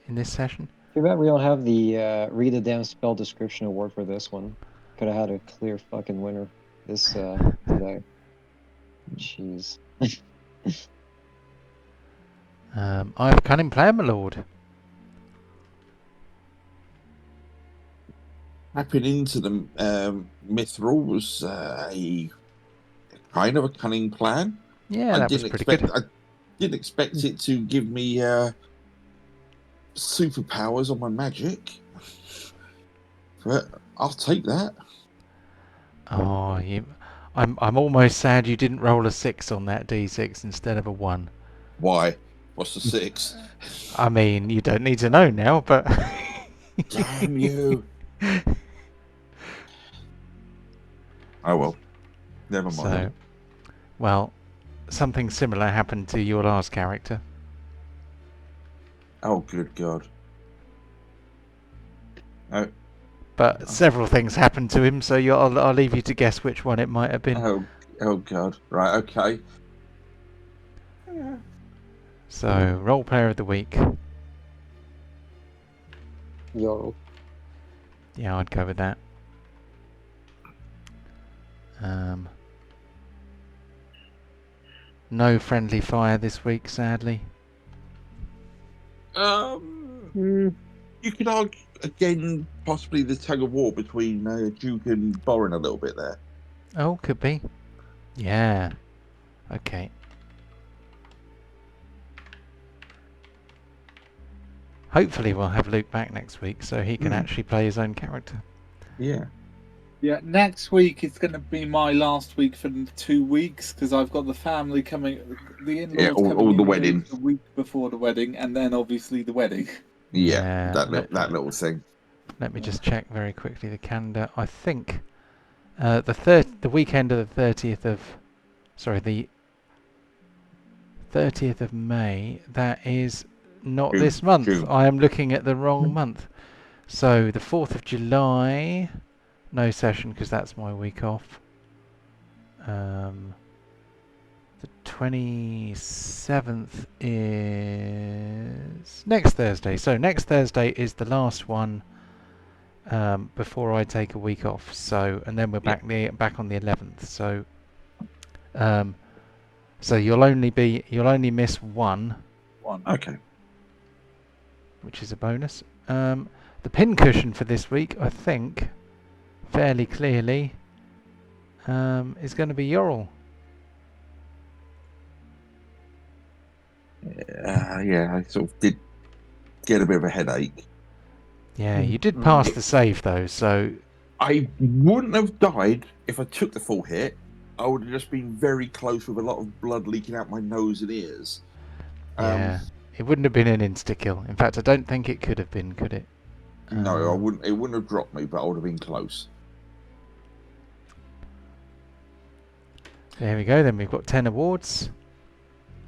in this session. Too bad we don't have the read a damn spell description award for this one. Could have had a clear fucking winner this today. Jeez. I have Cunning Player, my lord. Tapping into the Mithril was a kind of a cunning plan. Yeah, that was pretty good. I didn't expect it to give me superpowers on my magic, but I'll take that. Oh, I'm almost sad you didn't roll a 6 on that D6 instead of a 1. Why? What's the 6? I mean, you don't need to know now, but... Damn you. Oh well. Never mind. So, well, something similar happened to your last character. Oh, good God. Oh. But several things happened to him, so I'll leave you to guess which one it might have been. Oh God. Right, okay. So, Role Player of the Week. Yo. Yeah, I'd go with that. No friendly fire this week, sadly. You could argue again, possibly the tug of war between Duke and Borin a little bit there. Oh, could be. Yeah. Okay. Hopefully we'll have Luke back next week so he can actually play his own character. Yeah. Yeah, next week is going to be my last week for 2 weeks because I've got the family coming, the in-laws Yeah, all coming the in wedding. the week before the wedding, and then obviously the wedding. Yeah, that little thing. Let me just check very quickly the calendar. I think the weekend of the 30th of, sorry, the 30th of May. That is not June, this month. June. I am looking at the wrong month. So the 4th of July, no session because that's my week off. The 27th is next Thursday. So next Thursday is the last one before I take a week off. So and then we're back on the 11th. So so you'll only miss one, Okay. which is a bonus. The pincushion for this week, I think, fairly clearly, is going to be Yorl. Yeah, I sort of did get a bit of a headache. Yeah, you did pass the save though, so I wouldn't have died if I took the full hit. I would have just been very close with a lot of blood leaking out my nose and ears. yeah, it wouldn't have been an insta-kill. In fact, I don't think it could have been, could it? No, I wouldn't. It wouldn't have dropped me, but I would have been close. There we go, then we've got 10 awards.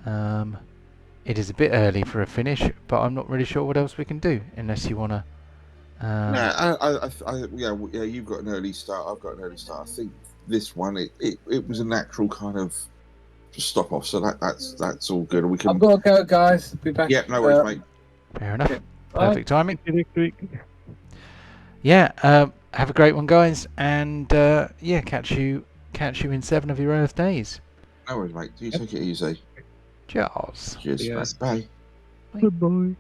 It is a bit early for a finish, but I'm not really sure what else we can do, unless you want to... yeah, you've got an early start, I've got an early start. I think this one, it was a natural kind of just stop off, so that's all good. We can... I've got to go, guys. Be back. Yeah, no worries, mate. Fair enough. Okay. Perfect timing. See you next week. Yeah, have a great one, guys, and yeah, catch you in 7 of your Earth days. No worries, mate. You take it easy. Cheers. Cheers, Yes. mate. Bye. Goodbye.